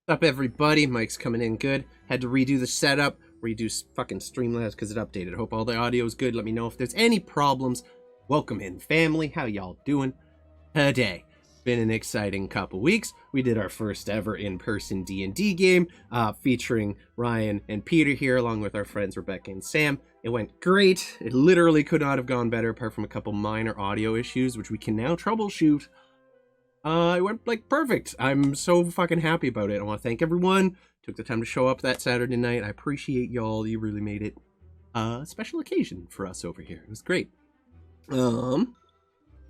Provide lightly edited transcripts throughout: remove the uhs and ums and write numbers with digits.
What's up, everybody? Mike's coming in good. Had to redo the setup, redo fucking Streamlabs because it updated. Hope all the audio is good. Let me know if there's any problems. Welcome in, family. How y'all doing today? Been an exciting couple weeks. We did our first ever in-person D&D game, featuring Ryan and Peter here, along with our friends Rebecca and Sam. It went great. It literally could not have gone better, apart from a couple minor audio issues, which we can now troubleshoot. It went like perfect. I'm so fucking happy about it. I want to thank everyone. Took the time to show up that Saturday night. I appreciate y'all. You really made it a special occasion for us over here. It was great. Nothing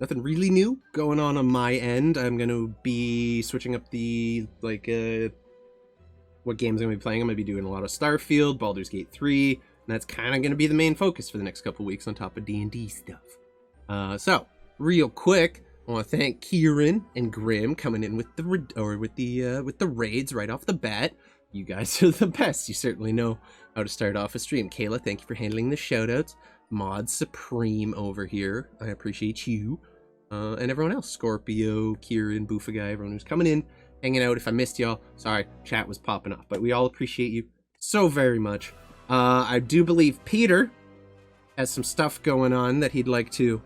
really new going on my end. I'm going to be switching up the, what games I'm going to be playing. I'm going to be doing a lot of Starfield, Baldur's Gate 3, and that's kind of going to be the main focus for the next couple weeks on top of D&D stuff. So, real quick, I want to thank Kieran and Grim coming in with the raids right off the bat. You guys are the best. You certainly know how to start off a stream. Kayla, thank you for handling the shoutouts. Mod Supreme over here, I appreciate you. And everyone else, Scorpio, Kieran, Boofa Guy, everyone who's coming in, hanging out. If I missed y'all, sorry, chat was popping off, but we all appreciate you so very much. I do believe Peter has some stuff going on that he'd like to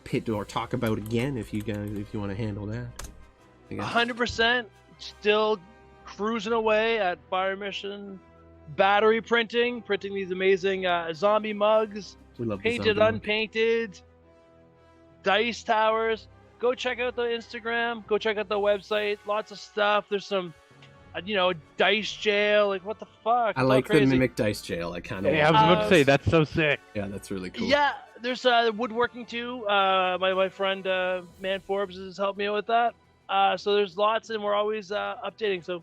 pit or talk about again, if you want to handle that. 100%. Still cruising away at Fire Mission. Battery printing these amazing zombie mugs. We love painted, unpainted, dice towers. Go check out the Instagram. Go check out the website. Lots of stuff. There's some, dice jail. Like, what the fuck? I like the Mimic Dice Jail. I kind of. Yeah, I was about to say that's so sick. Yeah, that's really cool. Yeah, there's woodworking too. My friend Man Forbes has helped me out with that. So there's lots, and we're always updating. So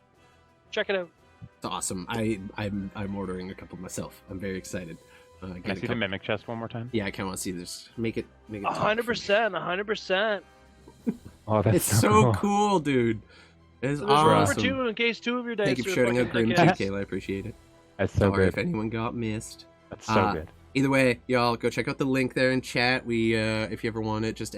check it out. It's awesome. I'm ordering a couple myself. I'm very excited. Can I see the Mimic chest one more time? Yeah, I kind of want to see this. Make it 100%, 100%. Oh, that's it's so cool, dude. It's so there's room awesome. for two in case two of your dice. Thank you for showing up, Grim, too, Kayla. I appreciate it. That's so Sorry good. if anyone got missed. That's so good. Either way, y'all go check out the link there in chat. We, if you ever want it, just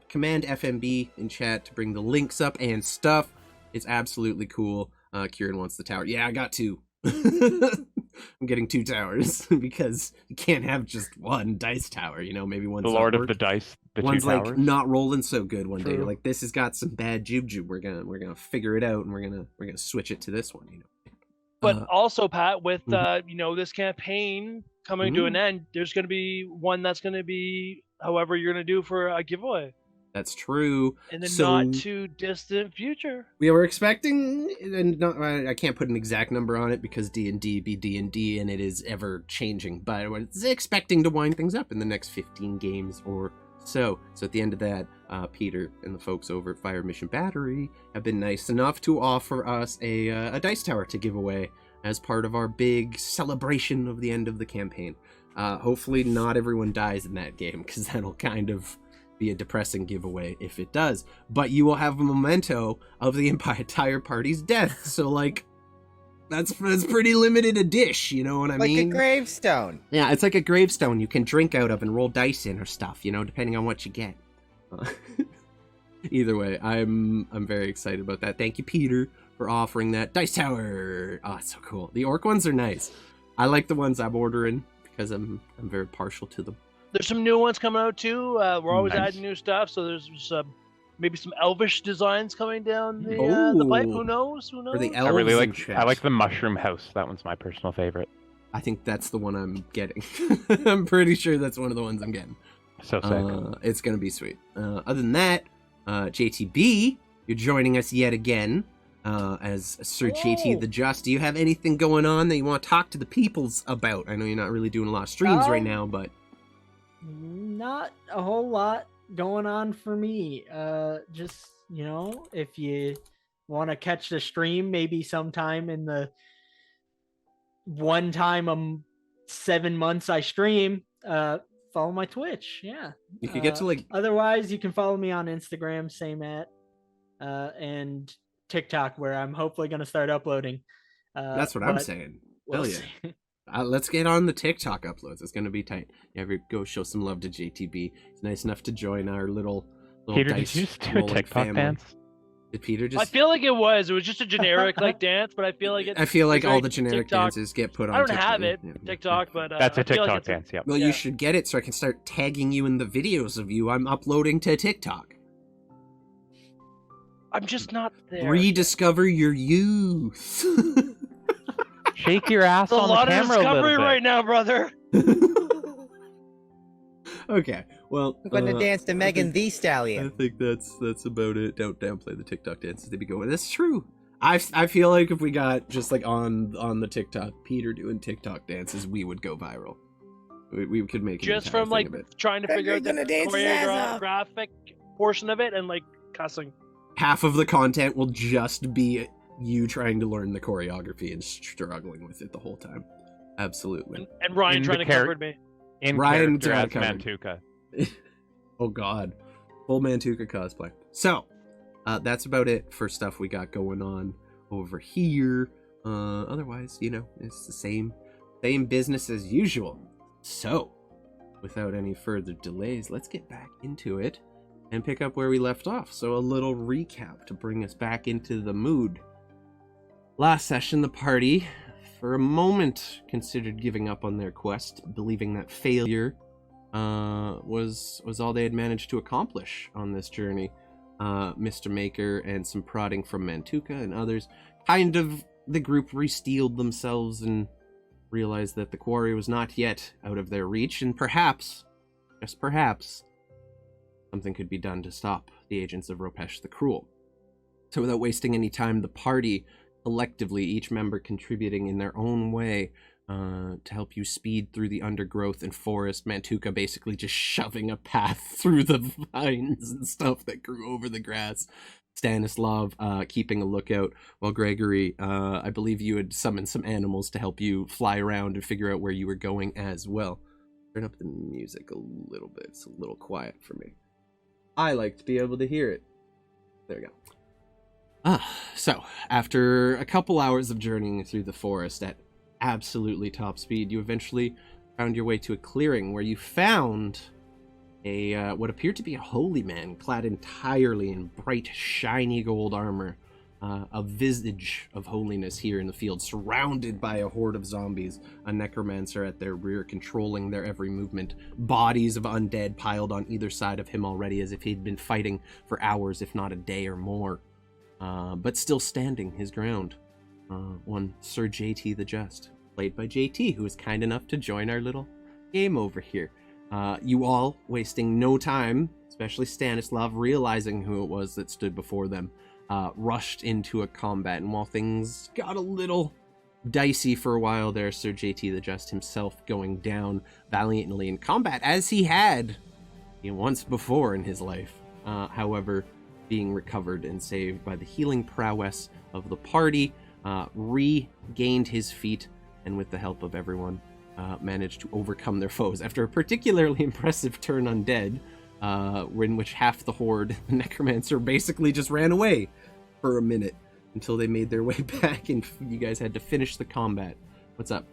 command FMB in chat to bring the links up and stuff. It's absolutely cool. Kieran wants the tower. Yeah, I got two. I'm getting 2 towers because you can't have just one dice tower. Maybe one's the Lord of the Dice. One's two towers. like not rolling so good one day. True. You're like, this has got some bad juju. We're gonna figure it out, and we're gonna switch it to this one. But also, Pat, with this campaign coming to an end, there's going to be one that's going to be however you're going to do for a giveaway. That's true. In the not too distant future. We were expecting, and I can't put an exact number on it because D&D be D&D and it is ever changing, but I was expecting to wind things up in the next 15 games or so. So at the end of that, Peter and the folks over at Fire Mission Battery have been nice enough to offer us a dice tower to give away as part of our big celebration of the end of the campaign. Hopefully not everyone dies in that game, because that'll kind of be a depressing giveaway if it does. But you will have a memento of the entire party's death. So, that's pretty limited a dish, you know what I mean? Like a gravestone. Yeah, it's like a gravestone you can drink out of and roll dice in or stuff, depending on what you get. Either way, I'm very excited about that. Thank you, Peter, for offering that dice tower. Oh, it's so cool. The orc ones are nice. I like the ones I'm ordering because I'm very partial to them. There's some new ones coming out too. We're always adding new stuff, so there's maybe some elvish designs coming down the pipe. Who knows? For the elves, I like the mushroom house. That one's my personal favorite. I think that's the one I'm getting. I'm pretty sure that's one of the ones I'm getting. So sick. It's gonna be sweet. Other than that, JTB, you're joining us yet again as Sir JT the Just. Do you have anything going on that you want to talk to the peoples about? I know you're not really doing a lot of streams right now, but not a whole lot going on for me. Just, if you want to catch the stream, maybe sometime in the one time 7 months I stream, follow my Twitch. Yeah. You could get to otherwise you can follow me on Instagram, same and TikTok, where I'm hopefully going to start uploading. That's what I'm saying. We'll Hell yeah. Let's get on the TikTok uploads. It's going to be tight. Yeah, go show some love to JTB. He's nice enough to join our little Peter, dice did you just do a TikTok family. dance? Did Peter I just? feel like it was just a generic like dance, but I feel like I feel like it's all very the generic TikTok. dances get put on. I don't TikTok. have it Yeah. TikTok, but That's a I feel like TikTok it's a- dance. Yep. Well, Yeah. you should get it so I can start tagging you in the videos of you I'm uploading to TikTok. I'm just not there. Rediscover your youth. Shake your ass It's a on the lot of camera a discovery little bit. right now, brother. Okay, well, I'm going to dance to Megan Thee I Stallion. think that's about it. Don't downplay the TikTok dances. They be going. That's true. I feel like if we got just like on the TikTok, Peter doing TikTok dances, we would go viral. We could make an Just entire from thing like of it. trying to figure out the gonna dance his ass off. choreographic portion of it and like cussing. Half of the content will just be you trying to learn the choreography and struggling with it the whole time. Absolutely. And Ryan In trying the to comfort me. In Ryan character as got Mantuka. Oh god. Full Mantuka cosplay. So, that's about it for stuff we got going on over here. Otherwise, it's the same business as usual. So, without any further delays, let's get back into it and pick up where we left off. So a little recap to bring us back into the mood. Last session, the party, for a moment, considered giving up on their quest, believing that failure was all they had managed to accomplish on this journey. Mr. Maker and some prodding from Mantuka and others, the group re-steeled themselves and realized that the quarry was not yet out of their reach, and perhaps, just perhaps, something could be done to stop the agents of Ropesh the Cruel. So without wasting any time, the party, collectively, each member contributing in their own way, to help you speed through the undergrowth and forest, Mantuka basically just shoving a path through the vines and stuff that grew over the grass. Stanislav keeping a lookout, while Gregory, I believe you had summoned some animals to help you fly around and figure out where you were going as well. Turn up the music a little bit. It's a little quiet for me. I like to be able to hear it. There we go. So, after a couple hours of journeying through the forest at absolutely top speed, you eventually found your way to a clearing where you found a what appeared to be a holy man clad entirely in bright, shiny gold armor, a visage of holiness here in the field, surrounded by a horde of zombies, a necromancer at their rear controlling their every movement, bodies of undead piled on either side of him already as if he'd been fighting for hours, if not a day or more, but still standing his ground. One Sir JT the Just, played by JT, who was kind enough to join our little game over here. You all, wasting no time, especially Stanislav, realizing who it was that stood before them, rushed into a combat. And while things got a little dicey for a while there, Sir JT the Just himself going down valiantly in combat, as he had once before in his life. However, being recovered and saved by the healing prowess of the party, regained his feet, and with the help of everyone, managed to overcome their foes after a particularly impressive turn undead, in which half the horde, the necromancer, basically just ran away for a minute until they made their way back and you guys had to finish the combat. What's up?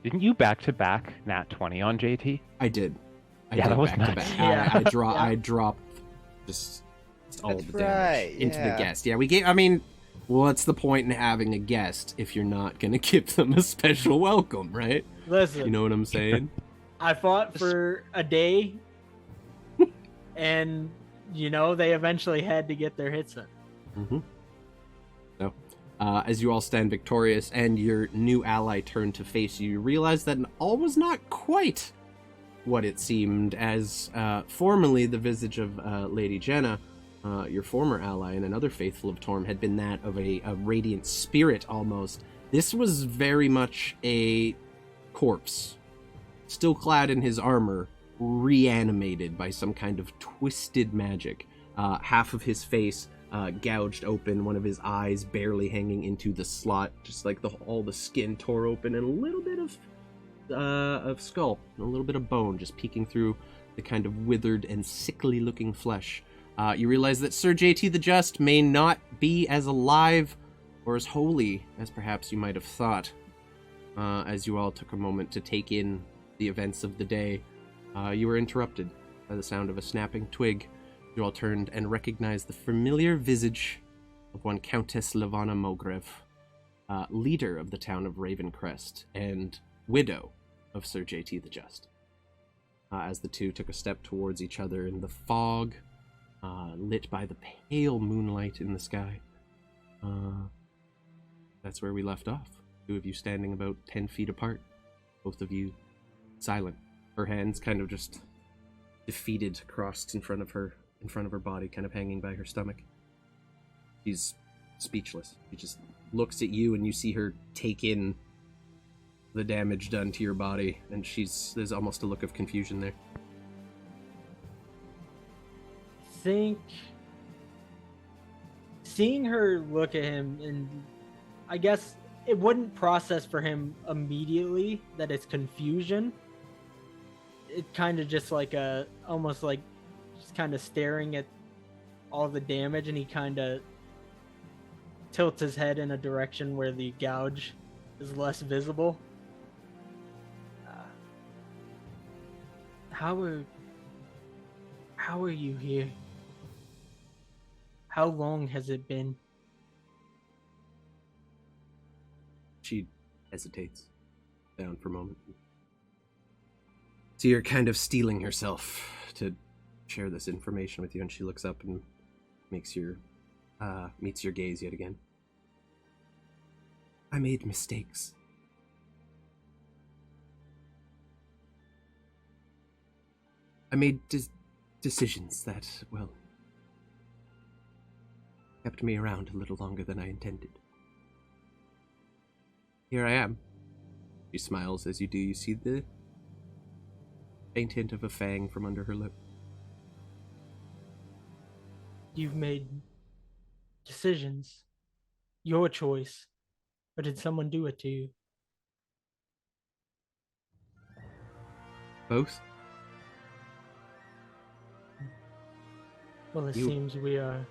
Didn't you back-to-back Nat 20 on JT? I did. I Yeah, did that was back to nuts. back. Yeah. I dropped just all That's the damage right, into the yeah. guest. Yeah, what's the point in having a guest if you're not going to give them a special welcome, right? Listen, You know what I'm saying? I fought for a day, and they eventually had to get their hits in. Mm-hmm. So, as you all stand victorious and your new ally turn to face you, you realize that all was not quite what it seemed, as formerly the visage of Lady Jenna, your former ally and another faithful of Torm, had been that of a radiant spirit almost. This was very much a corpse, still clad in his armor, reanimated by some kind of twisted magic. Half of his face gouged open, one of his eyes barely hanging into the slot, just like all the skin tore open, and a little bit of skull, and a little bit of bone just peeking through the kind of withered and sickly looking flesh. You realize that Sir JT the Just may not be as alive or as holy as perhaps you might have thought. As you all took a moment to take in the events of the day, you were interrupted by the sound of a snapping twig. You all turned and recognized the familiar visage of one Countess Levana Mogrev, leader of the town of Ravencrest and widow of Sir JT the Just. As the two took a step towards each other in the fog, lit by the pale moonlight in the sky. That's where we left off. Two of you standing about 10 feet apart. Both of you silent. Her hands kind of just defeated, crossed in front of her body, kind of hanging by her stomach. She's speechless. She just looks at you, and you see her take in the damage done to your body, and there's almost a look of confusion there. Think seeing her look at him, and I guess it wouldn't process for him immediately that it's confusion. It kind of just like almost like just kind of staring at all the damage, and he kind of tilts his head in a direction where the gouge is less visible. How are you here? How long has it been? She hesitates, down for a moment. So you're kind of steeling herself to share this information with you, and she looks up and meets your gaze yet again. I made mistakes. I made decisions that, well, kept me around a little longer than I intended. Here I am. She smiles. As you do, you see the faint hint of a fang from under her lip. You've made decisions. Your choice. Or did someone do it to you? Both? Well, it seems we are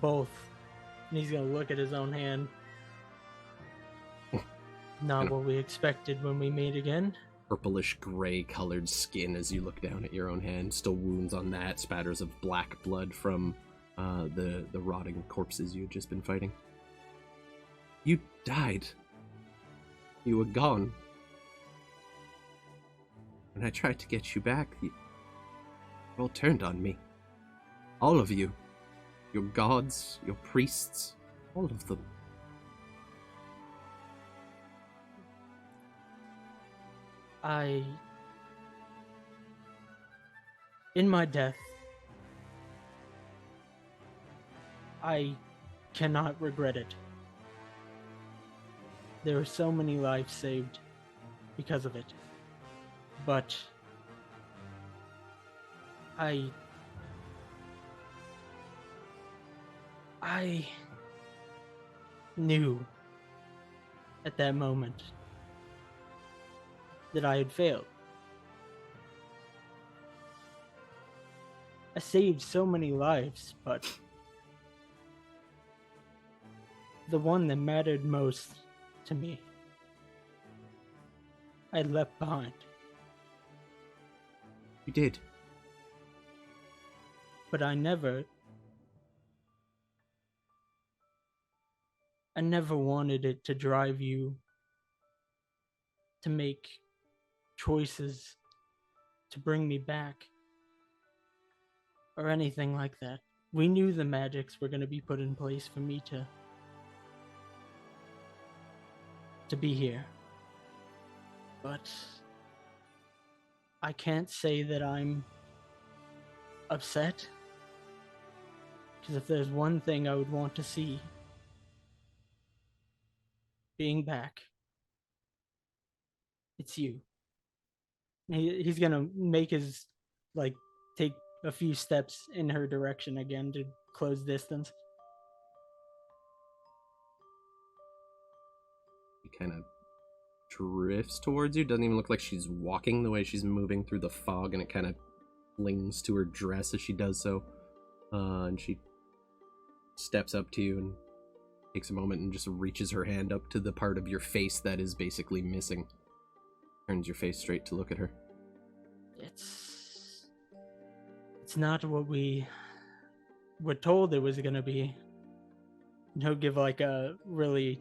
both. And he's gonna look at his own hand. Not what we expected when we meet again. Purplish gray colored skin as you look down at your own hand. Still wounds on that, spatters of black blood from the rotting corpses you had just been fighting. You died. You were gone. When I tried to get you back, you all turned on me. All of you. Your gods, your priests, all of them. In my death, I cannot regret it. There are so many lives saved because of it. But I knew at that moment that I had failed. I saved so many lives, but the one that mattered most to me, I left behind. You did. But I never wanted it to drive you to make choices to bring me back or anything like that. We knew the magics were going to be put in place for me to be here. But I can't say that I'm upset, because if there's one thing I would want to see being back, it's you. He's gonna make his, take a few steps in her direction again to close distance. He kind of drifts towards you. Doesn't even look like she's walking the way she's moving through the fog, and it kind of clings to her dress as she does so. And she steps up to you and takes a moment and just reaches her hand up to the part of your face that is basically missing. Turns your face straight to look at her. It's not what we were told it was gonna be. And he'll give like a really,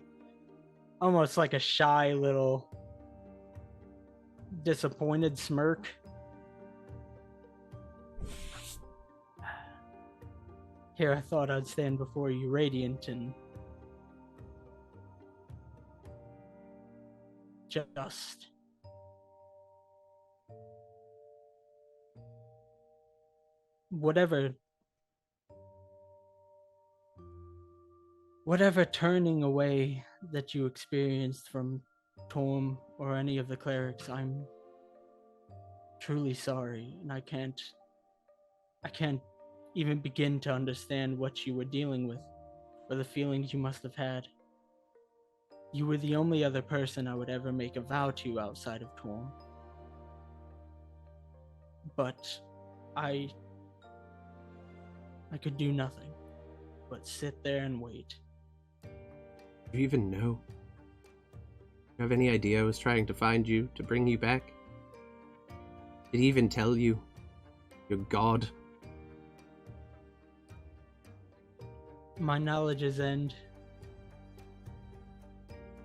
almost like a shy little disappointed smirk. Here I thought I'd stand before you radiant and just. Whatever turning away that you experienced from Torm or any of the clerics, I'm truly sorry, and I can't even begin to understand what you were dealing with, or the feelings you must have had. You were the only other person I would ever make a vow to outside of Torm. But I could do nothing but sit there and wait. Do you even know? Do you have any idea I was trying to find you, to bring you back? Did he even tell you? Your god? My knowledge's end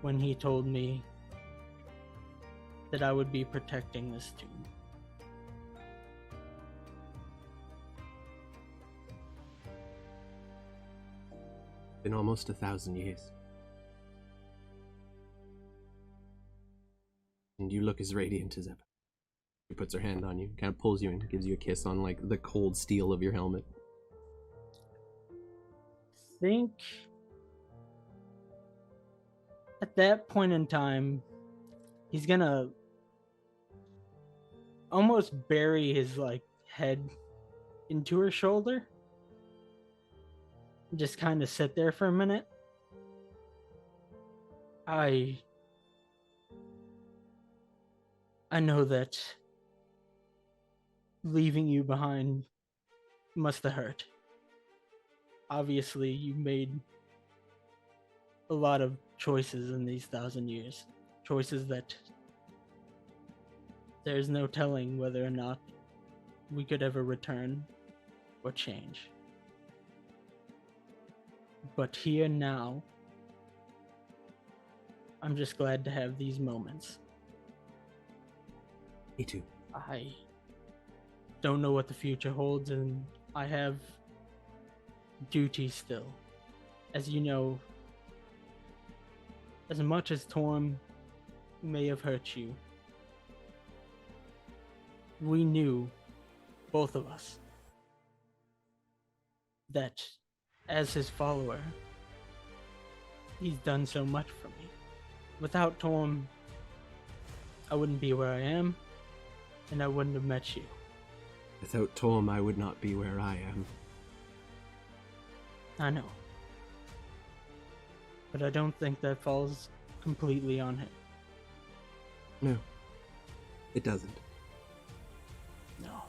when he told me that I would be protecting this tomb. Been almost 1,000 years. And you look as radiant as ever. She puts her hand on you, kind of pulls you in, gives you a kiss on like the cold steel of your helmet. Think at that point in time, he's gonna almost bury his like head into her shoulder. Just kind of sit there for a minute. I know that leaving you behind must have hurt. Obviously, you made a lot of choices in these 1,000 years. Choices that there's no telling whether or not we could ever return or change. But here now, I'm just glad to have these moments. Me too. I don't know what the future holds, and I have duty still. As you know, as much as Torm may have hurt you, we knew, both of us, that as his follower, he's done so much for me. Without Torm, I wouldn't be where I am, and I wouldn't have met you. Without Torm, I would not be where I am. I know. But I don't think that falls completely on him. No, it doesn't. No.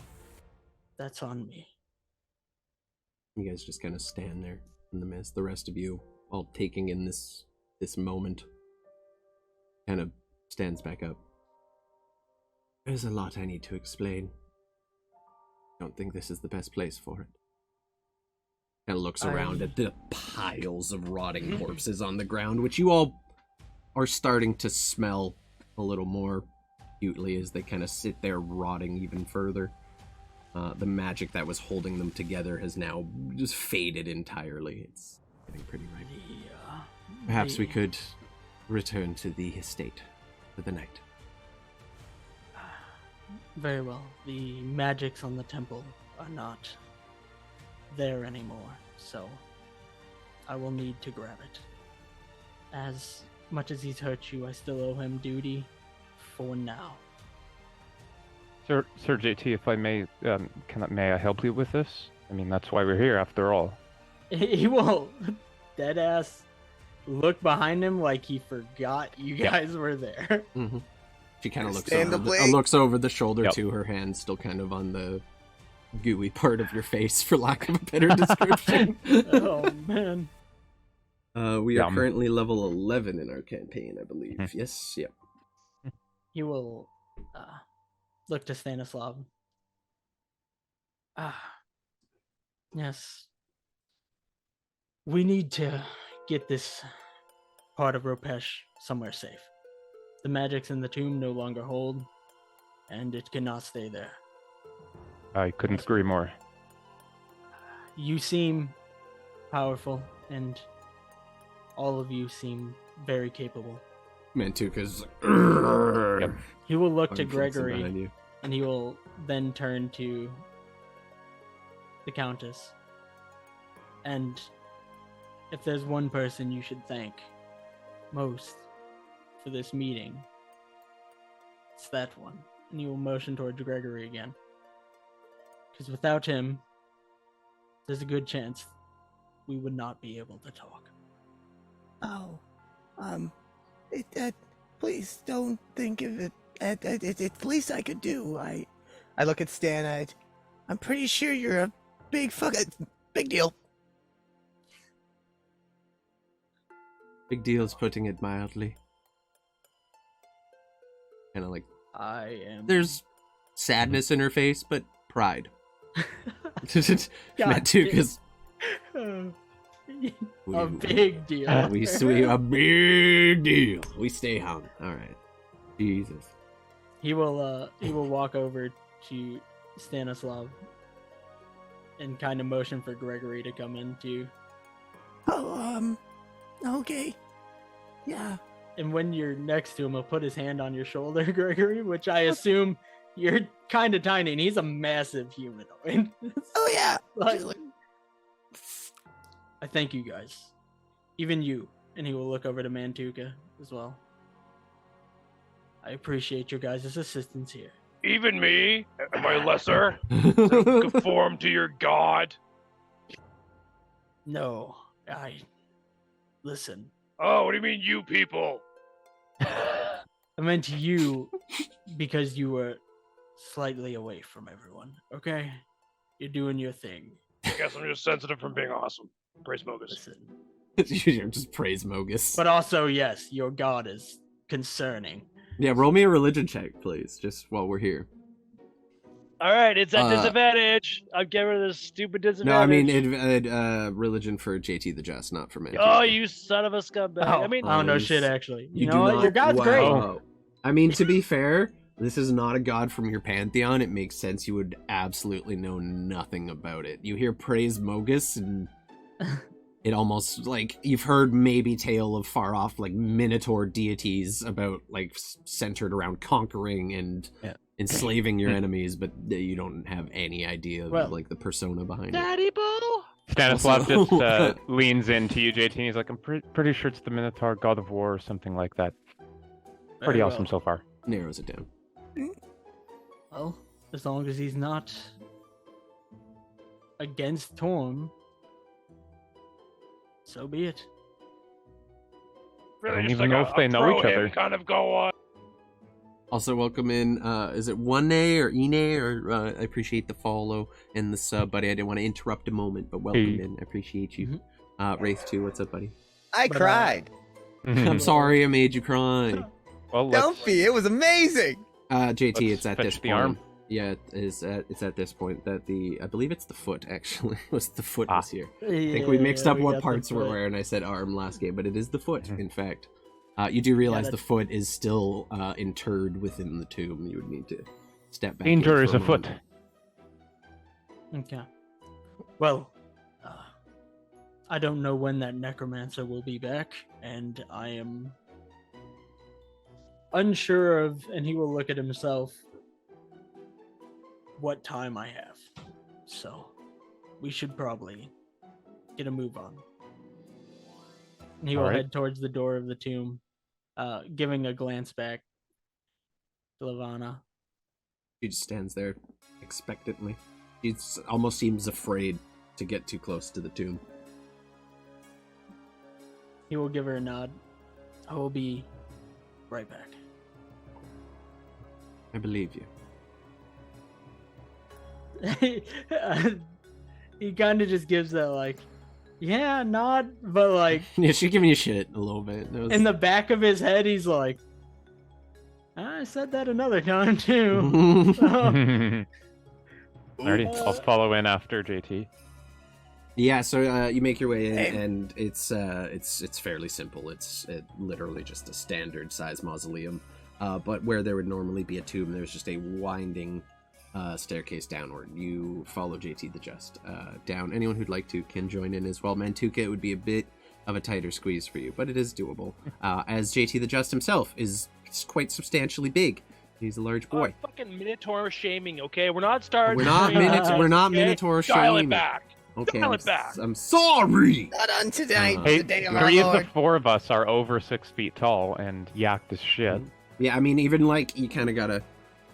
That's on me. You guys just kind of stand there in the mist. The rest of you, all taking in this moment, kind of stands back up. There's a lot I need to explain. I don't think this is the best place for it. Kind of looks around at the piles of rotting corpses on the ground, which you all are starting to smell a little more acutely as they kind of sit there rotting even further. The magic that was holding them together has now just faded entirely. It's getting pretty ripe. Perhaps we could return to the estate for the night. Very well. The magics on the temple are not there anymore, so I will need to grab it. As much as he's hurt you, I still owe him duty for now. Sir JT, if I may, may I help you with this? I mean, that's why we're here, after all. He will deadass look behind him like he forgot you guys were there. Mm-hmm. She kind of Understandably. looks over the shoulder Yep. to her hand, still kind of on the gooey part of your face, for lack of a better description. Oh man. We are Yum. currently level 11 in our campaign, I believe. Yes, yep. He will look to Stanislav. Yes. We need to get this part of Ropesh somewhere safe. The magics in the tomb no longer hold, and it cannot stay there. I couldn't agree more. You seem powerful, and all of you seem very capable. Mantuka's like, Yep. He will look to Fucking fencing behind Gregory, you. and he will then turn to the Countess. And if there's one person you should thank most for this meeting, it's that one. And he will motion towards Gregory again. Because without him, there's a good chance we would not be able to talk. Oh, please don't think of it. It's the least I could do. I look at Stan. I'm pretty sure you're a big deal. Big deal's putting it mildly. Kind of like I am. there's sadness in her face, but pride. God Mantuka's damn. we- A big deal. we a big deal. We stay hung. All right. Jesus. He will walk over to Stanislav and kind of motion for Gregory to come in too. Oh, okay. Yeah. And when you're next to him, he'll put his hand on your shoulder, Gregory, which I assume you're kind of tiny, and he's a massive humanoid. Oh, yeah. Like, Just like- I thank you guys, even you. And he will look over to Mantuka as well. I appreciate your guys' assistance here. Even me? Am I lesser? Conform to your god? No, listen. Oh, what do you mean, you people? I meant you because you were slightly away from everyone, okay? You're doing your thing. I guess I'm just sensitive from being awesome. Praise Mogus. Listen. You just praise Mogus. But also, yes, your god is concerning. Yeah, roll me a religion check, please, just while we're here. All right, it's at Uh, disadvantage. I'm getting rid of this stupid No, disadvantage. I mean religion for JT the Just, not for Mantuka. Oh, you son of a scumbag. Oh, I mean, I don't know you shit, s- actually. You You do know what? not- Your god's wow. great. I mean, to be fair, this is not a god from your pantheon. It makes sense you would absolutely know nothing about it. You hear praise Mogus, and it almost like you've heard maybe tale of far off like minotaur deities about like centered around conquering and Yeah. enslaving your enemies, but you don't have any idea of Well- like the persona behind it. Daddy Bo. Stanislav Also- just leans into you, JT, and he's like, I'm pretty sure it's the Minotaur God of War or something like that. Pretty Very awesome well. so far. Narrows it down. Well, as long as he's not against Torm, so be it. Really don't just even like know if they know each pro-him other. kind of go on. Also, welcome in. Is it One or Ine? Or I appreciate the follow and the sub, buddy. I didn't want to interrupt a moment, but welcome Hey. in. I appreciate you. Mhm. Wraith 2, what's up, buddy? I But, cried. I'm sorry I made you cry. Well, Don't let's, be. It was amazing. JT, Let's it's at fetch this the point. arm. Yeah, it's at this point that I believe it's the foot actually. was the foot Ah. this here. I think we mixed up what parts were where, and I said arm last game, but it is the foot. Mhm. In fact, you do realize that- the foot is still interred within the tomb. You would need to step back. in danger for is a afoot. moment. Okay. Well, I don't know when that necromancer will be back, and I am unsure of, and he will look at himself, what time I have. So, we should probably get a move on. And he will Alright. head towards the door of the tomb, giving a glance back to Lavana. She just stands there expectantly. She almost seems afraid to get too close to the tomb. He will give her a nod. I will be right back. I believe you. He kind of just gives that like, yeah, nod, but like Yeah, she's giving you shit a little bit. It was- in the back of his head, he's like, I said that another time too. Alrighty, I'll follow in after JT. Yeah, so you make your way in, Hey. and it's fairly simple. It's literally just a standard size mausoleum, but where there would normally be a tomb, there's just a winding staircase downward. You follow JT the Just down. Anyone who'd like to can join in as well. Mantuka, it would be a bit of a tighter squeeze for you, but it is doable. As JT the Just himself is quite substantially big. He's a large boy. Fucking Minotaur shaming, okay? We're not starting. We're not straight, We're not okay? Minotaur Dial it shaming. back. Okay, Dial it back. I'm sorry. Not on tonight, Uh, Hey, the day of our 3 of the Lord. 4 of us are over 6 feet tall and yacked as shit. Yeah, I mean, even like you kind of gotta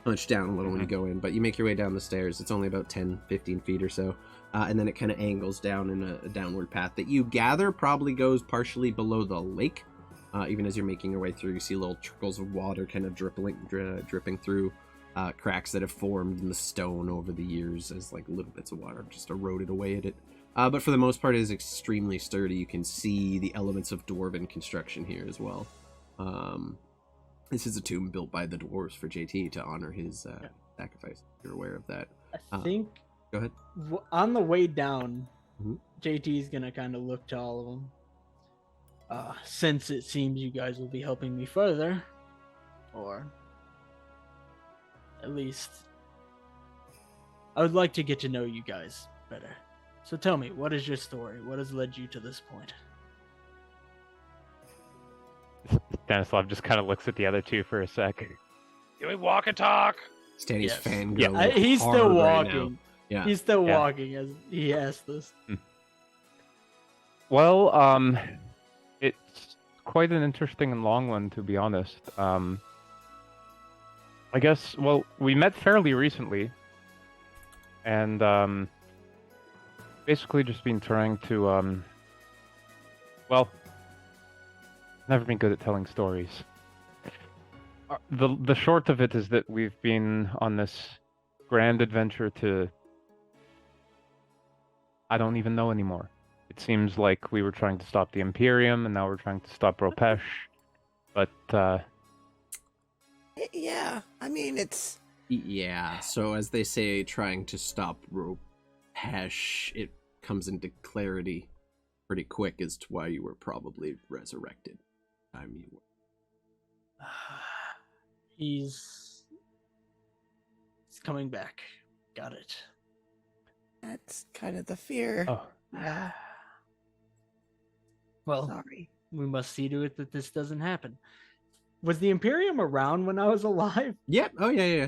hunch down a little when you go in, but you make your way down the stairs. It's only about 10, 15 feet or so. And then it kind of angles down in a downward path that you gather probably goes partially below the lake. Even as you're making your way through, you see little trickles of water kind of dripping through cracks that have formed in the stone over the years as like little bits of water have just eroded away at it. But for the most part, it is extremely sturdy. You can see the elements of dwarven construction here as well. This is a tomb built by the dwarves for JT to honor his sacrifice. You're aware of that. I think. Go ahead. On the way down, Mhm. JT's gonna kind of look to all of them. Since it seems you guys will be helping me further, or at least I would like to get to know you guys better. So tell me, what is your story? What has led you to this point? Stanislav just kind of looks at the other two for a sec. Can we walk and talk? Stanny's Yes. fangirling. He's hard still right now. walking. Yeah. He's still Yeah. walking as he asked this. Well, it's quite an interesting and long one, to be honest. I guess, well, we met fairly recently, and basically just been trying to, well, never been good at telling stories. The short of it is that we've been on this grand adventure to, I don't even know anymore. It seems like we were trying to stop the Imperium, and now we're trying to stop Ropesh. But, Yeah, I mean, it's... Yeah, so as they say, trying to stop Ropesh, it comes into clarity pretty quick as to why you were probably resurrected. Time you were. He's coming back. Got it. That's kind of the fear. oh, Yeah, Well, sorry. we must see to it that this doesn't happen. Was the Imperium around when I was alive? Yep. Oh yeah.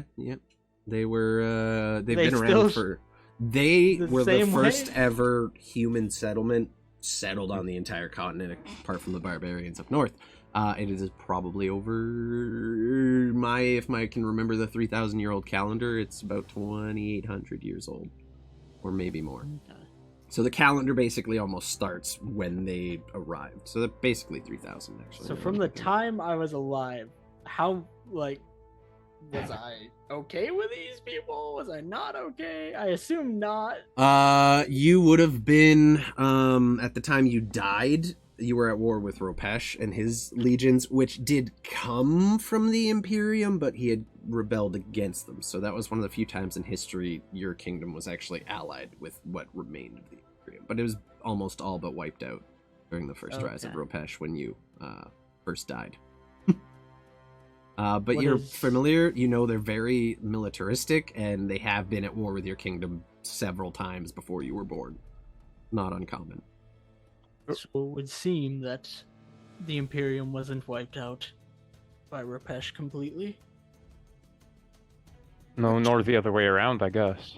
They were. They've They been still around for. They the were the same way? first ever human settlement settled on the entire continent, apart from the barbarians up north. It is probably over if I can remember the 3,000-year-old calendar. It's about 2,800 years old, or maybe more. So the calendar basically almost starts when they arrived. So they're basically 3,000 actually. So from the time I was alive, how was I okay with these people? Was I not okay? I assume not. You would have been at the time you died. You were at war with Ropesh and his legions, which did come from the Imperium, but he had rebelled against them. So that was one of the few times in history your kingdom was actually allied with what remained of the Imperium. But it was almost all but wiped out during the first rise of Okay. Ropesh when you first died. But What you're is- familiar, you know they're very militaristic, and they have been at war with your kingdom several times before you were born. Not uncommon. So it would seem that the Imperium wasn't wiped out by Rapesh completely. no, nor the other way around, I guess.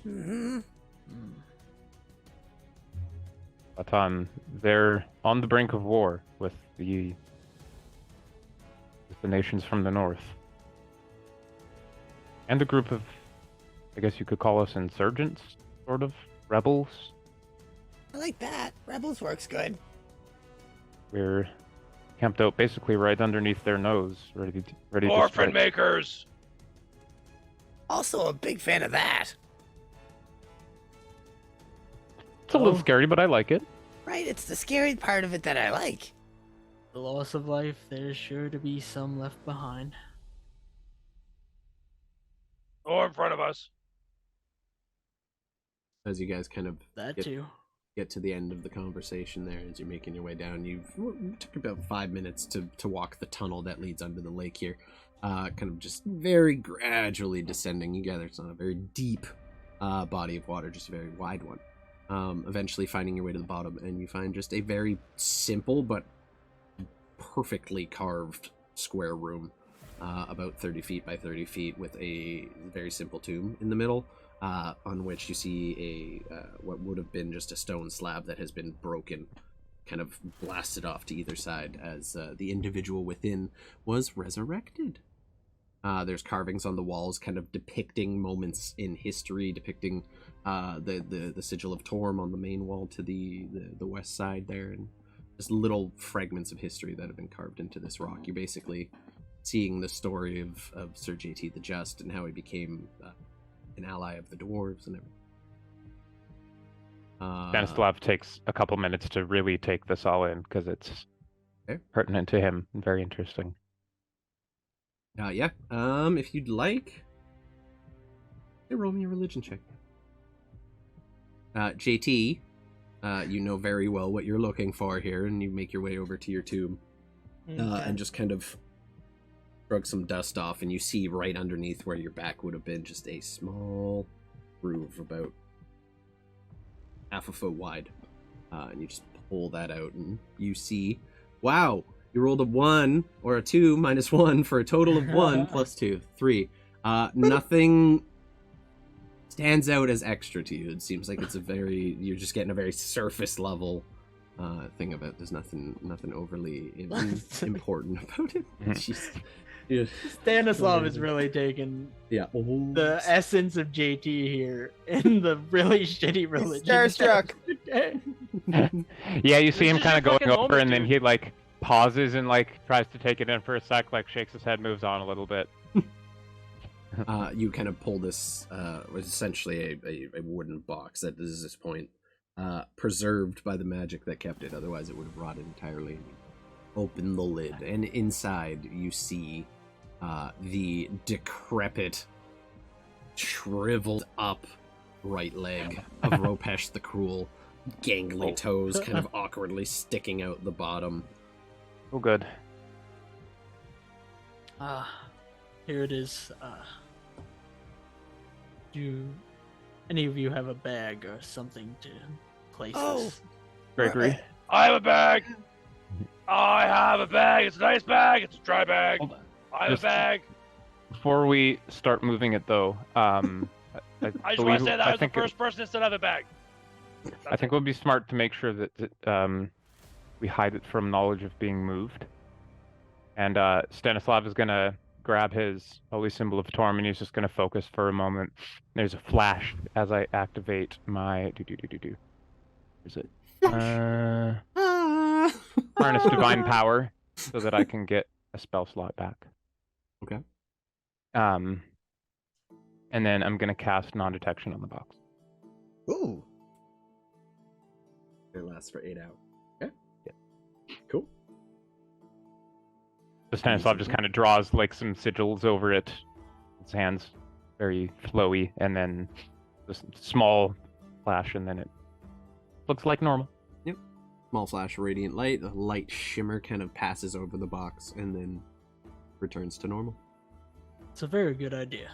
Hmm. But they're on the brink of war with the nations from the north, and a group of, I guess you could call us insurgents, sort of rebels. I like that. Rebels works good. We're camped out basically right underneath their nose, ready to Orphan strike. makers. Also a big fan of that. It's a little Oh. scary, but I like it. Right, it's the scary part of it that I like. The loss of life, there's sure to be some left behind. Or in front of us. As you guys kind of That Yep. too. get to the end of the conversation there as you're making your way down. You took about 5 minutes to walk the tunnel that leads under the lake here. Kind of just very gradually descending. You gather it's not a very deep body of water, just a very wide one. Eventually finding your way to the bottom, and you find just a very simple but perfectly carved square room, about 30 feet by 30 feet, with a very simple tomb in the middle, on which you see what would have been just a stone slab that has been broken, kind of blasted off to either side as the individual within was resurrected. There's carvings on the walls kind of depicting moments in history, depicting the sigil of Torm on the main wall to the west side there, and just little fragments of history that have been carved into this rock. You're basically seeing the story of Sir JT the Just and how he became an ally of the dwarves and everything. Stanislav takes a couple minutes to really take this all in because it's pertinent to him and very interesting. Yeah. If you'd like, roll me a religion check. JT, you know very well what you're looking for here, and you make your way over to your tomb, and just kind of shrug some dust off, and you see right underneath where your back would have been just a small groove about half a foot wide, and you just pull that out, and you see, wow, you rolled a 1 or a 2 minus 1 for a total of 1 plus 2, 3. Nothing stands out as extra to you. It seems like you're just getting a very surface level thing of it. There's nothing overly important about it. Yeah. Stanislav is really taking Yeah. the essence of JT here in the really shitty religion. Starstruck. Yeah, you see him This is kind of your going fucking over, moment, and then dude. he like pauses and like tries to take it in for a sec, like shakes his head, moves on a little bit. You kind of pull this, was essentially a wooden box that is, at this point, preserved by the magic that kept it. Otherwise, it would have rotted entirely. Open the lid, and inside you see the decrepit, shriveled up right leg of Ropesh the Cruel, gangly toes kind of awkwardly sticking out the bottom. Oh, good. Here it is. Do any of you have a bag or something to place this? Gregory. I have a bag. I have a bag. It's a nice bag. It's a dry bag. Hold on. I have Just- a bag. Before we start moving it, though, I just want to say that I was the first person that said I have a bag. I think it would be smart to make sure that we hide it from knowledge of being moved. And Stanislav is going to grab his holy symbol of Torm, and he's just going to focus for a moment. There's a flash as I activate my... Is it? Harness Divine Power, so that I can get a spell slot back. Okay. And then I'm going to cast Non-Detection on the box. Ooh. It lasts for 8 hours. Okay. Yeah. Cool. So Stanislav just kind of draws like some sigils over it. His hands very flowy, and then this small flash, and then it looks like normal. Small flash of radiant light. The light shimmer kind of passes over the box and then returns to normal. It's a very good idea.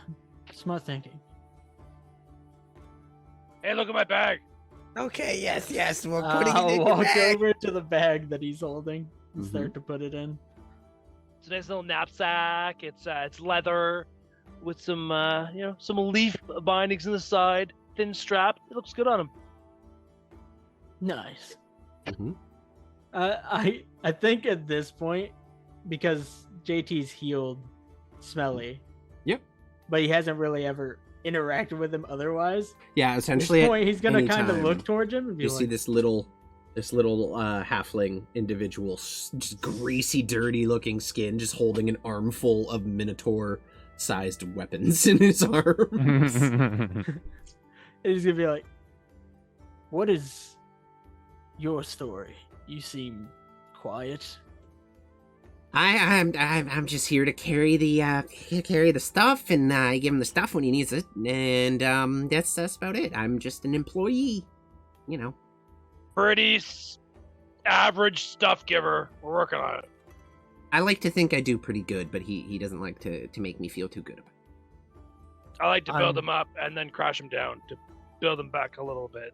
Smart thinking. Hey, look at my bag. Okay, yes. We're putting it I'll in your walk bag. over to the bag that he's holding and start to put it in. It's a nice little knapsack. It's leather with some some leaf bindings in the side, thin strap. It looks good on him. Nice. Mm-hmm. I think at this point, because JT's healed Smelly. Yep. But he hasn't really ever interacted with him otherwise. Yeah, At essentially. this point, he's gonna kind of anytime look towards him and be You like, see this little halfling individual, just greasy, dirty-looking skin, just holding an armful of minotaur-sized weapons in his arms. and he's gonna be like, "What is your story? You seem quiet." I'm just here to carry the stuff, and I give him the stuff when he needs it, and that's about it. I'm just an employee, you know. pretty average stuff giver. We're working on it. I like to think I do pretty good, but he doesn't like to make me feel too good about it. I like to build them up and then crash them down to build them back a little bit,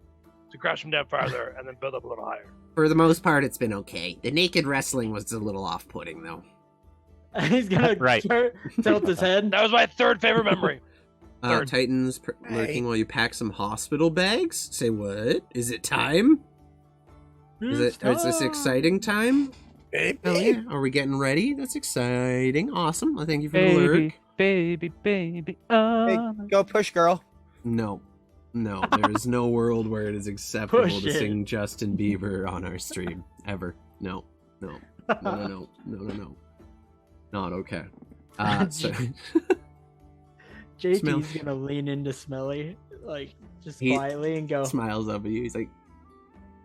to crash them down farther and then build up a little higher. For the most part, it's been okay. The naked wrestling was a little off-putting, though. He's gonna Right. tilt his head. That was my third favorite memory. Third. Titans lurking while you pack some hospital bags. Say what? Is it time? Is this exciting time? Baby. Oh yeah. Are we getting ready? That's exciting. Awesome. I thank you for the Baby, lurk. baby, baby. Hey, go push, girl. No. No, there is no world where it is acceptable Push to it. sing Justin Bieber on our stream. Ever. No. No. No. Not okay. So JT's Smell. gonna lean into Smelly, like just He quietly, and go. smiles up at you. He's like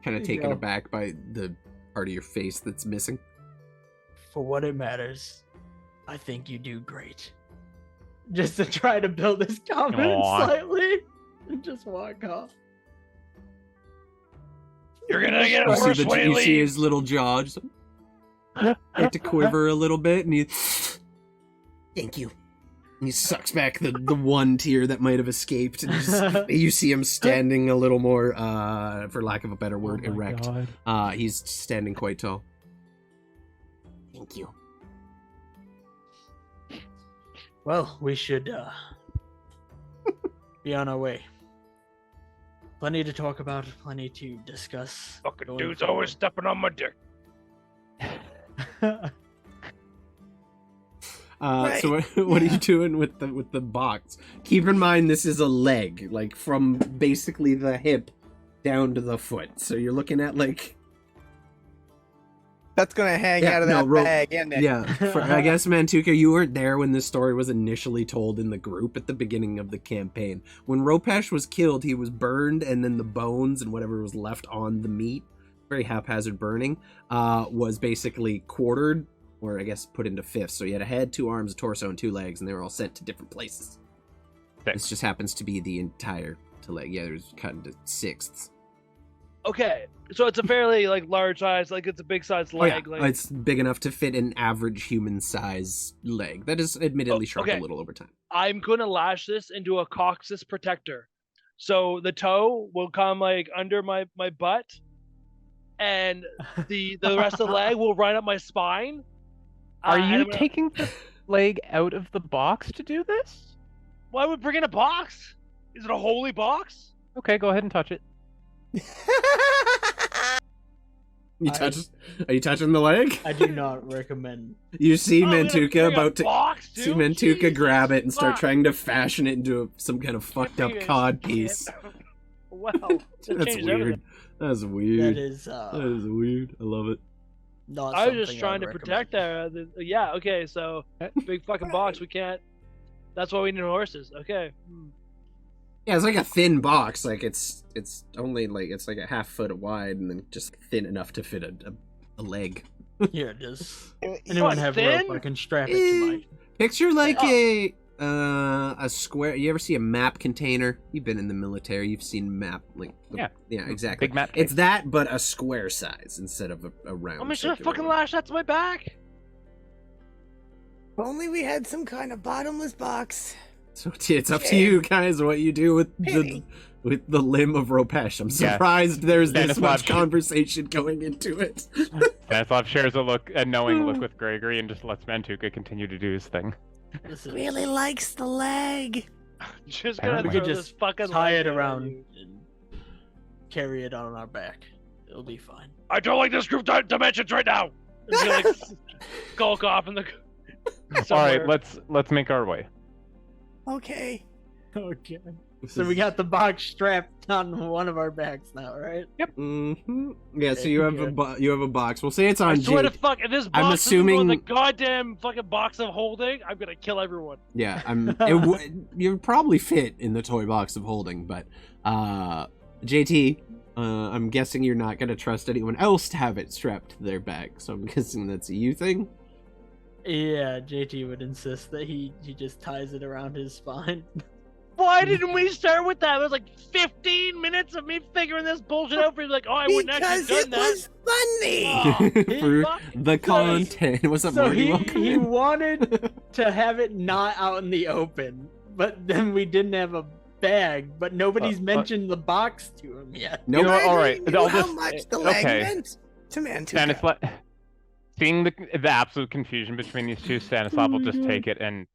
kind of There you taken go. aback by the part of your face that's missing. For what it matters, I think you do great. Just to try to build his confidence Aw. slightly, and just walk off. You're gonna get a You horse see, when he you see leaves. his little jaw just start to quiver a little bit, and he Thank you. he sucks back the one tear that might have escaped, and you see him standing a little more, for lack of a better word, Oh my erect. God. He's standing quite tall. Thank you. Well, we should be on our way. Plenty to talk about, plenty to discuss. Fucking going dude's forward. always stepping on my dick. So what are you doing with the box? Keep in mind this is a leg, like from basically the hip down to the foot. So you're looking at like That's gonna hang Yeah, out of no, that ro- bag, isn't it? yeah. I guess Mantuka, you weren't there when this story was initially told in the group at the beginning of the campaign. When Ropesh was killed, he was burned, and then the bones and whatever was left on the meat, very haphazard burning, was basically quartered, or I guess put into fifths. So you had a head, 2 arms, a torso, and 2 legs, and they were all sent to different places. This just happens to be the entire leg. Yeah, there's cut into sixths. Okay, so it's a fairly like large size, like it's a big size Oh, yeah. leg. Like, It's big enough to fit an average human size leg. That is admittedly shrunk okay. a little over time. I'm gonna lash this into a coccyx protector, so the toe will come like under my butt, and the rest of the leg will run up my spine. Are and you I'm gonna- taking the leg out of the box to do this? Why would we bring in a box? Is it a holy box? Okay, go ahead and touch it. You I- touch? Are you touching the leg? I do not recommend. You see Oh, we gotta Mantuka bring a about to box, see dude? Mantuka Jesus grab it and start fuck. trying to fashion it into some kind of fucked up Fingers, cod shit. piece. Wow, That's changes weird. everything. That's That weird. is That is weird. I love it. not. I was just something trying I'd to recommend. protect yeah, okay, so big fucking box. We can't. That's why we need horses. Okay. Yeah, it's like a thin box. Like it's only like it's like a half foot wide and then just thin enough to fit a leg. Here it is. Anyone Anyone have thin? rope? I can strap it to my. Picture like Oh. a square. You ever see a map container? You've been in the military. You've seen map like Yeah. exactly. Big map It's case. that, but a square size instead of a round. I'm just gonna circular fucking one. lash that to my back. If only we had some kind of bottomless box. So it's up to you guys what you do with Penny. the limb of Ropesh. I'm Yeah. surprised there's this Stanislav much should- conversation going into it. Stanislav shares a knowing look with Gregory and just lets Mantuka continue to do his thing. This is, Really likes the leg. Just I don't gonna know. we could throw just this fucking tie lash it on around you. and carry it on our back. It'll be fine. I don't like this group dimensions right now. It's gonna, like, skulk off in the. All somewhere. right, let's make our way. Okay. Okay. This So we is- got the box strapped on one of our backs now, right? Mhm. Yeah, so Okay, you have good. you have a box. We'll say it's on I swear to Jake. fuck, if this I'm box doesn't go in the assuming- goddamn fucking box of holding, I'm gonna kill everyone. Yeah, you'd probably fit in the toy box of holding, but JT, I'm guessing you're not gonna trust anyone else to have it strapped to their back. So I'm guessing that's a you thing. Yeah, JT would insist that he just ties it around his spine. Why didn't we start with that? It was like 15 minutes of me figuring this bullshit out for you. Like, oh, I wouldn't Because actually it done that. was funny. Oh, For fuck. the content. What's up, So Morty? Welcome he in. wanted to have it not out in the open, but then we didn't have a bag, but nobody's mentioned the box to him yet. Nope. You know what, all I right, knew I'll how just- much the leg okay. meant to Mantuka. Stanislav, seeing the absolute confusion between these two, Stanislav will just take it and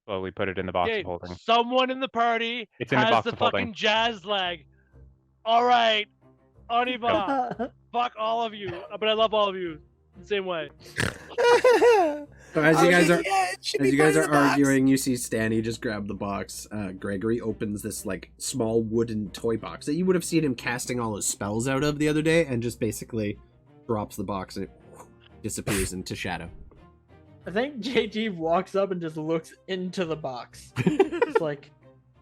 slowly put it in the box Okay, of holding. someone in the party It's in the has box the of holding. fucking jazz leg. All right, Oniva, fuck all of you, but I love all of you the same way. So as you guys are it should as be you guys part are of the box. arguing, you see Stanny just grab the box. Gregory opens this like small wooden toy box that you would have seen him casting all his spells out of the other day, and just basically drops the box and it disappears into shadow. I think JT walks up and just looks into the box. It's like,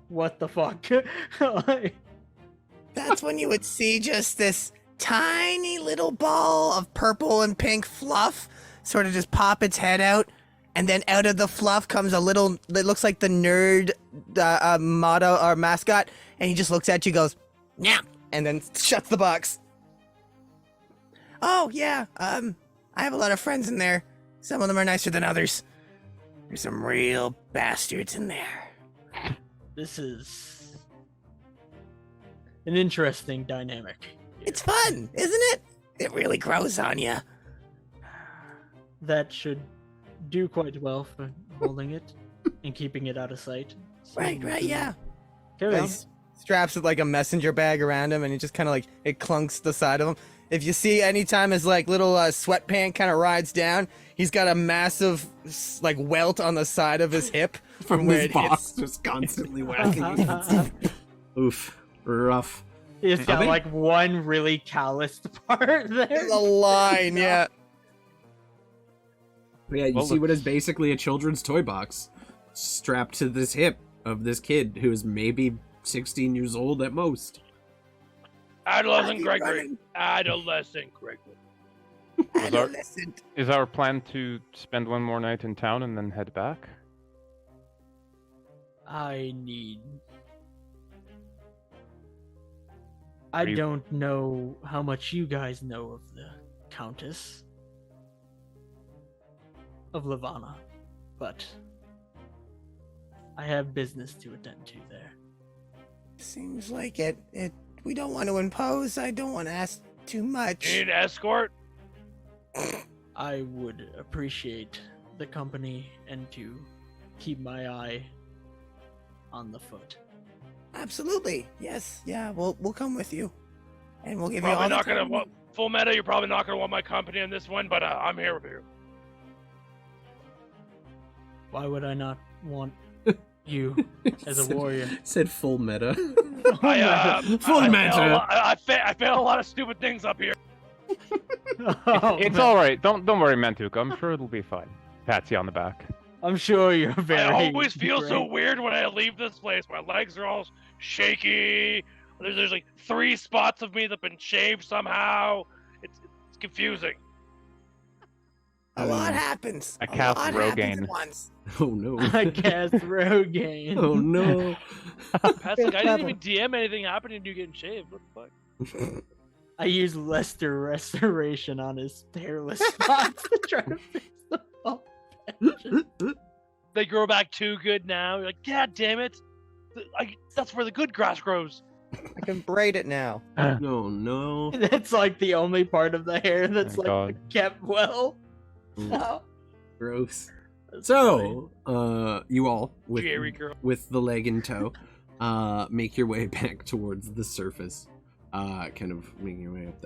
what the fuck? Like, That's when you would see just this tiny little ball of purple and pink fluff sort of just pop its head out, and then out of the fluff comes a little, it looks like the nerd motto or mascot, and he just looks at you, goes, "Meow," and then shuts the box. Oh yeah, I have a lot of friends in there. Some of them are nicer than others. There's some real bastards in there. this is an interesting dynamic. It's fun, isn't it? It really grows on you. That should do quite well for holding it and keeping it out of sight. So, Right, yeah. Carry on. He straps it like a messenger bag around him, and he just kind of like it clunks the side of him. If you see anytime his like little sweatpant kind of rides down, he's got a massive like welt on the side of his hip From where this it box, hits. just constantly whacking. Oof, rough. It's got think- like one really calloused part there. There's a line, yeah. But yeah, you Well, see what is looks- basically a children's toy box strapped to this hip of this kid who is maybe 16 years old at most. Adolescent Keep Gregory. running. Adolescent Gregory. Was our- Adolescent. Is our plan to spend one more night in town and then head back? I Are you- don't know how much you guys know of the Countess of Lavana, but I have business to attend to there. Seems like it. We don't want to impose. I don't want to ask too You much. need an escort? I would appreciate the company and to keep my eye on the foot. Absolutely. Yes. Yeah. We'll come with you, and we'll give you Probably all the not gonna time. want full meta. You're probably not gonna want my company in this one, but I'm here with you. Why would I not want you as a Said- warrior? Said full meta. Full meta. I failed a lot of stupid things up here. Oh, It's man. all right. Don't worry, Mantuka. I'm sure it'll be fine. Pats you on the back. I'm sure you're very. I always feel so great. weird when I leave this place. My legs are all shaky. There's like 3 spots of me that've been shaved somehow. It's confusing. A lot happens. I A cast lot happens Rogaine. at once. Oh no. I cast Rogaine. Oh no. Pat's like, I didn't even DM anything happening to you getting shaved. What the fuck? I use Lester Restoration on his hairless spots to try to fix the bald patches. They grow back too good now. You're like, God damn it. That's where the good grass grows. I can braid it now. No, no. That's like the only part of the hair that's Oh, like God. kept well. Ooh, Oh, gross. that's funny. So, you all Jerry girl. with the leg in tow, make your way back towards the surface. Kind of making your way up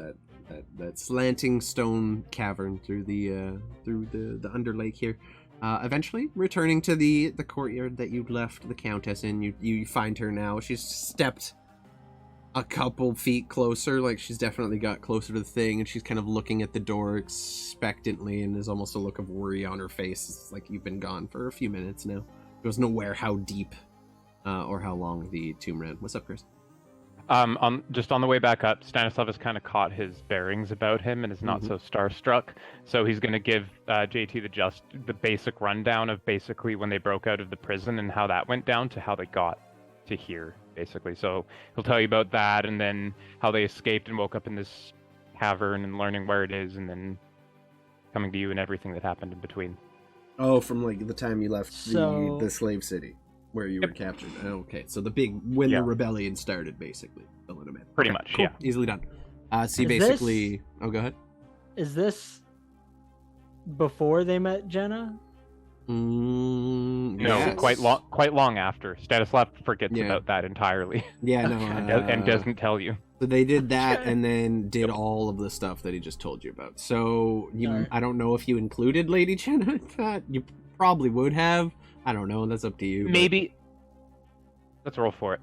that slanting stone cavern through the underlake here. Eventually returning to the courtyard that you left the Countess in. You find her now. She's stepped a couple feet closer, like she's definitely got closer to the thing, and she's kind of looking at the door expectantly, and there's almost a look of worry on her face. It's like you've been gone for a few minutes now. She wasn't aware how deep or how long the tomb ran. What's up, Chris? Just on the way back up, Stanislav has kind of caught his bearings about him and is not so starstruck. So he's going to give JT the basic rundown of basically when they broke out of the prison and how that went down to how they got to hear, basically. So he'll tell you about that, and then how they escaped and woke up in this cavern, and learning where it is, and then coming to you and everything that happened in between. Oh, from like the time you left So- the slave city where you Yep. were captured. Okay, so when Yeah. the rebellion started, basically. Filling him in. Pretty Okay, much, cool. yeah. Easily done. So you Is basically. Oh, go ahead. Is this before they met Jenna? No, yes. quite long after. Stanislav forgets Yeah. about that entirely, Yeah, no. and doesn't tell you. So they did that Okay. and then did all of the stuff that he just told you about. So Alright. I don't know if you included Lady Jenna in that. You probably would have. I don't know. That's up to you. but- Maybe. Let's roll for it.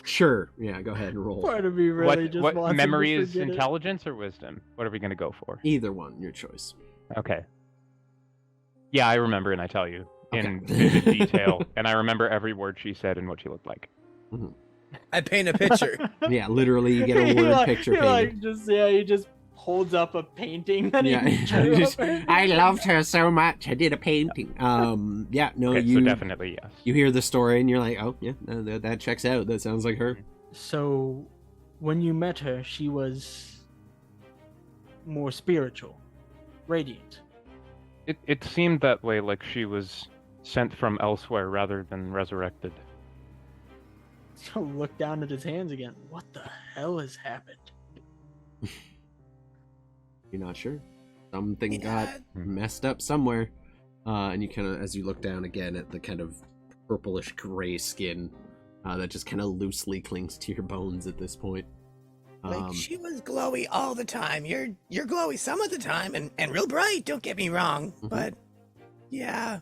Sure. Yeah, go ahead and roll. Part of me really just what wants him memory to is forget it. intelligence or wisdom? What are we gonna go for? Either one, your choice. Okay. Yeah, I remember, and I tell you in Okay. vivid detail, and I remember every word she said and what she looked like. I paint a picture. Yeah, literally, you get a word picture he painted. he just holds up a painting that Yeah, he drew just, up. I loved her so much. I did a painting. Yeah, no, Okay, you so definitely yes. you hear the story and you're like, oh yeah, no, that checks out. That sounds like her. So, when you met her, she was more spiritual, radiant. It seemed that way, like she was sent from elsewhere rather than resurrected. So look down at his hands again. What the hell has happened? You're not sure. Something Yeah. got messed up somewhere. And you kind of, as you look down again at the kind of purplish gray skin that just kind of loosely clings to your bones at this point. Like she was glowy all the time. You're glowy some of the time and real bright, don't get me wrong. Mhm. But yeah.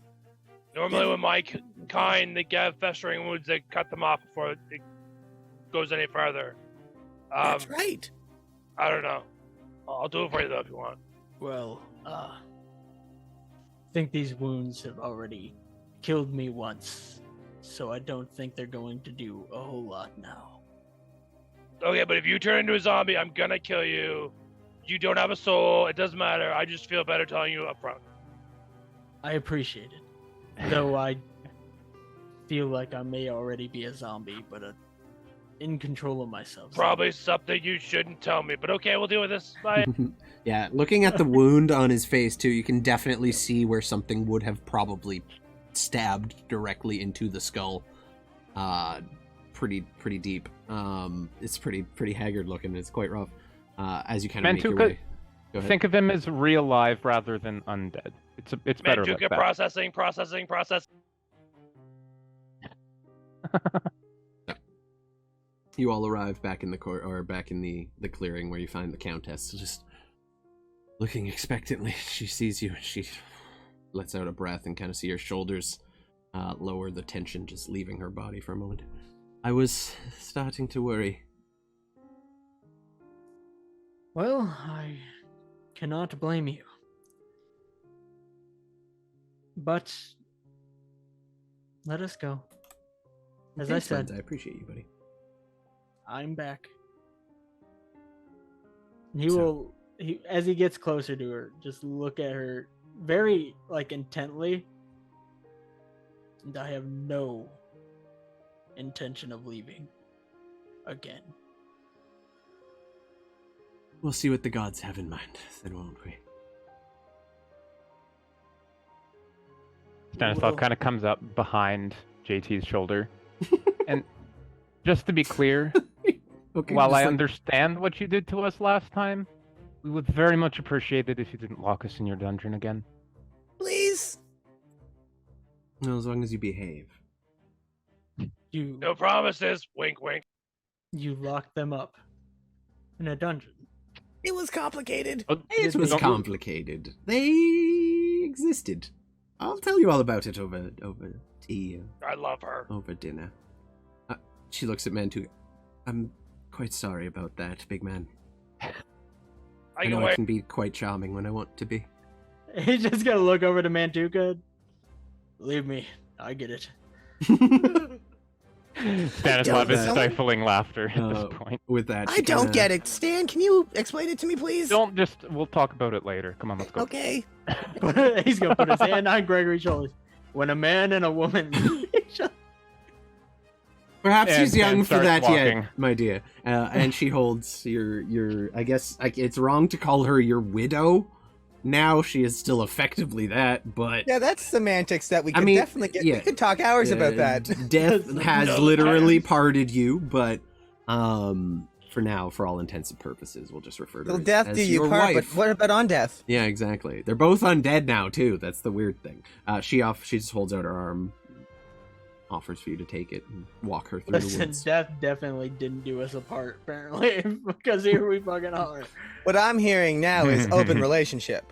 Normally, with my kind, they get festering wounds. They cut them off before it goes any further. That's right. I don't know. I'll do it for you though if you want. Well, I think these wounds have already killed me once, so I don't think they're going to do a whole lot now. Okay, but if you turn into a zombie, I'm gonna kill you. You don't have a soul. It doesn't matter. I just feel better telling you up front. I appreciate it, though I feel like I may already be a zombie, but in control of myself. Probably something you shouldn't tell me, but okay, we'll deal with this. Bye. Yeah, looking at the wound on his face too, you can definitely see where something would have probably stabbed directly into the skull. Pretty deep. It's pretty haggard looking. It's quite rough. As you kind of make your Mantuka, way. Go ahead. think of him as real live rather than undead. It's better like Mantuka that. processing. You all arrive back in the court, or back in the clearing where you find the Countess, just looking expectantly. She sees you, and she lets out a breath and kind of see her shoulders lower, the tension just leaving her body for a moment. I was starting to worry. Well, I cannot blame you. But let us go. As I Thanks, said, Lance, I appreciate you, buddy. I'm back. He So- will, as he gets closer to her, just look at her very, intently. And I have no intention of leaving again. We'll see what the gods have in mind, then, won't we? Stanislav Well- kind of comes up behind JT's shoulder. And just to be clear, Okay. while just I like- understand what you did to us last time, we would very much appreciate it if you didn't lock us in your dungeon again. Please. No, as long as you behave. You No promises. Wink, wink. you locked them up in a dungeon. It was complicated. Oh, It was don't- complicated. They existed. I'll tell you all about it over tea, I love her. over dinner. She looks at Mantuka. I'm quite sorry about that, big man. I I can know I wait. can be quite charming when I want to be. He's just gonna look over to Mantuka. Believe me, I get it. Stanislav is don't- stifling laughter at Uh, this point. With that, I don't get it. Stan, can you explain it to me, please? We'll talk about it later. Come on, let's go. Okay. He's gonna put his hand on Gregory's shoulders. When a man and a woman meet each other. Perhaps And she's young Stan for that starts walking. yet, my dear. And she holds your. I guess it's wrong to call her your widow. Now she is still effectively that, but Yeah, that's semantics that we I could mean, definitely get. yeah. We could talk hours about that. Death That's has another literally time. parted you, but for now, for all intents and purposes, we'll just refer to her Till death as do you your part, wife. but what about on death? Yeah, exactly. They're both undead now too. That's the weird thing. She just holds out her arm, offers for you to take it and walk her through the Listen, woods. death definitely didn't do us apart, apparently, because here we fucking are. What I'm hearing now is open relationship.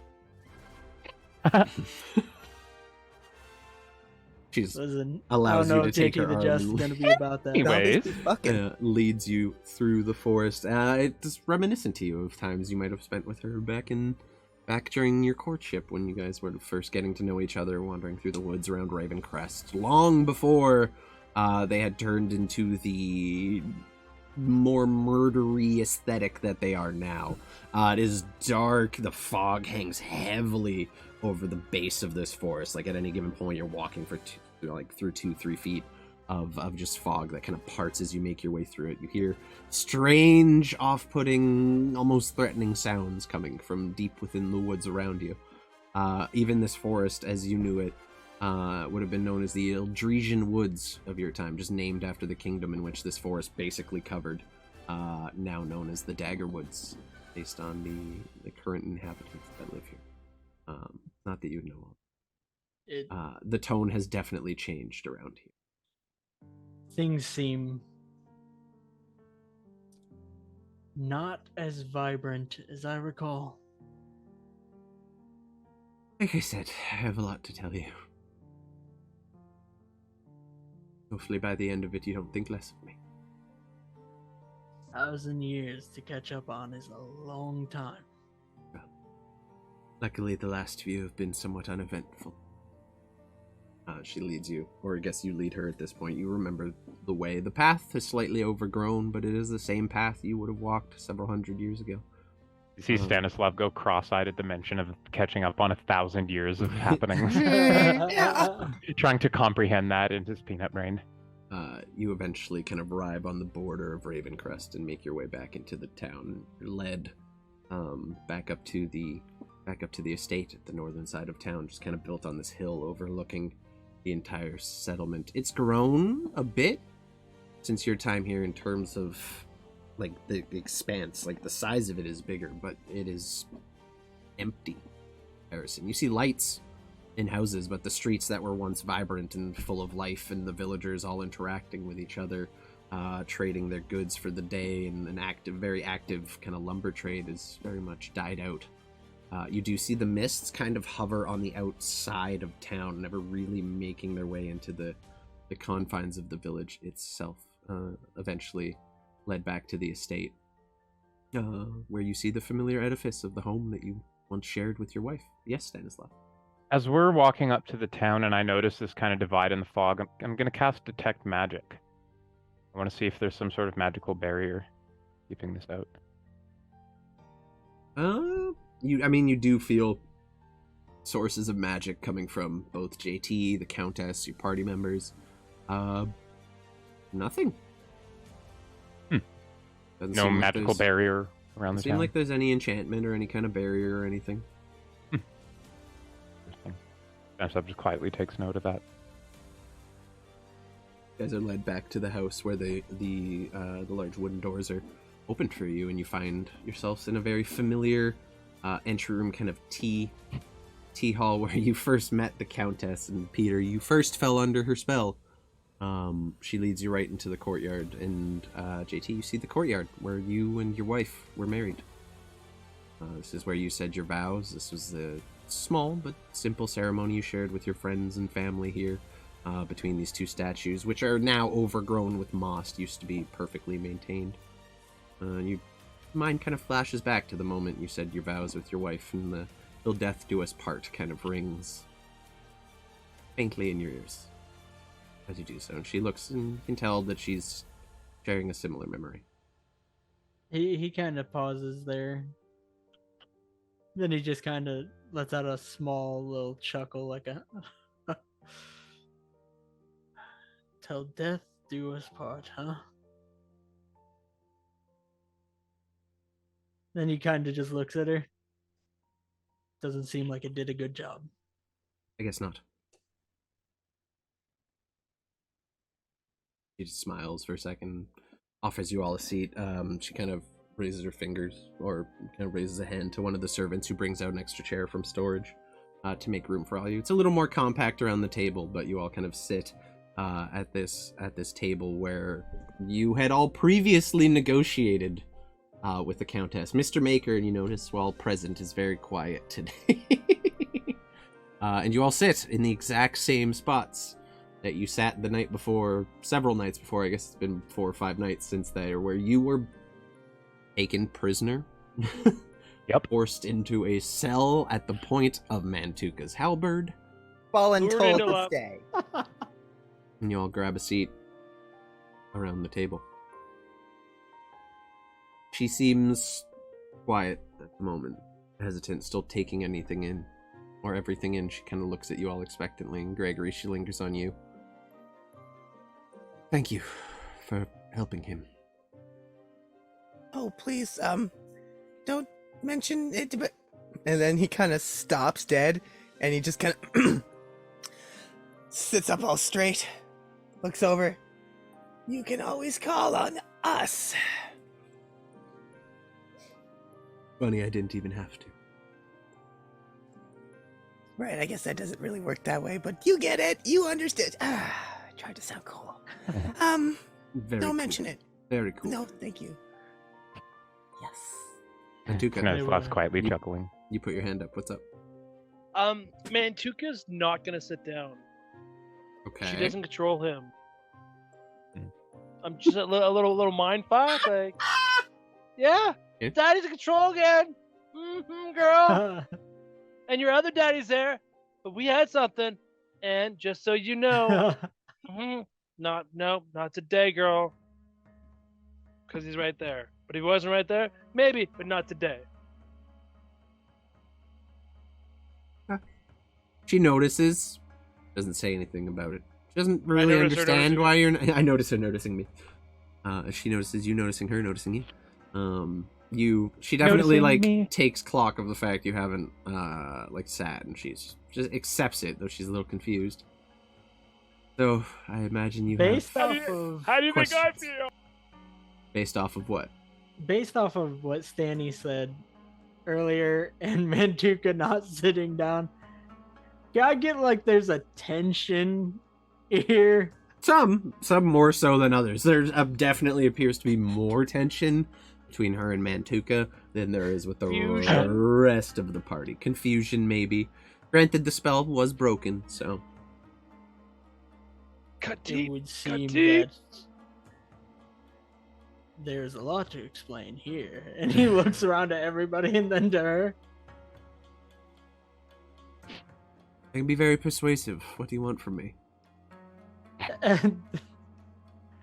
She's Listen, allows I you don't know to if take JT her the arm Just is and going to be about that. Anyways, Fucking. leads you through the forest. It's reminiscent to you of times you might have spent with her back during your courtship when you guys were first getting to know each other, wandering through the woods around Ravencrest, long before they had turned into the more murdery aesthetic that they are now. It is dark. The fog hangs heavily over the base of this forest. Like at any given point, you're walking for through 2-3 feet of just fog that kind of parts as you make your way through it. You hear strange, off-putting, almost threatening sounds coming from deep within the woods around you. Even this forest, as you knew it, would have been known as the Eldresian Woods of your time, just named after the kingdom in which this forest basically covered, now known as the Dagger Woods, based on the current inhabitants that live here. Not that you know of. The tone has definitely changed around here. Things seem not as vibrant as I recall. Like I said, I have a lot to tell you. Hopefully by the end of it you don't think less of me. 1,000 years to catch up on is a long time. Luckily the last few have been somewhat uneventful. She leads you, or I guess you lead her at this point. You remember the way. The path is slightly overgrown, but it is the same path you would have walked several hundred years ago. You see Stanislav go cross-eyed at the mention of catching up on 1,000 years of happenings. Trying to comprehend that in his peanut brain. You eventually kind of arrive on the border of Ravencrest and make your way back into the town. You're led back up to the estate at the northern side of town, just kind of built on this hill overlooking the entire settlement. It's grown a bit since your time here in terms of like the expanse. Like the size of it is bigger, but it is empty. Harrison, you see lights in houses, but the streets that were once vibrant and full of life and the villagers all interacting with each other, trading their goods for the day, and an very active kind of lumber trade is very much died out. You do see the mists kind of hover on the outside of town, never really making their way into the confines of the village itself. Eventually led back to the estate, where you see the familiar edifice of the home that you once shared with your wife. Yes, Stanislav. As we're walking up to the town and I notice this kind of divide in the fog, I'm going to cast Detect Magic. I want to see if there's some sort of magical barrier keeping this out. You do feel sources of magic coming from both JT, the Countess, your party members. Nothing. Doesn't No seem like magical there's- barrier around the Doesn't seem town. like there's any enchantment or any kind of barrier or anything. Interesting. Stanislav just quietly takes note of that. You guys are led back to the house where the large wooden doors are opened for you, and you find yourselves in a very familiar entry room, kind of tea hall where you first met the Countess, and Peter, you first fell under her spell. She leads you right into the courtyard, and JT, you see the courtyard where you and your wife were married. This is where you said your vows. This was the small but simple ceremony you shared with your friends and family here, between these two statues, which are now overgrown with moss, used to be perfectly maintained. Your mind kind of flashes back to the moment you said your vows with your wife, and the "till death do us part" kind of rings faintly in your ears as you do so. And she looks, and you can tell that she's sharing a similar memory. He kind of pauses there. Then he just kind of lets out a small little chuckle, like a "till death do us part, huh? Then he kind of just looks at her. Doesn't seem like it did a good job. I guess not. She just smiles for a second, offers you all a seat. She kind of raises her fingers, or kind of raises a hand to one of the servants who brings out an extra chair from storage to make room for all you. It's a little more compact around the table, but you all kind of sit at this table where you had all previously negotiated with the Countess. Mr. Maker, and you notice while present, is very quiet today. And you all sit in the exact same spots that you sat the night before, several nights before. I guess it's been 4 or 5 nights since there, where you were taken prisoner. Yep. Forced into a cell at the point of Mantuka's halberd. Fallen We're told into to a- stay. And you all grab a seat around the table. She seems quiet at the moment, hesitant, still taking anything in, or everything in. She kind of looks at you all expectantly, and Gregory, she lingers on you. Thank you for helping him. Oh, please, don't mention it, but... And then he kind of stops dead, and he just kind of sits up all straight, looks over. You can always call on us. Funny, I didn't even have to. Right, I guess that doesn't really work that way, but you get it. You understood. I tried to sound cool. Very Don't cool. mention it. Very cool. No, thank you. Yes. Mantuka, Stanislaus were- quietly You- chuckling. you put your hand up. What's up? Mantuka's not gonna sit down. Okay. She doesn't control him. Hmm. I'm just a little mind fuck. Like, yeah, Yeah. daddy's in control again. Girl. And your other daddy's there, but we had something. And just so you know, not today, girl. Because he's right there. But if he wasn't right there, maybe, but not today. She notices, doesn't say anything about it. She doesn't really notice her understand noticing why you're. I notice her noticing me. She notices you noticing her noticing you. She definitely Noticing me. takes clock of the fact you haven't sat, and she's just accepts it, though she's a little confused. So I imagine you based have off of How do you think I questions. feel? based off of what? based off of what Stanny said earlier and Mantuka not sitting down, can I get like there's a tension here? Some more so than others. There definitely appears to be more tension between her and Mantuka than there is with the Confusion. rest of the party. Confusion, maybe. Granted, the spell was broken, so Cut It deep. would seem deep. that there's a lot to explain here. And he looks around at everybody and then to her. I can be very persuasive. What do you want from me? And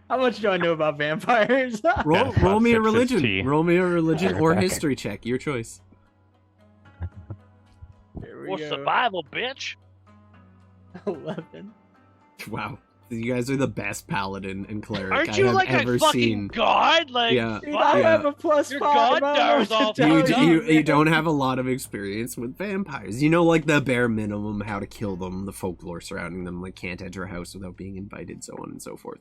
how much do I know about vampires? Roll me a sips his religion. tea. Roll me a religion or Okay. history check. Your choice. Here we Or go. survival, bitch. 11. Wow. You guys are the best paladin and cleric Aren't I you have like ever a fucking seen. god? Like, Yeah. Dude, fuck. I Yeah. have a plus Your 5. god I don't know knows what all to tell about You, Oh, you man. don't have a lot of experience with vampires. You know, like the bare minimum, how to kill them, the folklore surrounding them, like can't enter a house without being invited, so on and so forth.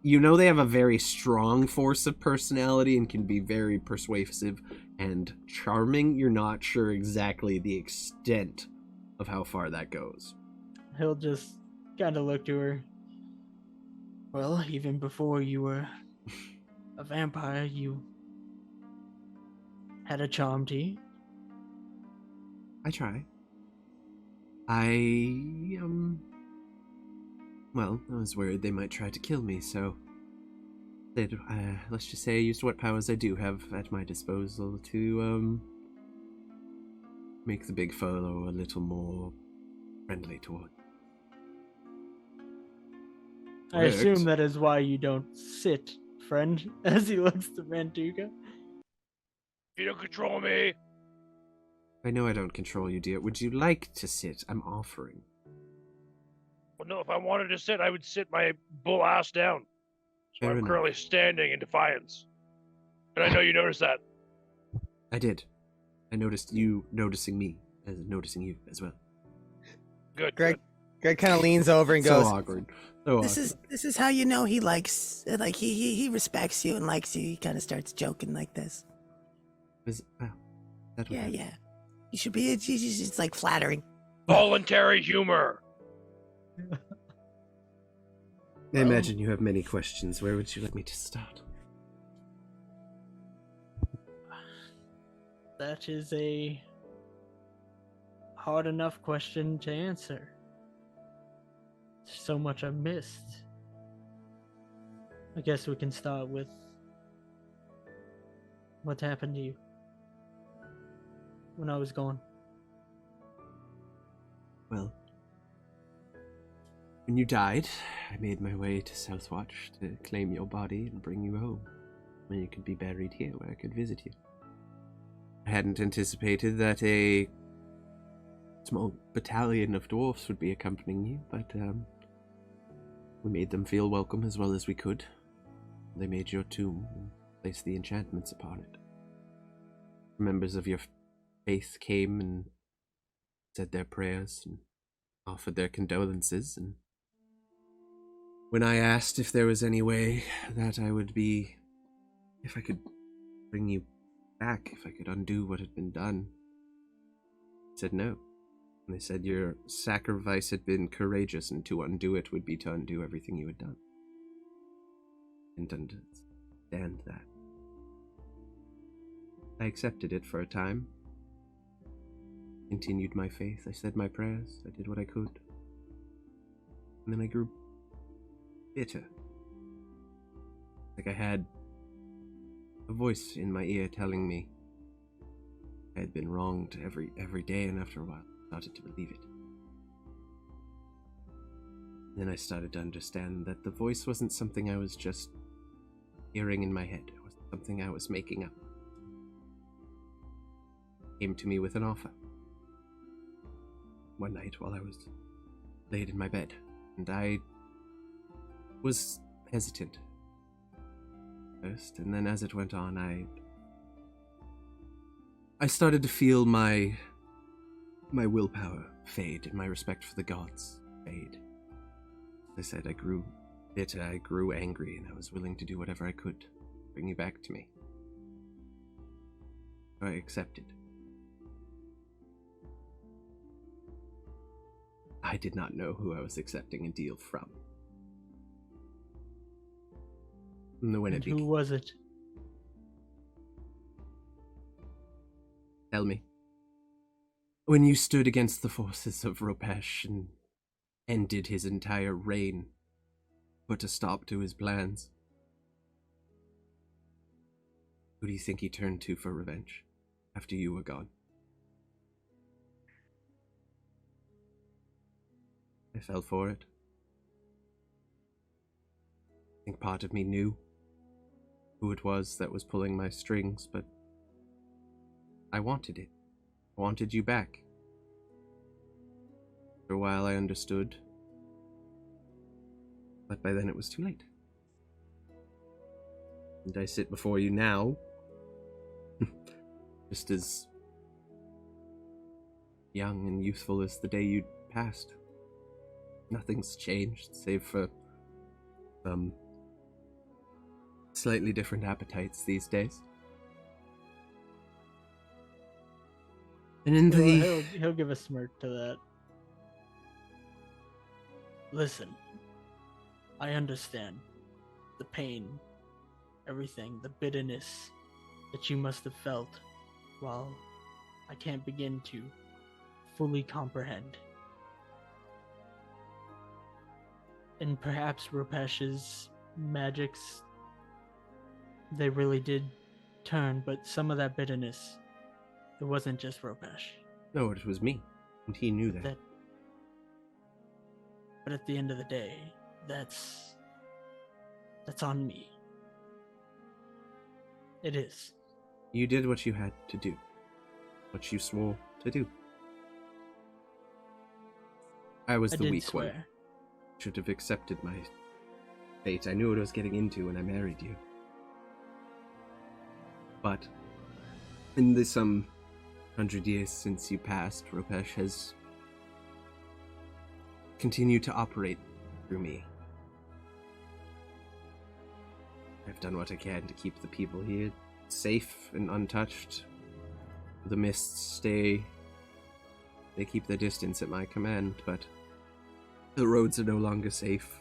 You know they have a very strong force of personality and can be very persuasive and charming. You're not sure exactly the extent of how far that goes. He'll just kind of look to her. Well, even before you were a vampire, you had a charm to you. I try. I well, I was worried they might try to kill me, so let's just say I used what powers I do have at my disposal to make the big fellow a little more friendly toward. I assume Worked. that is why you don't sit, friend, as he looks to Mantuka. You don't control me. I know I don't control you, dear. Would you like to sit? I'm offering. Well, no, if I wanted to sit, I would sit my bull ass down. So Fair I'm enough. currently standing in defiance. And I know you noticed that. I did. I noticed you noticing me, as noticing you as well. Good. Greg kind of leans over and So goes, awkward. So This awkward. is how you know he likes, like, he respects you and likes you. He kind of starts joking like this. Wow. That would Yeah, happen. yeah. You should be, it's like flattering. Voluntary humor. I imagine you have many questions. Where would you like me to start? That is a hard enough question to answer. There's so much I've missed. I guess we can start with what happened to you when I was gone. Well, when you died, I made my way to Southwatch to claim your body and bring you home, where you could be buried here, where I could visit you. I hadn't anticipated that a small battalion of dwarfs would be accompanying you, but we made them feel welcome as well as we could. They made your tomb and placed the enchantments upon it. Members of your faith came and said their prayers and offered their condolences, and when I asked if there was any way that I would be, if I could bring you back, if I could undo what had been done, I said no. And they said your sacrifice had been courageous, and to undo it would be to undo everything you had done. And understand that. I accepted it for a time. Continued my faith. I said my prayers. I did what I could. And then I grew bitter. Like I had a voice in my ear telling me I had been wronged every day, and after a while I started to believe it. Then I started to understand that the voice wasn't something I was just hearing in my head. It was something I was making up. It came to me with an offer. One night while I was laid in my bed, and I was hesitant first, and then as it went on, I started to feel my willpower fade and my respect for the gods fade. As I said, I grew bitter, I grew angry, and I was willing to do whatever I could to bring you back to me. I accepted. I did not know who I was accepting a deal from. And who was it? Tell me. When you stood against the forces of Ropesh and ended his entire reign, put a stop to his plans, who do you think he turned to for revenge after you were gone? I fell for it. I think part of me knew who it was that was pulling my strings, but I wanted it. I wanted you back. For a while I understood, but by then it was too late. And I sit before you now, just as young and youthful as the day you passed. Nothing's changed, save for slightly different appetites these days. And in the... He'll give a smirk to that. Listen, I understand the pain, everything, the bitterness that you must have felt, while I can't begin to fully comprehend. And perhaps Rupesh's magics, they really did turn, but some of that bitterness, it wasn't just Rupesh. No, it was me, and he knew that. But at the end of the day, that's on me. It is. You did what you had to do. What you swore to do. I was the weak one. Should have accepted my fate. I knew what I was getting into when I married you. But in the 100 years since you passed, Ropesh has continued to operate through me. I've done what I can to keep the people here safe and untouched. The mists they keep their distance at my command, but the roads are no longer safe.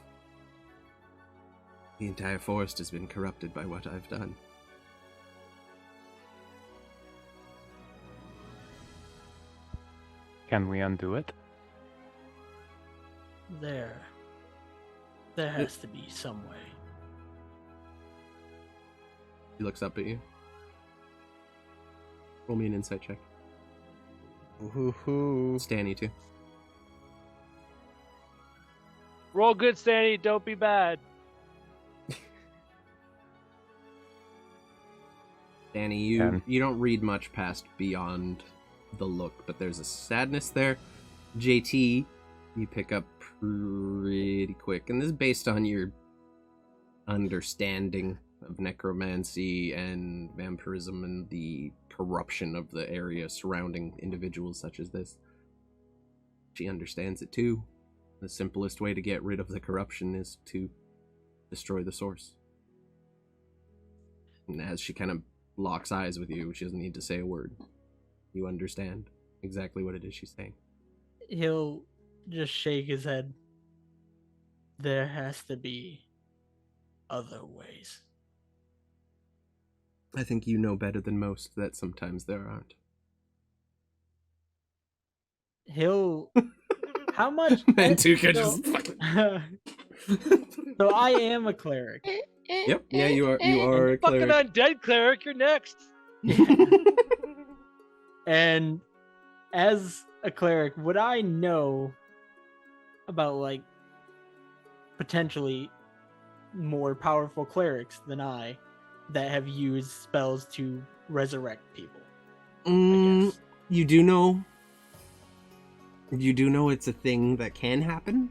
The entire forest has been corrupted by what I've done. Can we undo it? There has to be some way. He looks up at you. Roll me an insight check. Ooh. Stanny too. Roll good, Stanny. Don't be bad. Danny, you don't read much past beyond the look, but there's a sadness there. JT, you pick up pretty quick, and this is based on your understanding of necromancy and vampirism and the corruption of the area surrounding individuals such as this. She understands it too. The simplest way to get rid of the corruption is to destroy the source. And as she kind of locks eyes with you, she doesn't need to say a word. You understand exactly what it is she's saying. He'll just shake his head. There has to be other ways. I think you know better than most that sometimes there aren't. He'll... How much... Mantuka so... just fucking... So I am a cleric. Yep, yeah, you are a Fucking cleric. undead cleric, you're next. And as a cleric, would I know about, like, potentially more powerful clerics than I that have used spells to resurrect people? I guess. You do know it's a thing that can happen.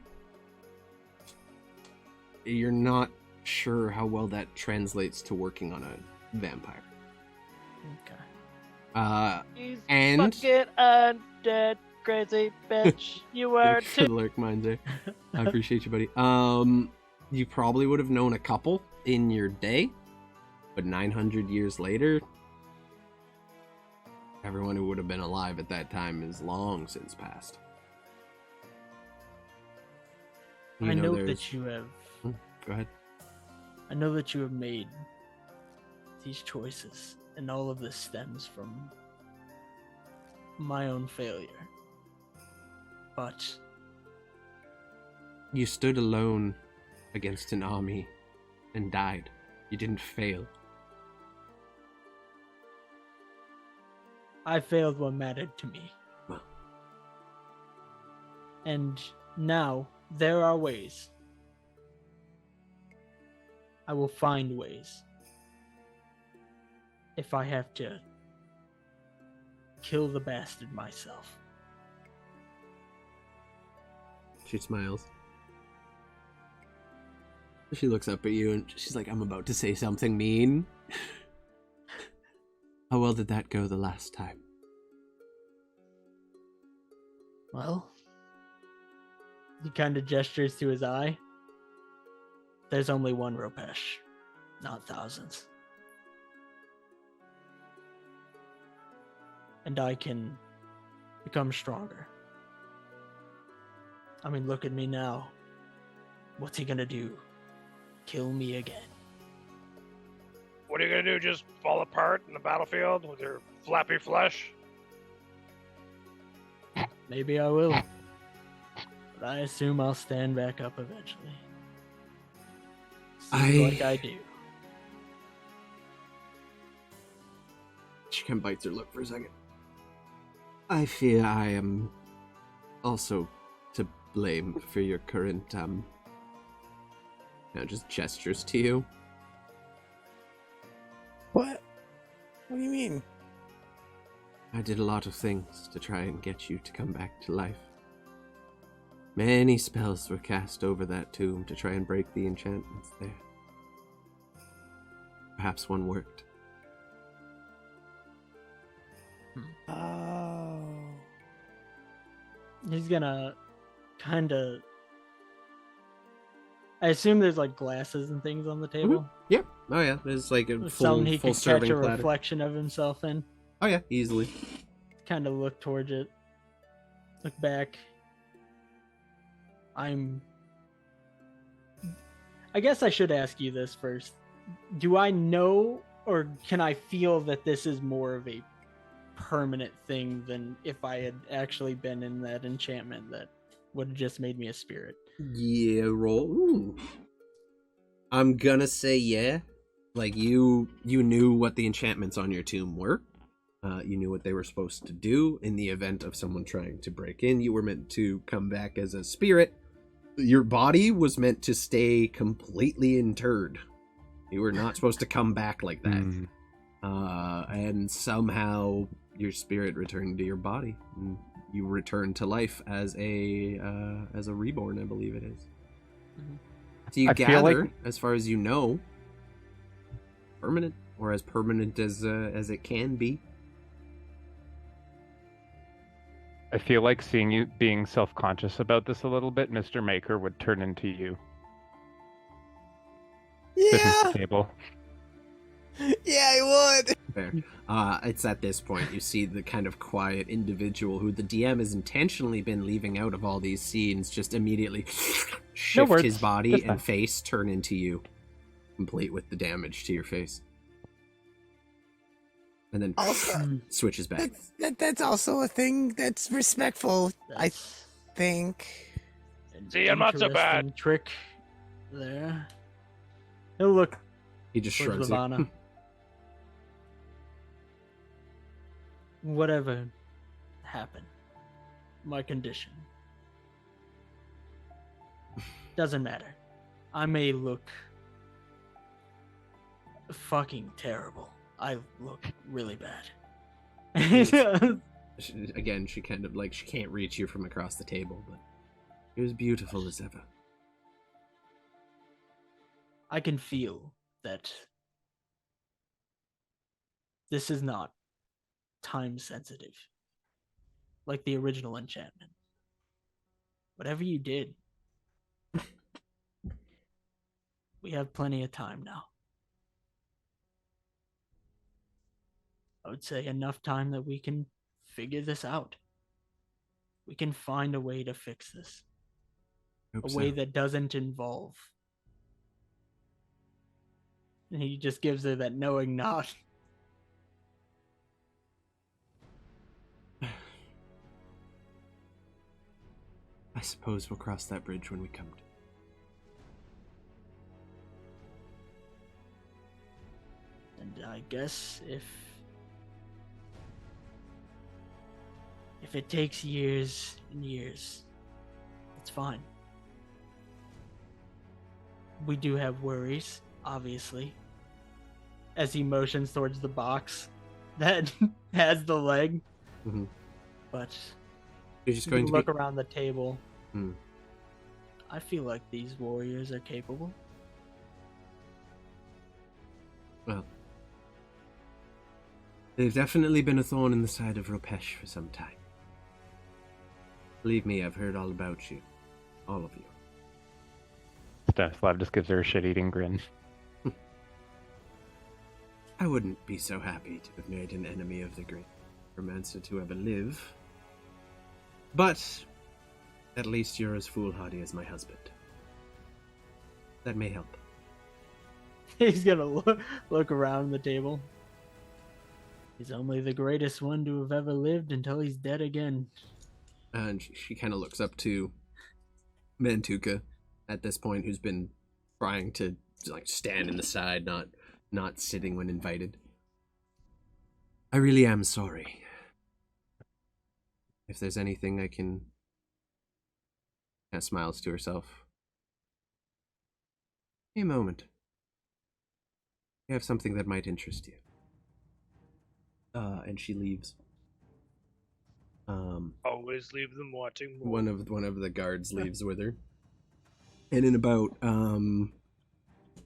You're not sure how well that translates to working on a vampire. Okay. He's And- fucking undead, crazy bitch. You are too. Lurk Minder. I appreciate you, buddy. You probably would have known a couple in your day, but 900 years later, everyone who would have been alive at that time is long since passed. I know there's- that you have. Go ahead. I know that you have made these choices, and all of this stems from my own failure. But You stood alone against an army and died. You didn't fail. I failed what mattered to me. Well. And now there are ways. I will find ways. If I have to kill the bastard myself. She smiles. She looks up at you and she's like, I'm about to say something mean. How well did that go the last time? Well, he kind of gestures to his eye. There's only one Ropesh, not thousands. And I can become stronger. I mean, look at me now. What's he gonna do? Kill me again? What are you gonna do? Just fall apart in the battlefield with your flappy flesh? Maybe I will. But I assume I'll stand back up eventually. Seems like I do. She kind of bites her lip for a second. I fear I am also to blame for your current, just gestures to you. What? What do you mean? I did a lot of things to try and get you to come back to life. Many spells were cast over that tomb to try and break the enchantments there. Perhaps one worked. Oh. He's gonna kind of. I assume there's like glasses and things on the table. Yeah. Oh yeah. There's like a Something he full could catch serving a platter. reflection of himself in. Oh yeah, easily. Kind of look towards it. Look back. I guess I should ask you this first. Do I know or can I feel that this is more of a permanent thing than if I had actually been in that enchantment that would have just made me a spirit? Yeah, roll. Ooh. I'm gonna say yeah. Like you knew what the enchantments on your tomb were. You knew what they were supposed to do in the event of someone trying to break in. You were meant to come back as a spirit. Your body was meant to stay completely interred. You were not supposed to come back like that. And somehow your spirit returned to your body. And you returned to life as a reborn, I believe it is. So you I feel gather, like- as far as you know, permanent, or as permanent as it can be. I feel like seeing you being self-conscious about this a little bit, Mr. Maker would turn into you. Sitting at Yeah. the table. Yeah, I would. Fair. It's at this point you see the kind of quiet individual who the DM has intentionally been leaving out of all these scenes just immediately shift words, his body just and that. face turn into you, complete with the damage to your face. And then Also, switches back. that's also a thing that's respectful, I That's think. an See, I'm not so bad. interesting trick there. He'll look He just towards shrugs Lavana. it. Whatever happened, my condition doesn't matter. I may look fucking terrible. I look really bad. Again, she kind of she can't reach you from across the table, but you're as beautiful as ever. I can feel that this is not time sensitive like the original enchantment. Whatever you did, we have plenty of time now. I would say enough time that we can figure this out. We can find a way to fix this. Hope A so. way that doesn't involve. And he just gives her that knowing nod. I suppose we'll cross that bridge when we come to. And I guess if it takes years and years, it's fine. We do have worries, obviously. As he motions towards the box that has the leg. Mhm. But You're just you going to look be. around the table. Hmm. I feel like these warriors are capable. Well, they've definitely been a thorn in the side of Ropesh for some time. Believe me, I've heard all about you. All of you. Stanislav just gives her a shit-eating grin. I wouldn't be so happy to have made an enemy of the great romancer to ever live. But at least you're as foolhardy as my husband. That may help. He's gonna look around the table. He's only the greatest one to have ever lived until he's dead again. And she kind of looks up to Mantuka at this point, who's been trying to stand in the side, not sitting when invited. I really am sorry. If there's anything I can... Kind of smiles to herself. A moment. I have something that might interest you. And she leaves. Always leave them wanting more. One of the guards leaves with her, and in about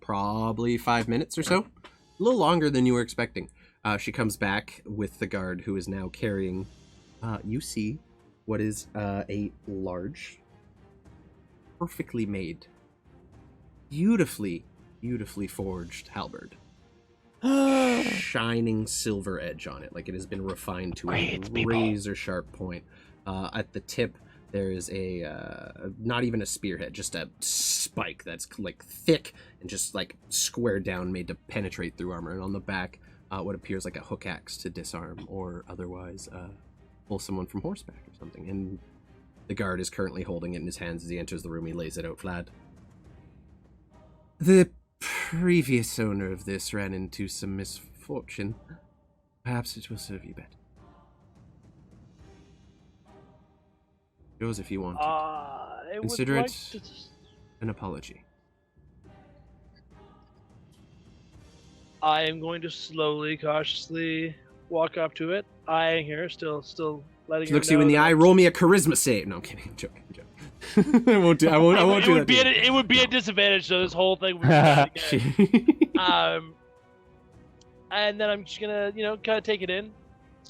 probably 5 minutes or so, a little longer than you were expecting, she comes back with the guard who is now carrying. You see what is a large, perfectly made, beautifully forged halberd. Shining silver edge on it, like it has been refined to a razor sharp point. At the tip, there is a not even a spearhead, just a spike that's like thick and just like squared down, made to penetrate through armor. And on the back, what appears like a hook axe to disarm or otherwise pull someone from horseback or something. And the guard is currently holding it in his hands as he enters the room. He lays it out flat. The previous owner of this ran into some misfortune. Perhaps it will serve you better. Yours if you want. Consider it an apology. I am going to slowly, cautiously walk up to it, eyeing her, still letting She her looks you know in the that eye. Roll me a charisma save. No, I'm kidding. I'm joking. I won't do that. It would be a disadvantage, so this whole thing would be bad again. And then I'm just gonna, kind of take it in.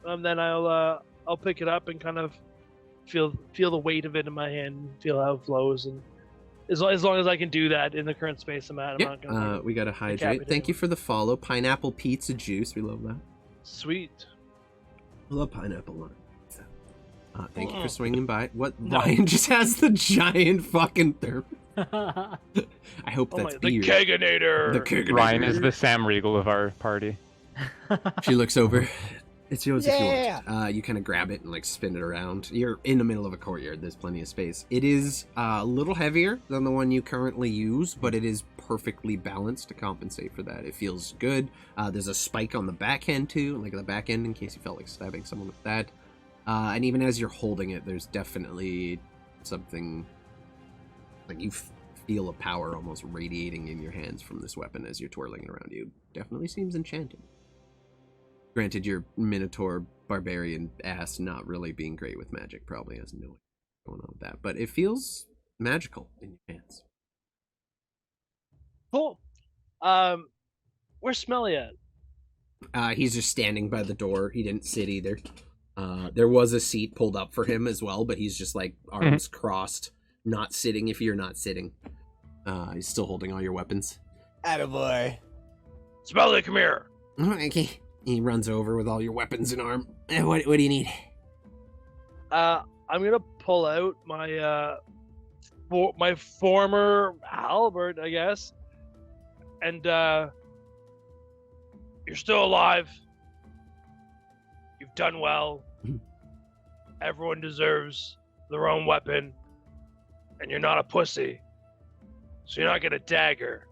Then I'll pick it up and kind of feel the weight of it in my hand, feel how it flows, and as long as I can do that in the current space I'm at, I'm not gonna. We gotta hydrate. Thank you for the follow. Pineapple pizza juice. We love that. Sweet. I love pineapple wine. Thank you for swinging by. What? No. Ryan just has the giant fucking thermos. I hope that's the Keganator. The Keganator. Ryan is the Sam Riegel of our party. She looks over. It's yours if you want. You kind of grab it and like spin it around. You're in the middle of a courtyard. There's plenty of space. It is a little heavier than the one you currently use, but it is perfectly balanced to compensate for that. It feels good. There's a spike on the back end too, like the back end in case you felt like stabbing someone with that. And even as you're holding it, there's definitely something like you feel a power almost radiating in your hands from this weapon as you're twirling it around you. Definitely seems enchanted. Granted, your Minotaur barbarian ass not really being great with magic probably has no idea going on with that, but it feels magical in your hands. Cool. Where's Smelly at? He's just standing by the door. He didn't sit either. There was a seat pulled up for him as well, but he's just like arms crossed, not sitting if you're not sitting. He's still holding all your weapons. Attaboy. Smelly, come here. Okay. He runs over with all your weapons in arm. What do you need? I'm gonna pull out my my former halberd, I guess. And you're still alive. You've done well. Everyone deserves their own weapon. And you're not a pussy. So you're not getting a dagger.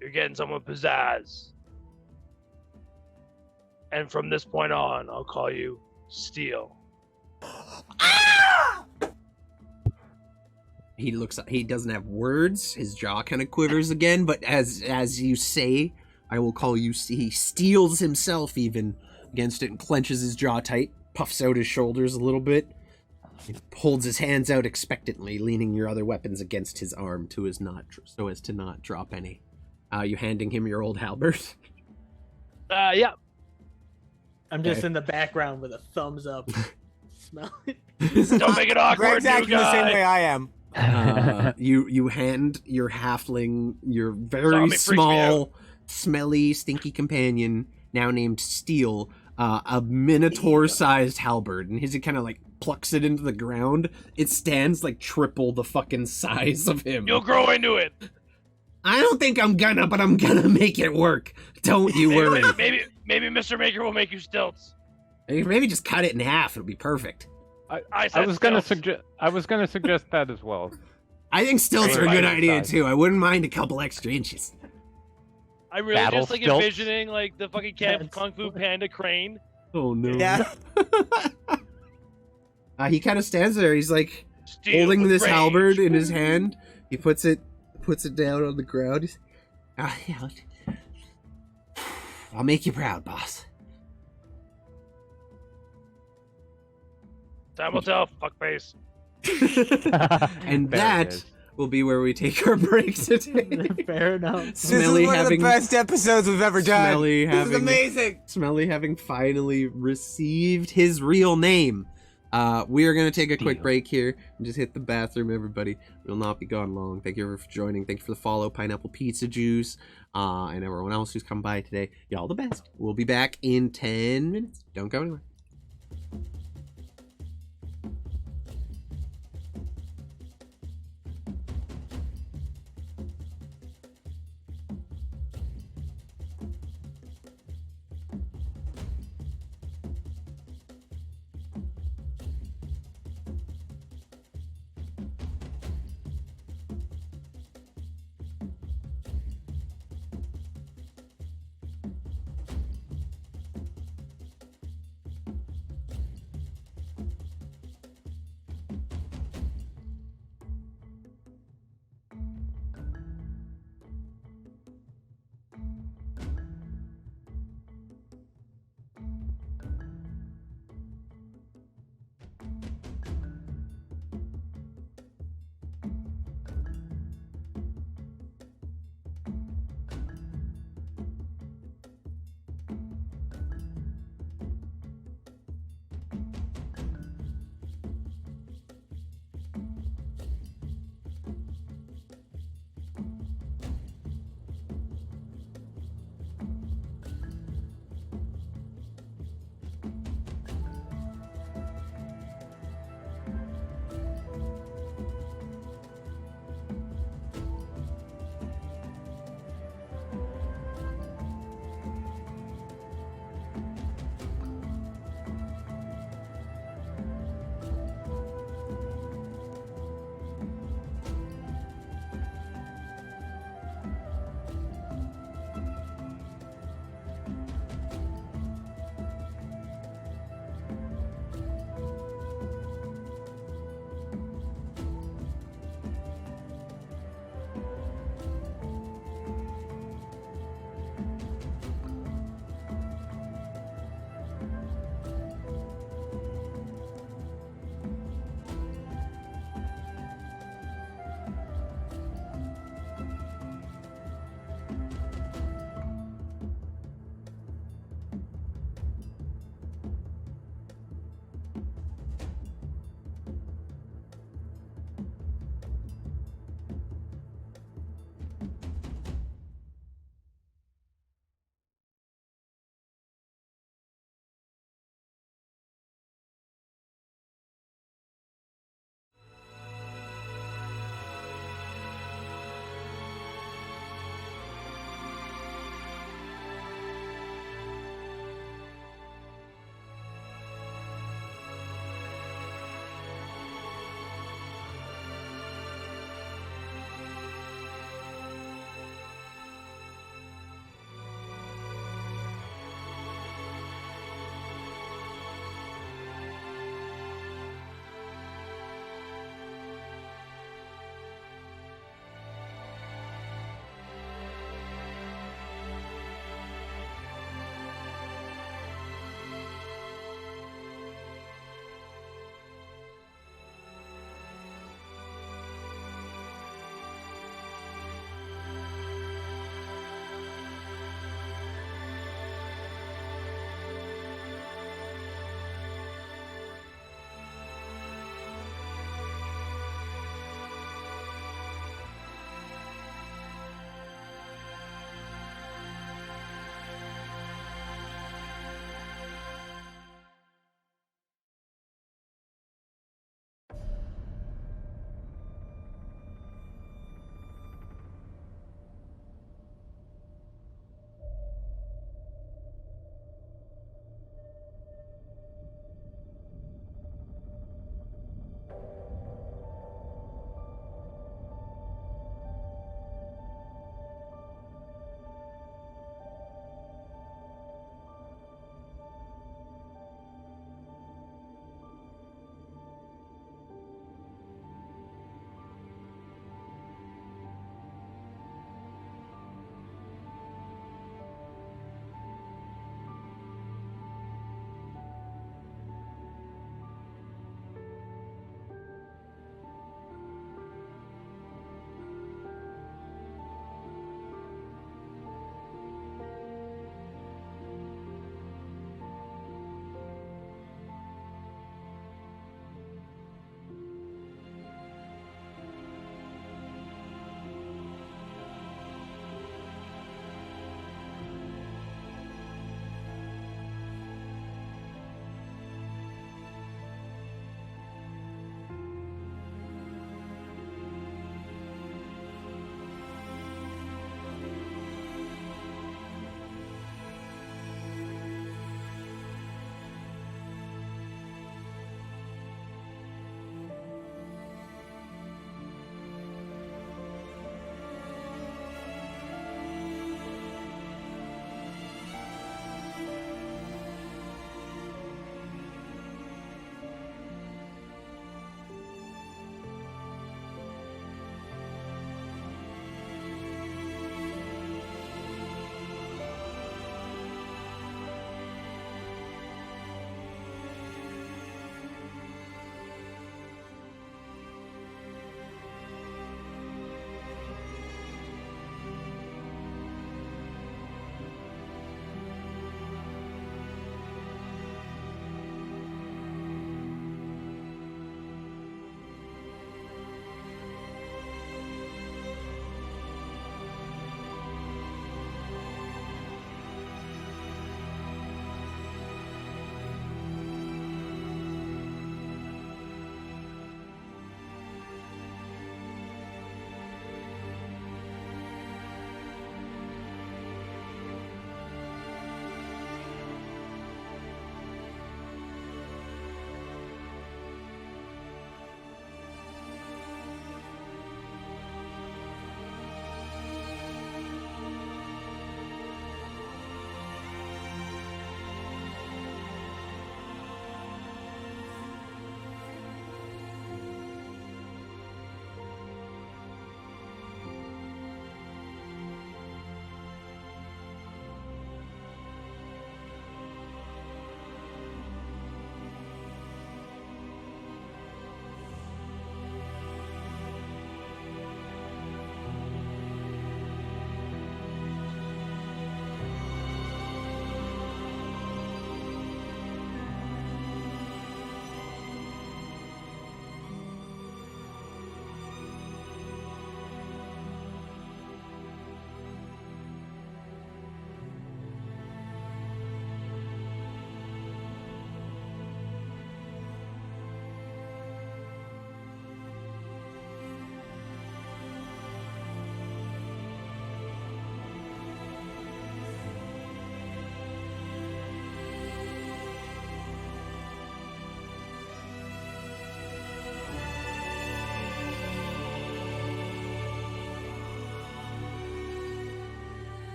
You're getting someone pizzazz. And from this point on, I'll call you Steel. He doesn't have words. His jaw kind of quivers again, but as you say, I will call you. He steels himself even against it and clenches his jaw tight, puffs out his shoulders a little bit, he holds his hands out expectantly, leaning your other weapons against his arm so as to not drop any. You handing him your old halberd? Yeah. I'm just in the background with a thumbs up. Smell it. Don't make it awkward, Greg's acting the same way I am. You hand your halfling, your very Zombie freaks me small, smelly, stinky companion, now named Steel, a minotaur-sized halberd, and he kind of like plucks it into the ground. It stands like triple the fucking size of him. You'll grow into it. I don't think I'm gonna, but I'm gonna make it work. Don't you worry. Maybe Mr. Maker will make you stilts. Maybe just cut it in half. It'll be perfect. I was gonna suggest that as well. I think stilts are a good idea too. I wouldn't mind a couple extra inches. I'm really Battle just like stilts? envisioning like the fucking Kung Fu Panda crane. Oh no. Yeah. He kind of stands there. He's like Steel holding with this range. halberd in his hand. He puts it down on the ground. He's, yeah, I'll make you proud, boss. Time will tell, fuckface. And There it that is. will be where we take our break today. Fair enough. This is Smelly one of having- the best episodes we've ever done. Smelly This is having- amazing. Smelly having finally received his real name. We are going to take a quick Deal. break here and just hit the bathroom, everybody. We'll not be gone long. Thank you for joining. Thank you for the follow, Pineapple Pizza Juice, and everyone else who's come by today. Y'all the best. We'll be back in 10 minutes. Don't go anywhere.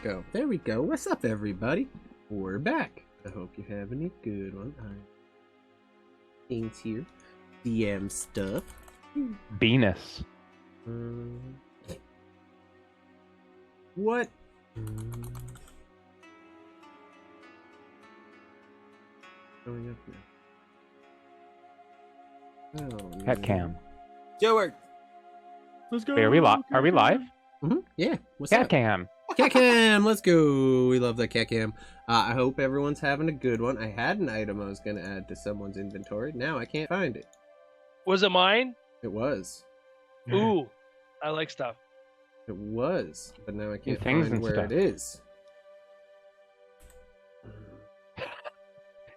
go. There we go. What's up, everybody? We're back. I hope you're having a good one. Things here. DM stuff. Venus. What? Going up here. Oh, Cat cam. Stuart. Let's go. Wait, are we live? Yeah. What's Cat up? cam. Cat cam. Let's go. We love that cat cam. I hope everyone's having a good one. I had an item I was going to add to someone's inventory. Now I can't find it. Was it mine? It was. Ooh, I like stuff. It was. But now I can't things find and where stuff. it is.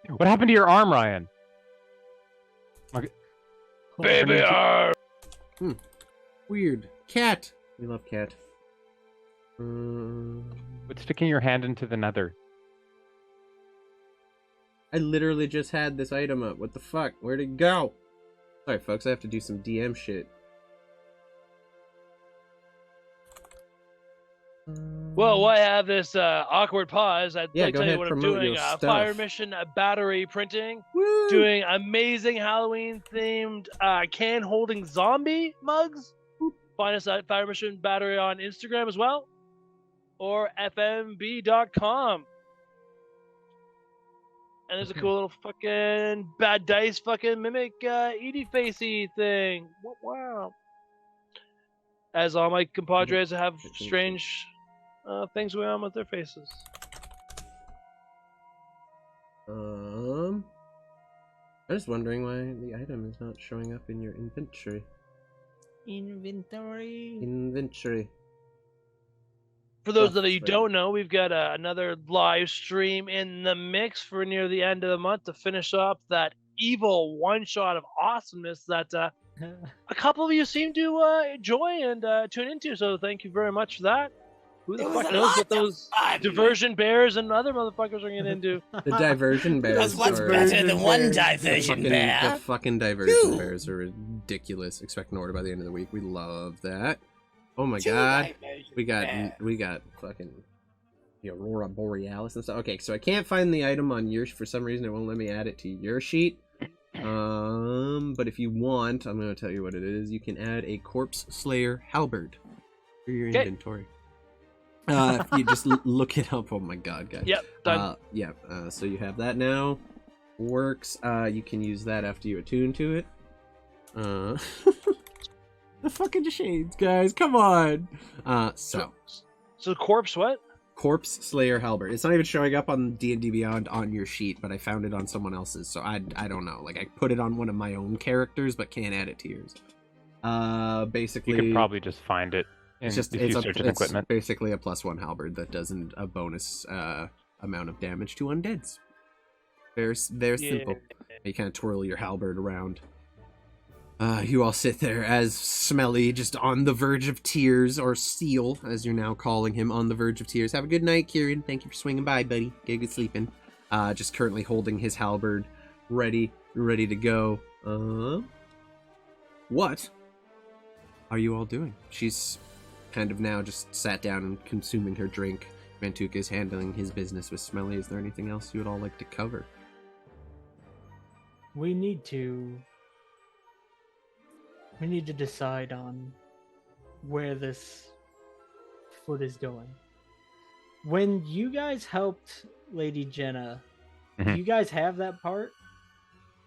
What happened to your arm, Ryan? Okay. Baby arm. Weird. Cat. We love cat. Quit sticking your hand into the nether. I literally just had this item up. What the fuck? Where'd it go? Sorry, folks. I have to do some DM shit. Well, while I have this awkward pause, I'd Yeah, like go to tell ahead, you what I'm promote doing. your Fire stuff. Mission battery printing. Woo! Doing amazing Halloween-themed can-holding zombie mugs. Find us at Fire Mission Battery on Instagram as well. Or fmb.com. And there's a cool little fucking bad dice fucking mimic Edie Facey thing. Wow. As all my compadres have strange things going on with their faces. I'm just wondering why the item is not showing up in your inventory. Inventory. For those Oh, that you right. don't know, we've got another live stream in the mix for near the end of the month to finish up that evil one-shot of awesomeness that a couple of you seem to enjoy and tune into. So thank you very much for that. Who the It was fuck a knows lot what of those fun. diversion bears and other motherfuckers are getting into? The diversion bears. Because what's are- better than one the diversion fucking, bear? The fucking diversion Two. bears are ridiculous. Expect an order by the end of the week. We love that. Oh my Two god. diversion We bear. got fucking the Aurora Borealis and stuff. Okay, so I can't find the item on your for some reason it won't let me add it to your sheet. But if you want, I'm gonna tell you what it is. You can add a Corpse Slayer halberd for your Okay. inventory. If you just look it up. Oh my god, guys. Yep, done. So you have that now. Works. You can use that after you attune to it. The fucking shades, guys. Come on. So Corpse what? Corpse Slayer halberd. It's not even showing up on D&D Beyond on your sheet, but I found it on someone else's, so I don't know. Like I put it on one of my own characters, but can't add it to yours. Basically, You could probably just find it in, it's just if you it's search in equipment. basically a +1 halberd that does a bonus amount of damage to undeads. Very simple. You kind of twirl your halberd around. You all sit there as Smelly, just on the verge of tears, or Seal, as you're now calling him, on the verge of tears. Have a good night, Kieran. Thank you for swinging by, buddy. Get a good sleeping. Just currently holding his halberd, ready to go. What are you all doing? She's kind of now just sat down and consuming her drink. Mantuka is handling his business with Smelly. Is there anything else you would all like to cover? We need to decide on where this foot is going. When you guys helped Lady Jenna, do Mhm. you guys have that part?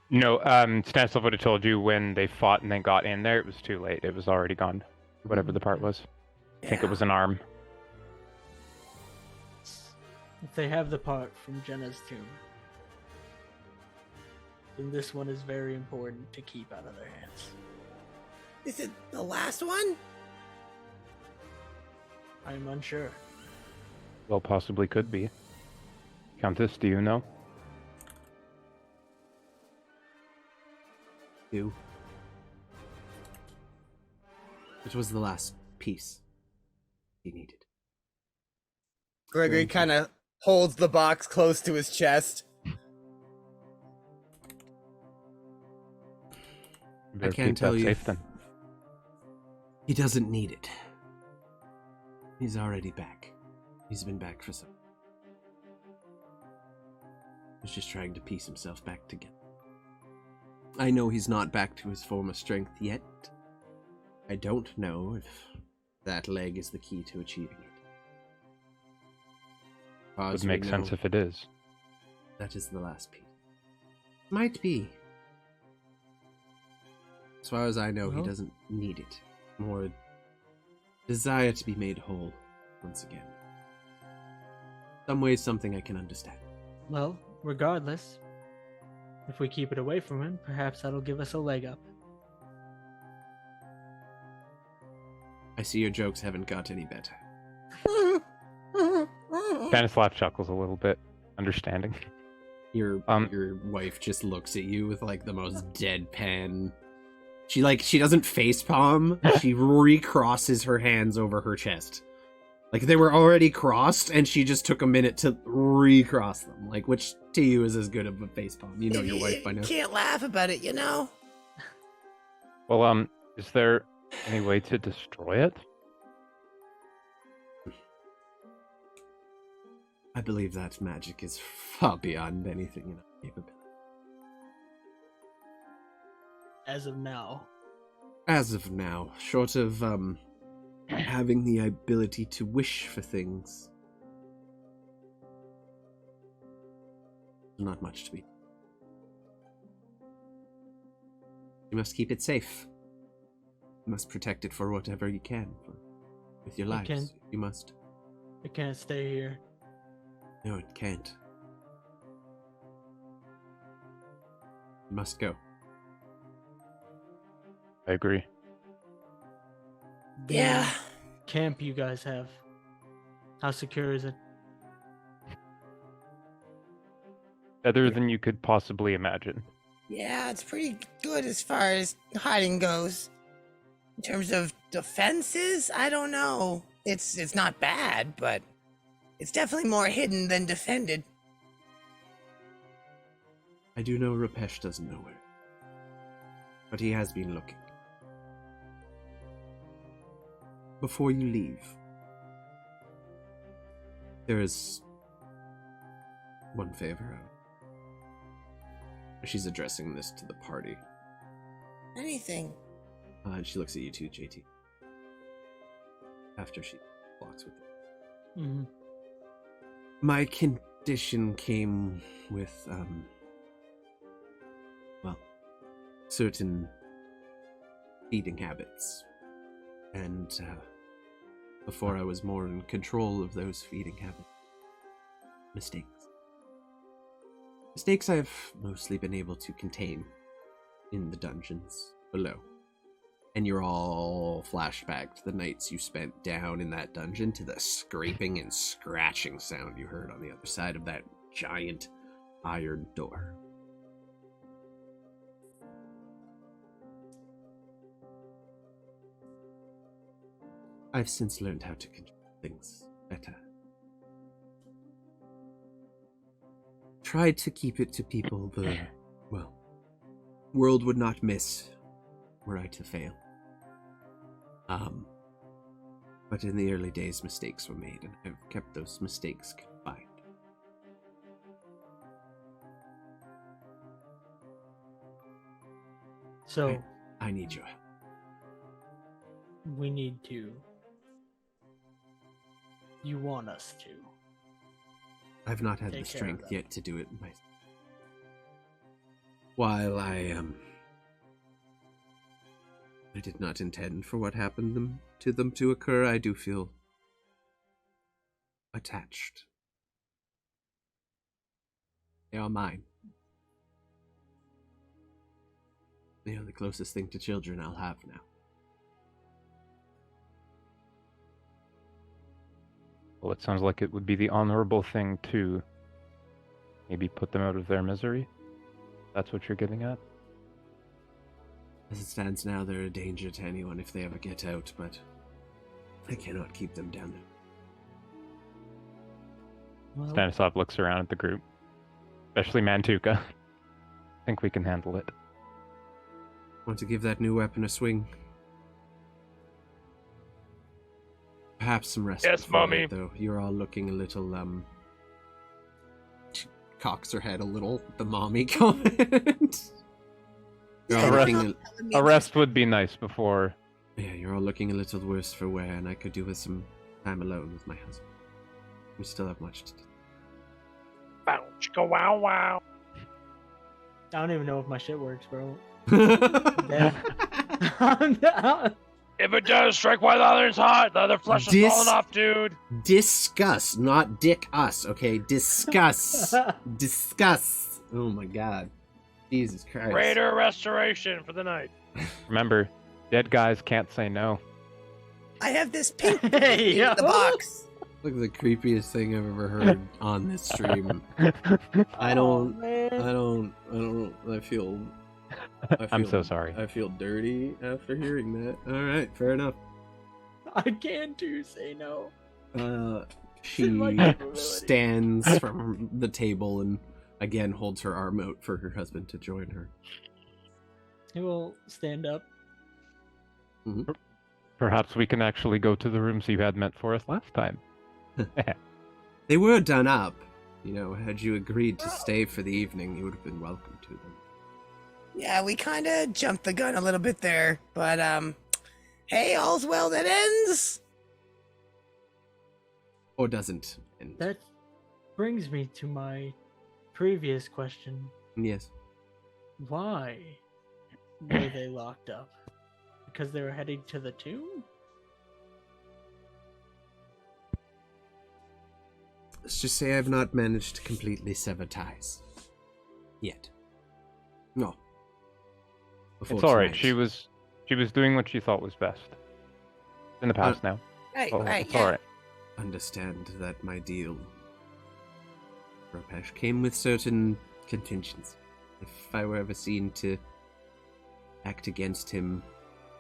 No, Stanislav would have told you when they fought and then got in there. It was too late. It was already gone. Whatever the part was. I think it was an arm. If they have the part from Jenna's tomb, then this one is very important to keep out of their hands. Is it the last one? I'm unsure. Well, possibly could be. Countess, do you know? You. Which was the last piece he needed. Gregory kind of holds the box close to his chest. Better can't keep tell that you. safe then. He doesn't need it. He's already back. He's been back for some. He's just trying to piece himself back together. I know he's not back to his former strength yet. I don't know if that leg is the key to achieving it. Would make sense if it is. That is the last piece. Might be. As far as I know, he doesn't need it. More desire to be made whole once again. Some ways, something I can understand. Well, regardless, if we keep it away from him, perhaps that'll give us a leg up. I see your jokes haven't got any better. Stanislav chuckles a little bit, understanding. Your wife just looks at you with like the most deadpan. She doesn't facepalm. She recrosses her hands over her chest. Like they were already crossed, and she just took a minute to recross them. Like, which to you is as good of a facepalm? You know your wife by now. Can't laugh about it, Well, is there any way to destroy it? I believe that magic is far beyond anything in our capability. As of now. As of now, short of having the ability to wish for things, not much to be. You must keep it safe. You must protect it for whatever you can, with your lives. You must. It can't stay here. No, it can't. You must go. I agree. Yeah. Camp you guys have. How secure is it? Better than you could possibly imagine. Yeah, it's pretty good as far as hiding goes. In terms of defenses, I don't know. It's not bad, but it's definitely more hidden than defended. I do know Rupesh doesn't know where, but he has been looking. Before you leave, there is one favor. She's addressing this to the party. Anything. And she looks at you too, JT. After she walks with you. Mm-hmm. My condition came with, certain feeding habits. And, before I was more in control of those feeding habits, mistakes. Mistakes I've mostly been able to contain in the dungeons below. And you're all flashback to the nights you spent down in that dungeon, to the scraping and scratching sound you heard on the other side of that giant iron door. I've since learned how to control things better. Tried to keep it to people the, world would not miss were I to fail. But in the early days, mistakes were made, and I've kept those mistakes confined. So I need your help. we need to. You want us to. I've not had the Take care of strength them. yet to do it myself. While I did not intend for what happened to them to occur, I do feel attached. They are mine. They are the closest thing to children I'll have now. Well, it sounds like it would be the honorable thing to maybe put them out of their misery. That's what you're getting at? As it stands now, they're a danger to anyone if they ever get out, but I cannot keep them down there. Well, Stanislav looks around at the group, especially Mantuka. I think we can handle it. Want to give that new weapon a swing? Perhaps some rest. Yes, before Mommy. that, though. You're all looking a little, cocks her head a little, the mommy comment. You're all A rest, looking a rest would be nice before. Yeah, you're all looking a little worse for wear, and I could do with some time alone with my husband. We still have much to do. Bow, chicka, wow, wow. I don't even know if my shit works, bro. If it does, strike while the other's hot. The other flesh is falling off, dude. Discuss, not dick us, okay? Discuss. Discuss. Oh my god. Jesus Christ. Raider restoration for the night. Remember, dead guys can't say no. I have this pink Hey, in yo. the box. Look at the creepiest thing I've ever heard on this stream. I don't, I feel I'm so sorry. I feel dirty after hearing that. Alright, fair enough. I can't do say no. She in my capability. stands from the table and again holds her arm out for her husband to join her. He will stand up. Perhaps we can actually go to the rooms you had meant for us last time. They were done up. You know, had you agreed to stay for the evening, you would have been welcome to them. Yeah, we kind of jumped the gun a little bit there, but hey, all's well that ends. Or doesn't. And That brings me to my previous question. yes. Why were they locked up? Because they were heading to the tomb? Let's just say I've not managed to completely sever ties. Yet. No. Before It's all right. tonight. She was doing what she thought was best. It's in the past now. Right, Oh, right, it's yeah. all right. Understand that my deal, Ropesh, came with certain contingencies. If I were ever seen to act against him,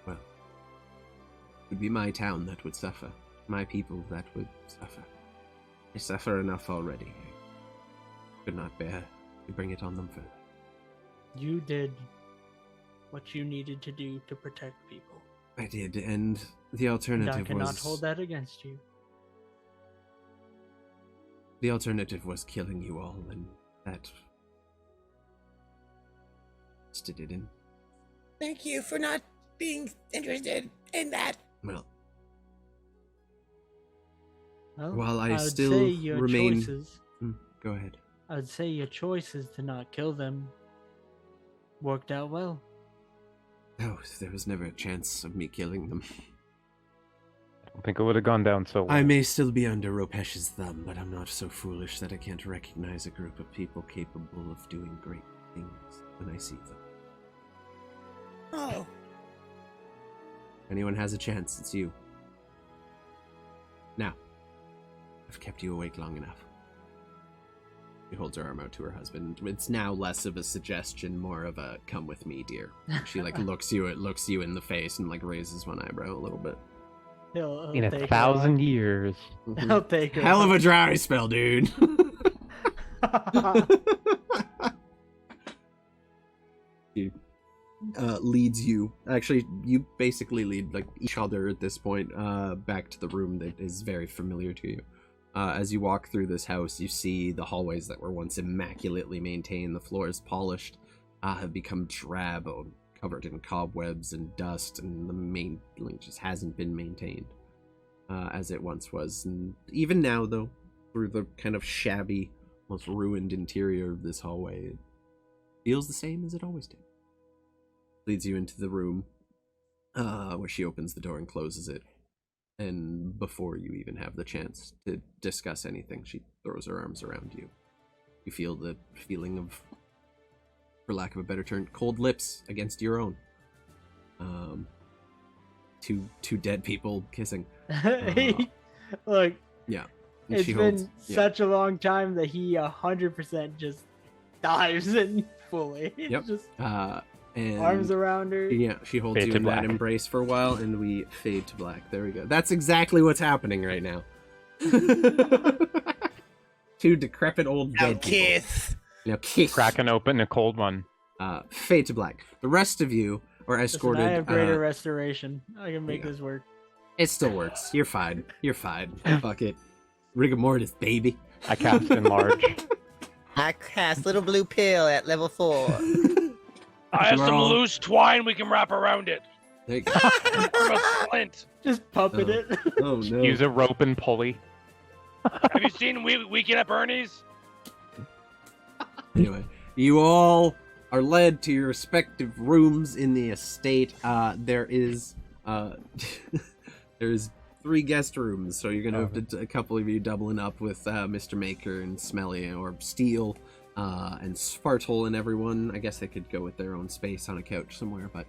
well, it would be my town that would suffer. My people that would suffer. I suffer enough already. I could not bear to bring it on them further. You did what you needed to do to protect people. I did, and the And alternative I cannot was... hold that against you. The alternative was killing you all, and that... did it in. Thank you for not being interested in that. Well, Well, while I would still say your remain- choices, go ahead. I would say your choices to not kill them worked out well. Oh, there was never a chance of me killing them. I don't think it would have gone down so well. I may still be under Ropesh's thumb, but I'm not so foolish that I can't recognize a group of people capable of doing great things when I see them. Oh, If anyone has a chance, it's you. Now, I've kept you awake long enough. She holds her arm out to her husband. It's now less of a suggestion, more of a "come with me, dear." She looks you in the face and raises one eyebrow a little bit. He'll In take her 1,000 on. years. I'll take her. Hell of on. a dry spell, dude. He leads you. Actually, you basically lead each other at this point back to the room that is very familiar to you. As you walk through this house, you see the hallways that were once immaculately maintained, the floors polished, have become drab, covered in cobwebs and dust, and the main just hasn't been maintained as it once was. And even now, though, through the kind of shabby, almost ruined interior of this hallway, it feels the same as it always did. Leads you into the room where she opens the door and closes it. And before you even have the chance to discuss anything, she throws her arms around you. You feel the feeling of, for lack of a better term, cold lips against your own. Two dead people kissing. Look, Yeah. And it's been such a long time that he 100% just dives in fully. Yep. Just And arms around her. yeah, she holds Fade you to in black. that embrace for a while, and we fade to black. There we go. That's exactly what's happening right now. Two decrepit old now dead people. kiss. Now kiss. Cracking open a cold one. Fade to black. The rest of you are Listen, escorted. I have greater restoration. I can make yeah. this work. It still works. You're fine. You're fine. Fuck it. Rigor mortis, baby. I cast enlarge. I cast little blue pill at level 4. I have some Well- loose twine we can wrap around it. Like, From a splint. Just puppet it. oh no. Use a rope and pulley. Have you seen Weekend at Bernie's? Anyway, you all are led to your respective rooms in the estate. There's 3 guest rooms, so you're gonna have to, a couple of you doubling up with Mr. Maker and Smelly or Steel and Spartle and everyone. I guess they could go with their own space on a couch somewhere, but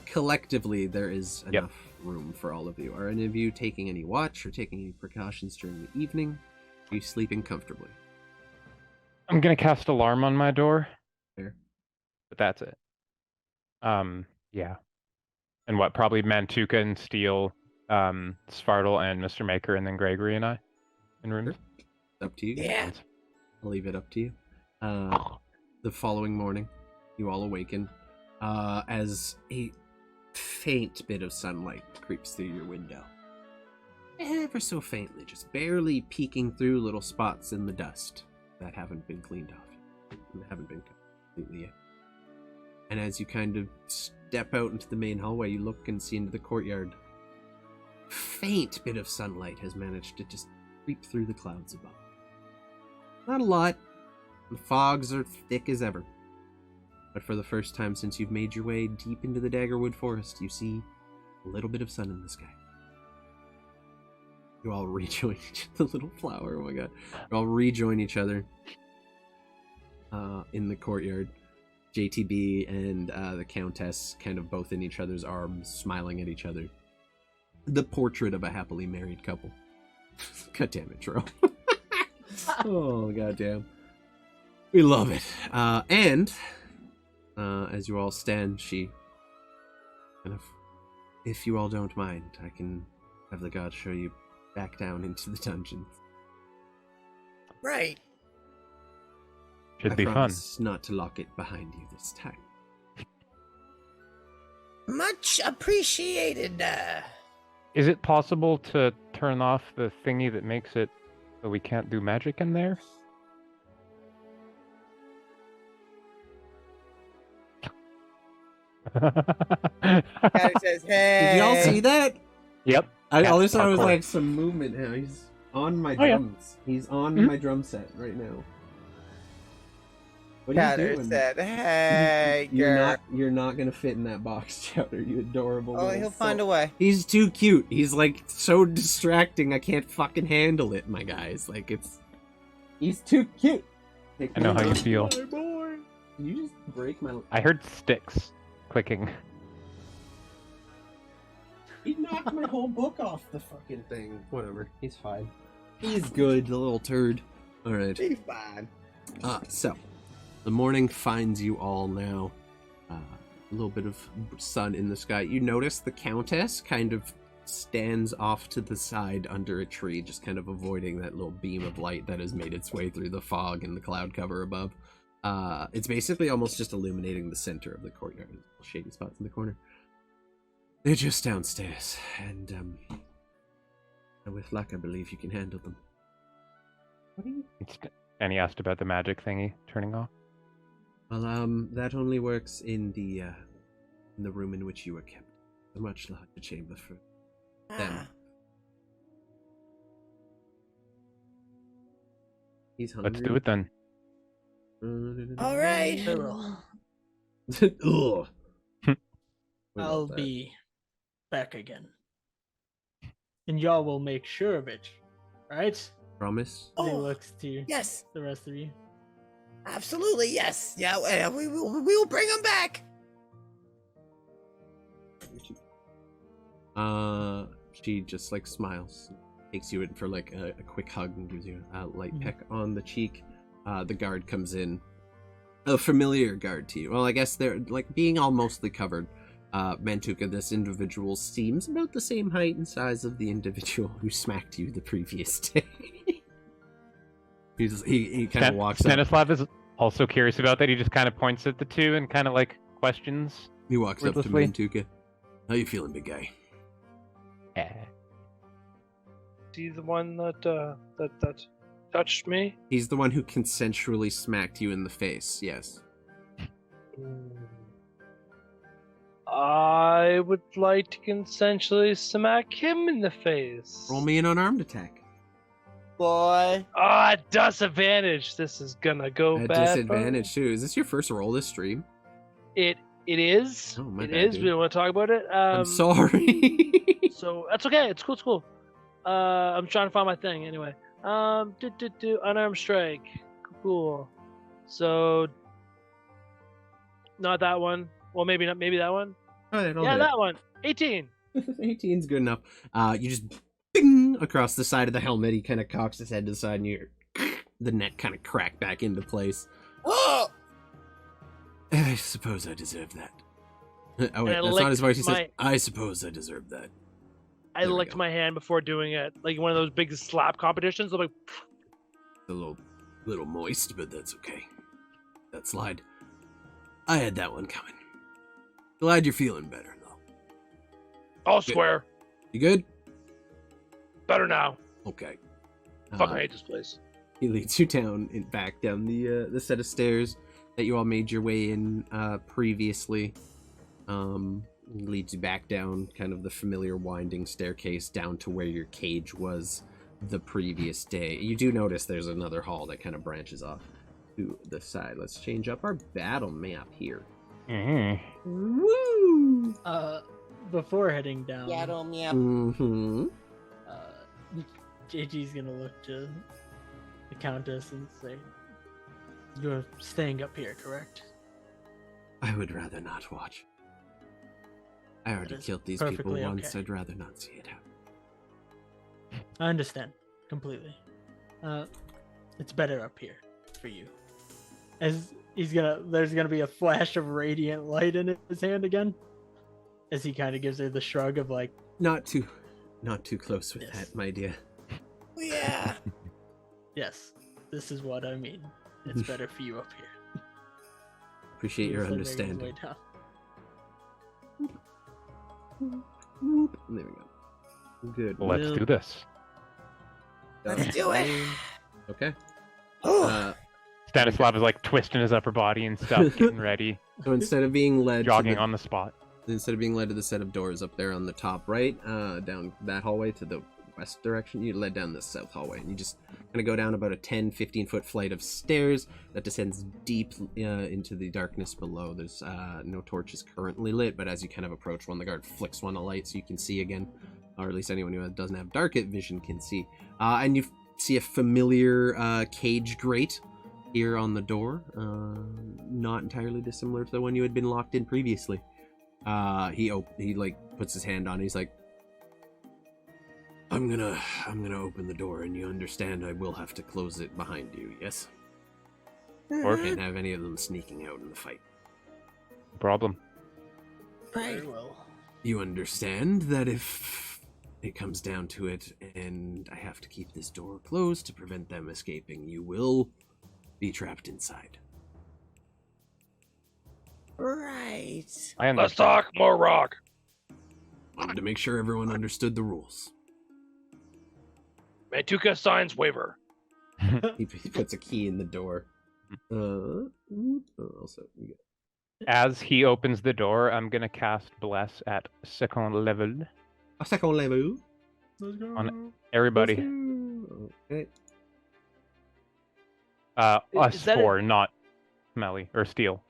collectively there is enough room for all of you. Are any of you taking any watch or taking any precautions during the evening? Are you sleeping comfortably? I'm gonna cast alarm on my door. Fair. But that's it. Yeah. And what? Probably Mantuka and Steel, Svartle and Mr. Maker, and then Gregory and I in rooms. It's up to you. Yeah. I'll leave it up to you. The following morning, you all awaken as a faint bit of sunlight creeps through your window. Ever so faintly, just barely peeking through little spots in the dust that haven't been cleaned off. Haven't been completely yet. And as you kind of step out into the main hallway, you look and see into the courtyard. Faint bit of sunlight has managed to just creep through the clouds above. Not a lot. The fogs are thick as ever. But for the first time since you've made your way deep into the Daggerwood Forest, you see a little bit of sun in the sky. You all rejoin the little flower, oh my god. You all rejoin each other in the courtyard. JTB and the Countess kind of both in each other's arms, smiling at each other. The portrait of a happily married couple. God damn it, Tro. Oh, goddamn. We love it. And as you all stand, she kind of, if you all don't mind, I can have the gods show you back down into the dungeons. Right. Should I be fun. promise not to lock it behind you this time. Much appreciated. Is it possible to turn off the thingy that makes it so we can't do magic in there? Guy says, hey. Did y'all see that? Yep. All I saw was Parkour. like some movement. Now he's on my Oh, yeah. drums. He's on my drum set right now. What are you Chowder doing? said, hey, You're girl. you're not gonna fit in that box, Chowder. You adorable. Oh, little he'll find a soul. way. He's too cute. He's like so distracting. I can't fucking handle it, my guys. Like he's too cute. I know how you feel. Did you just break my? I heard sticks clicking. He knocked my whole book off the fucking thing. Whatever. He's fine. He's good, the little turd. All right. He's fine. So the morning finds you all now. A little bit of sun in the sky. You notice the Countess kind of stands off to the side under a tree, just kind of avoiding that little beam of light that has made its way through the fog and the cloud cover above. It's basically almost just illuminating the center of the courtyard. Shady spots in the corner. They're just downstairs, and with luck, I believe you can handle them. What are you? And he asked about the magic thingy turning off. Well, that only works in the room in which you were kept. A much larger chamber for them. Ah, He's hungry. Let's do it then. all right. Ugh. We I'll love that. be back again. And y'all will make sure of it, right? Promise. He Oh, looks to yes. the rest of you. Absolutely, yes. Yeah, we will bring him back. She just like smiles, takes you in for like a quick hug and gives you a light peck on the cheek. The guard comes in, a familiar guard to you. Well, I guess they're like being all mostly covered. Mantuka, this individual seems about the same height and size of the individual who smacked you the previous day. He kind of walks up. Stanislav is also curious about that. He just kind of points at the two and kind of like questions. He walks up to wordlessly. Mantuka. How you feeling, big guy? Eh. he the one that touched me? He's the one who consensually smacked you in the face. Yes. I would like to consensually smack him in the face. Roll me an unarmed attack. Boy. Ah, disadvantage. This is gonna go At bad. disadvantage too. Is this your first roll this stream? It is. Oh, my It bad, is. dude. We don't want to talk about it. I'm sorry. So that's okay. It's cool. It's cool. I'm trying to find my thing anyway. Unarmed strike. Cool. So, not that one. Well, maybe not. Maybe that one. Alright, I'll Yeah, do that one. 18. it. 18's good enough. You just bing across the side of the helmet. He kind of cocks his head to the side, and the neck kind of cracked back into place. Oh! I suppose I deserve that. Oh wait, I that's not his voice. He says, licked "I suppose I deserve that." I There we licked go. my hand before doing it, like one of those big slap competitions. I'm like, A little moist, but that's okay. That slide. I had that one coming. Glad you're feeling better though. I'll swear. You good? Better now. Okay. Fucking hate this place. He leads you back down the set of stairs that you all made your way in previously. Leads you back down kind of the familiar winding staircase down to where your cage was the previous day. You do notice there's another hall that kind of branches off to the side. Let's change up our battle map here. Woo! Before heading down, Yaddle meow. Mm-hmm. JG's gonna look to the Countess and say, "You're staying up here, correct?" I would rather not watch. I already That is killed these people perfectly once. okay. I'd rather not see it happen. I understand completely. It's better up here for you. As there's gonna be a flash of radiant light in his hand again, as he kind of gives her the shrug of like, Not too close with Yes. that, my dear. Yeah. "Yes, this is what I mean. It's better for you up here." Appreciate your He was, like, making his understanding. way down. Whoop. There we go. Good. Let's Well do this. Let's do it. Okay. Oh, Uh, Stanislav is like twisting his upper body and stuff, getting ready, so instead of being led jogging to on the spot. the set of doors up there on the top right, down that hallway to the west direction, you led down the south hallway. And you just kind of go down about a 10-15 foot flight of stairs that descends deep into the darkness below. There's no torches currently lit, but as you kind of approach one, the guard flicks one of light so you can see again, or at least anyone who doesn't have dark vision can see. And you see a familiar cage grate here on the door, not entirely dissimilar to the one you had been locked in previously. He like puts his hand on it. He's like, I'm gonna open the door, and you understand I will have to close it behind you, yes? Or Can't have any of them sneaking out in the fight. problem. right. Very well. You understand that if it comes down to it, and I have to keep this door closed to prevent them escaping, you will be trapped inside. Right. I understand. Let's talk more rock. Wanted to make sure everyone understood the rules. Mantuka signs waiver. He puts a key in the door. Also, you got As he opens the door, I'm gonna cast Bless at second level a second level. Let's go. On everybody. Okay. Us Is that four, not Melly or Steel.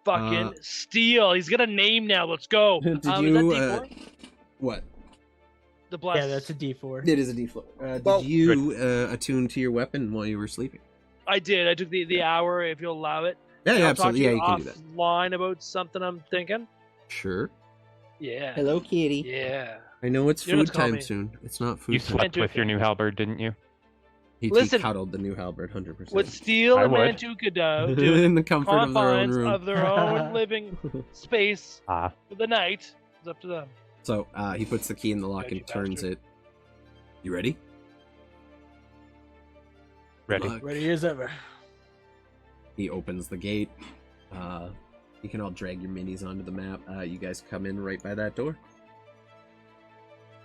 Fucking Steel. He's got a name now. Let's go. Did Is that you? D4? What? The bless. Yeah, that's a D4. It is a D4. Did Well, you attune to your weapon while you were sleeping? I did. I took the hour, if you'll allow it. Yeah, And yeah, I'll talk to absolutely. Yeah, you can do that. offline about something I'm thinking. Sure. Yeah. Hello, kitty. Yeah. I know it's You don't have food to call time me. soon. It's not food You time. slept with your new halberd, didn't you? He Listen. cuddled the new halberd, 100%. What Steel I and would. Mantuka do in the comfort of their own confines room. of their own living space Ah, for the night is up to them. So he puts the key in the lock Judgy and turns bastard. it. You ready? ready. Luck. Ready as ever. He opens the gate. You can all drag your minis onto the map. You guys come in right by that door.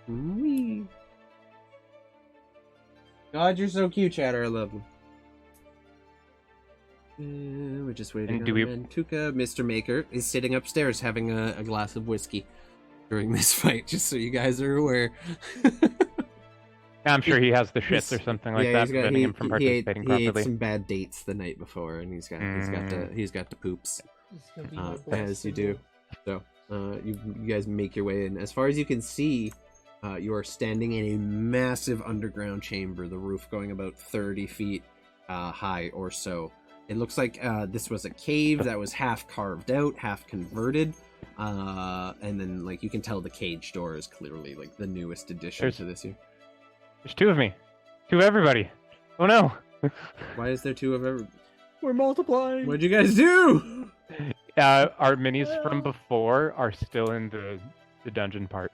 Whee. God, you're so cute, Chatter. I love you. We're just waiting And on do we- Mantuka. Mr. Maker is sitting upstairs having a glass of whiskey during this fight, just so you guys are aware. I'm sure he has the shits He's- or something like yeah, that, he's got- preventing him from participating he ate properly. some bad dates the night before, and he's got the poops. It's gonna be my As you blessing. do. So you guys make your way in. As far as you can see, you are standing in a massive underground chamber, the roof going about 30 feet high or so. It looks like this was a cave that was half carved out, half converted. And then, like, you can tell the cage door is clearly, like, the newest addition to this year. There's two of me. Two of everybody. Oh no! Why is there two of every... We're multiplying. What'd you guys do? Our minis from before are still in the dungeon part.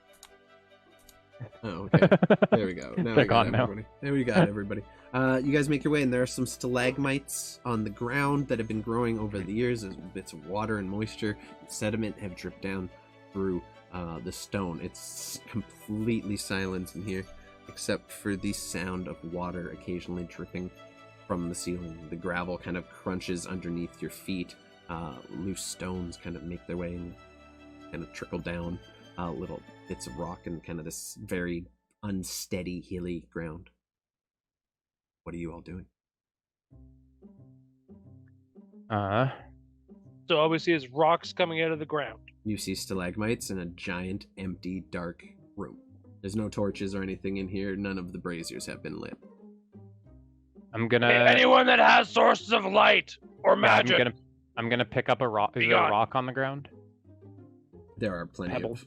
Oh, okay. There we go. Now They're we got gone now. everybody. There we got everybody. You guys make your way, and there are some stalagmites on the ground that have been growing over the years as bits of water and moisture and sediment have dripped down through the stone. It's completely silent in here, except for the sound of water occasionally dripping from the ceiling. The gravel kind of crunches underneath your feet. Loose stones kind of make their way and kind of trickle down little bits of rock and kind of this very unsteady, hilly ground. What are you all doing? So all we see is rocks coming out of the ground. You see stalagmites in a giant, empty, dark room. There's no torches or anything in here. None of the braziers have been lit. I'm gonna. Anyone that has sources of light or magic. I'm gonna pick up a rock. Is Be there a gone. rock on the ground? There are Pebble.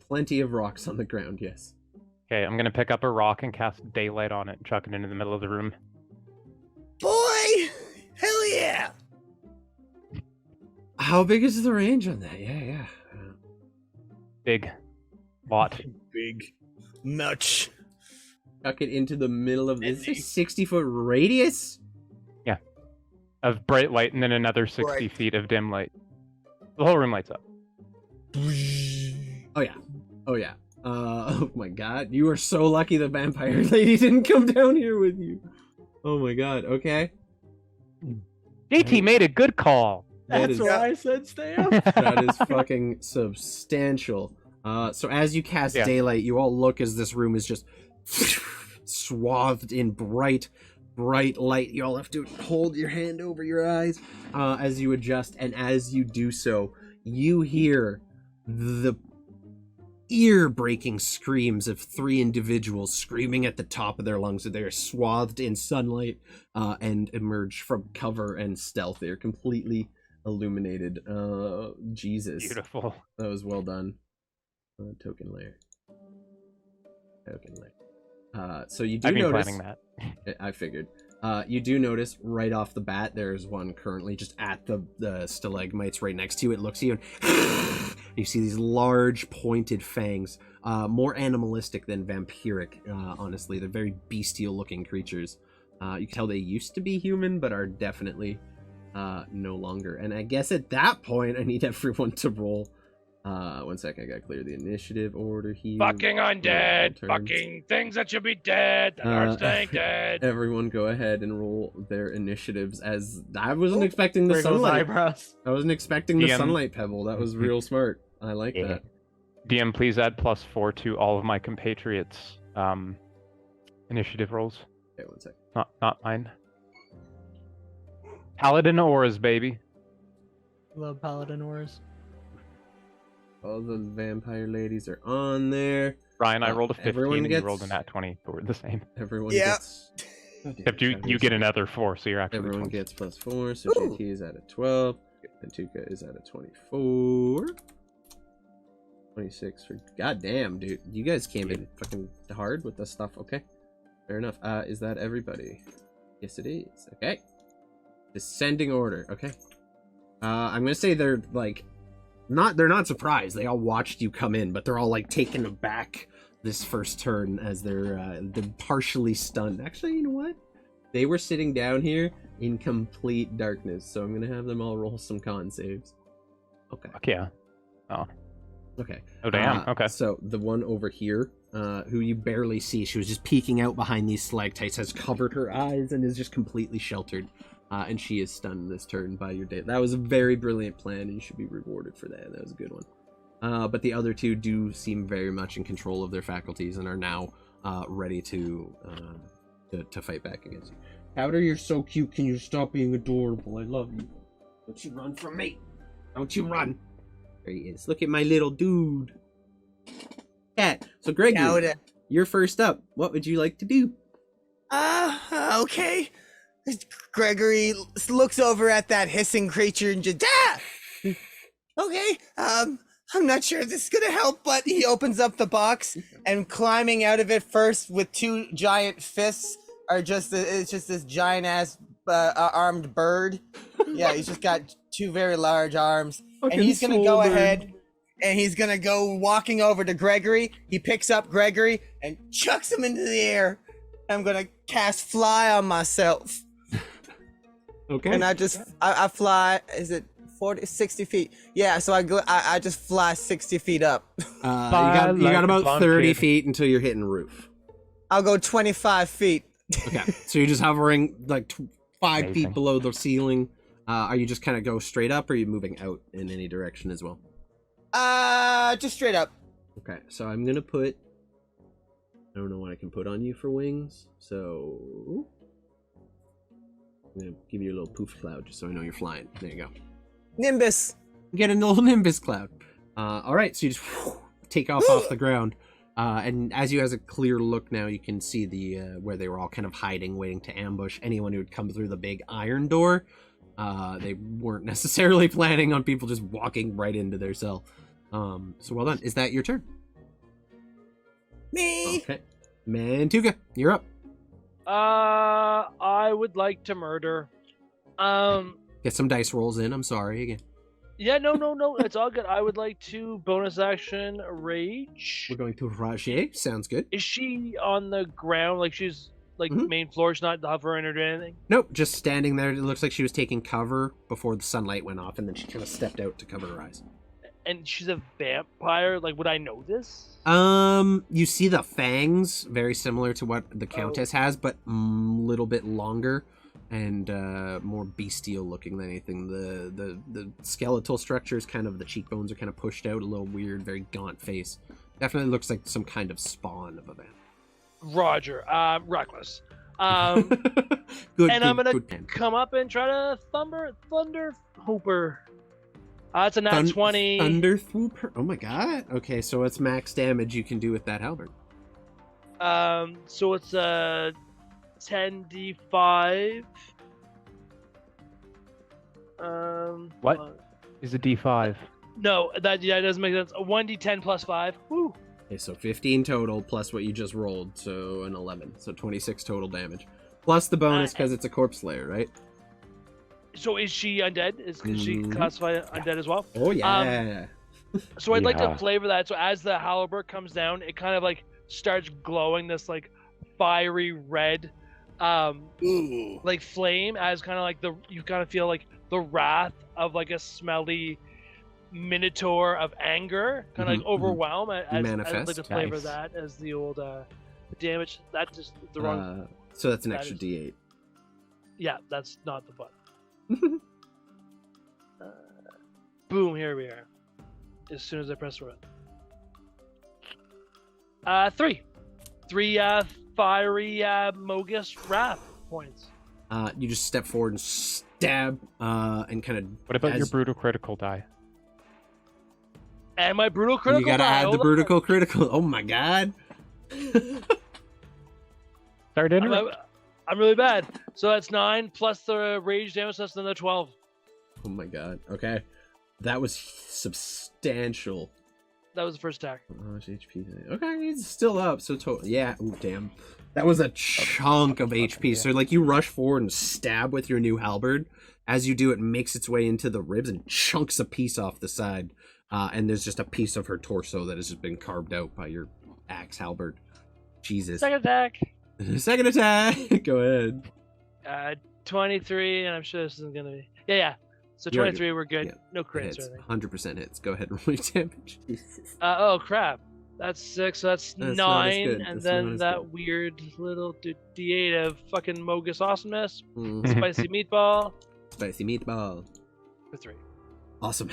plenty of rocks on the ground. Yes. Okay, I'm gonna pick up a rock and cast daylight on it and chuck it into the middle of the room. Boy! Hell yeah! How big is the range on that? Yeah. Big. Lot. Big. Much. Chuck it into the middle of this 60-foot radius. Of bright light and then another 60 Right. feet of dim light. The whole room lights up. Oh yeah. Oh my god. You are so lucky the vampire lady didn't come down here with you. Oh my god. Okay. JT made a good call. That That's is- why I said stay up. That is fucking substantial. So as you cast Yeah. daylight, you all look as this room is just swathed in bright light. You all have to hold your hand over your eyes as you adjust, and as you do so, you hear the ear-breaking screams of three individuals screaming at the top of their lungs. They are swathed in sunlight and emerge from cover and stealth. They are completely illuminated. Jesus. Beautiful. That was well done. Token layer. So you do I've been notice. planning that. I figured. You do notice right off the bat there's one currently just at the stalagmites right next to you. It looks at you and you see these large pointed fangs. More animalistic than vampiric, honestly. They're very bestial looking creatures. You can tell they used to be human, but are definitely no longer. And I guess at that point I need everyone to roll. 1 second, I gotta clear the initiative order here. Fucking undead. Turns. Fucking things that should be dead that are staying dead. Everyone go ahead and roll their initiatives, as I wasn't expecting the Wriggles sunlight. eyebrows. I wasn't expecting the DM. sunlight pebble. That was real smart. I like Yeah. that. DM, please add +4 to all of my compatriots' initiative rolls. Okay, 1 second. Not mine. Paladin auras, baby. Love paladin auras. All the vampire ladies are on there. Ryan, I rolled a 15 everyone and gets- you rolled a nat 20, but we're the same. Everyone Yeah. gets. Oh, damn, Except you Chinese. get another 4, so you're actually Everyone 20. gets +4, so Ooh. JT is at a 12. And Tuka is at a 24. 26 for. God damn, dude. You guys came in fucking hard with this stuff. Okay. Fair enough. Is that everybody? Yes, it is. Okay. Descending order. Okay. I'm gonna say they're like. They're not surprised. They all watched you come in, but they're all like taken aback this first turn as they're partially stunned. Actually, you know what? They were sitting down here in complete darkness, so I'm gonna have them all roll some con saves. Okay. Fuck yeah. Okay. Oh, damn. Okay. So the one over here, who you barely see. She was just peeking out behind these stalactites, has covered her eyes, and is just completely sheltered. And she is stunned this turn by your day. That was a very brilliant plan, and you should be rewarded for that. That was a good one. But the other two do seem very much in control of their faculties and are now ready to fight back against you. Powder, you're so cute. Can you stop being adorable? I love you. Don't you run from me. Don't you run. There he is. Look at my little dude. Cat. So, Greg, you're first up. What would you like to do? Okay. Gregory looks over at that hissing creature and just, okay, I'm not sure if this is gonna help, but he opens up the box, and climbing out of it first with two giant fists are it's just this giant ass armed bird. Yeah, he's just got two very large arms, and he's gonna go ahead and he's gonna go walking over to Gregory. He picks up Gregory and chucks him into the air. I'm gonna cast fly on myself. Okay. And I fly, is it 60 feet? Yeah, so I just fly 60 feet up. You got about 30 feet until you're hitting roof. I'll go 25 feet. Okay, so you're just hovering like 5 Amazing. feet below the ceiling. Are you just kind of go straight up, or are you moving out in any direction as well? Just straight up. Okay, so I'm gonna put... I don't know what I can put on you for wings, so... I'm gonna give you a little poof cloud just so I know you're flying. There you go. Nimbus. Get a little nimbus cloud. Alright, so you just take off the ground. And as you has a clear look now, you can see the where they were all kind of hiding, waiting to ambush anyone who would come through the big iron door. They weren't necessarily planning on people just walking right into their cell. So well done. Is that your turn? Me. Okay. Mantuka, you're up. I would like to murder. Get some dice rolls in. I'm sorry again. Yeah, no, it's all good. I would like to bonus action rage. We're going to Rage. Sounds good. Is she on the ground? Like she's like main floor? She's not hovering or doing anything? Nope, just standing there. It looks like she was taking cover before the sunlight went off, and then she kind of stepped out to cover her eyes. And she's a vampire. Like, would I know this? You see the fangs, very similar to what the Countess has, but a little bit longer and more bestial looking than anything. The skeletal structure is kind of, the cheekbones are kind of pushed out, a little weird, very gaunt face. Definitely looks like some kind of spawn of a vampire. Roger. Reckless. Good, and I'm gonna good come up and try to thunder hooper. It's a nat 20. Thunder Thwooper. Oh my god. Okay, so what's max damage you can do with that halberd? So it's a 10d5. What is a D5? No, that doesn't make sense. A 1d10 plus 5. Woo. Okay, so 15 total plus what you just rolled, so an 11. So 26 total damage. Plus the bonus because it's a corpse slayer, right? So is she undead? Is she classified undead as well? Oh yeah. So I'd like to Yeah. flavor that. So as the halberd comes down, it kind of like starts glowing this like fiery red like flame, as kind of like you kind of feel like the wrath of like a smelly minotaur of anger kind of like overwhelm as I'd like to flavor Nice. that as the old damage. That just the wrong So that's an that extra is- D8. yeah, that's not the button. Boom, here we are. As soon as I press the button. 3 fiery Mogus wrath points. You just step forward and stab, and kind of. What about your brutal critical die? And my brutal critical. You gotta die, add the hold on. brutal critical. Oh my god. Sorry to interrupt. I'm really bad. So that's 9 plus the rage damage. That's another 12. Oh my god. Okay, that was substantial. That was the first attack. Oh, HP. Okay, he's still up. So total. Yeah. Oh damn. That was a chunk of HP. So like you rush forward and stab with your new halberd. As you do, it makes its way into the ribs and chunks a piece off the side. And there's just a piece of her torso that has just been carved out by your axe halberd. Jesus. Second attack. Second attack. Go ahead. 23, and I'm sure this isn't gonna be. Yeah. So You're 23, we're good. Yeah. No It crits hits. or anything. 100% hits. Go ahead and roll your damage. Oh crap. That's 6, so that's That's 9, not as good. and That's then not as that good. weird little D8 of fucking Mogus awesomeness. Mhm. Spicy meatball Spicy meatball. for 3. Awesome.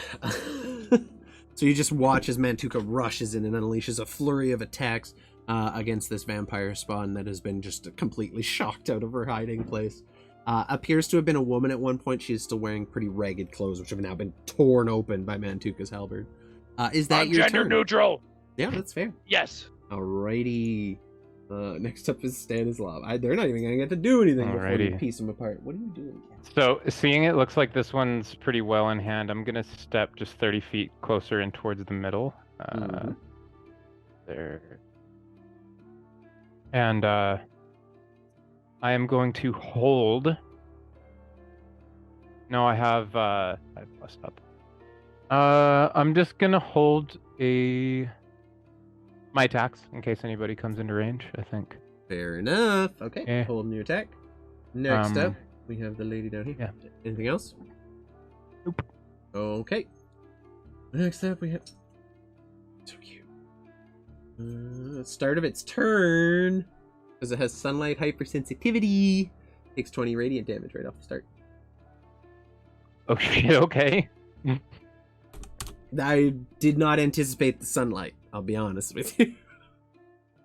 So you just watch as Mantuka rushes in and unleashes a flurry of attacks against this vampire spawn that has been just completely shocked out of her hiding place. Appears to have been a woman at one point. She is still wearing pretty ragged clothes, which have now been torn open by Mantuka's halberd. Is that I'm your gender turn? neutral. Yeah, that's fair. Yes. Alrighty. Next up is Stanislav. They're not even gonna get to do anything before you Alrighty. piece them apart. What are you doing? So, seeing it looks like this one's pretty well in hand, I'm gonna step just 30 feet closer in towards the middle. Mhm. There. And I am going to hold. No, I have plus up. I'm just gonna hold my attacks in case anybody comes into range, I think. Fair enough. Okay, Yeah. hold new attack. Next Um, up, we have the lady down here. yeah. Anything else? Nope. Okay. Next up, we have. So cute. Start of its turn. Because it has sunlight hypersensitivity. Takes 20 radiant damage right off the start. Oh shit, okay. I did not anticipate the sunlight, I'll be honest with you.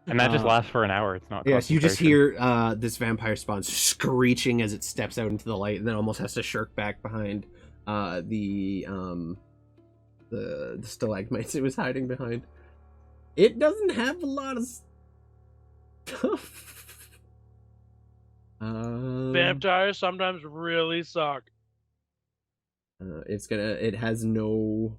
And that just lasts for an hour, it's not Yes, you just concentration. hear this vampire spawn screeching as it steps out into the light, and then almost has to shirk back behind the stalagmites it was hiding behind. It doesn't have a lot of stuff. Vampires sometimes really suck. It has no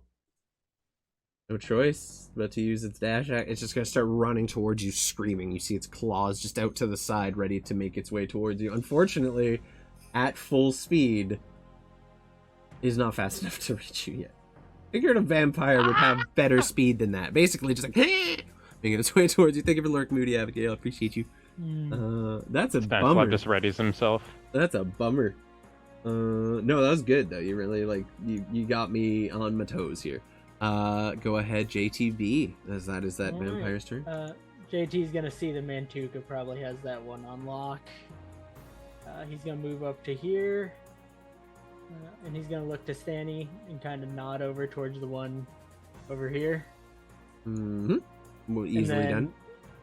choice but to use its dash act. It's just gonna start running towards you, screaming. You see its claws just out to the side, ready to make its way towards you. Unfortunately, at full speed, is not fast enough to reach you yet. Figured a vampire would have better speed than that. Basically, just like making its way towards you. Thank you for lurk, Moody Abigail. I appreciate you. That's a Stanislav bummer. just readies himself. That's a bummer. No, that was good though. You really you got me on my toes here. Go ahead, JTB. As that is that All right. vampire's turn. JT's gonna see the Mantuka probably has that one on lock. He's gonna move up to here, and he's gonna look to Stanny and kind of nod over towards the one over here. Mm-hmm. Well, And easily then done.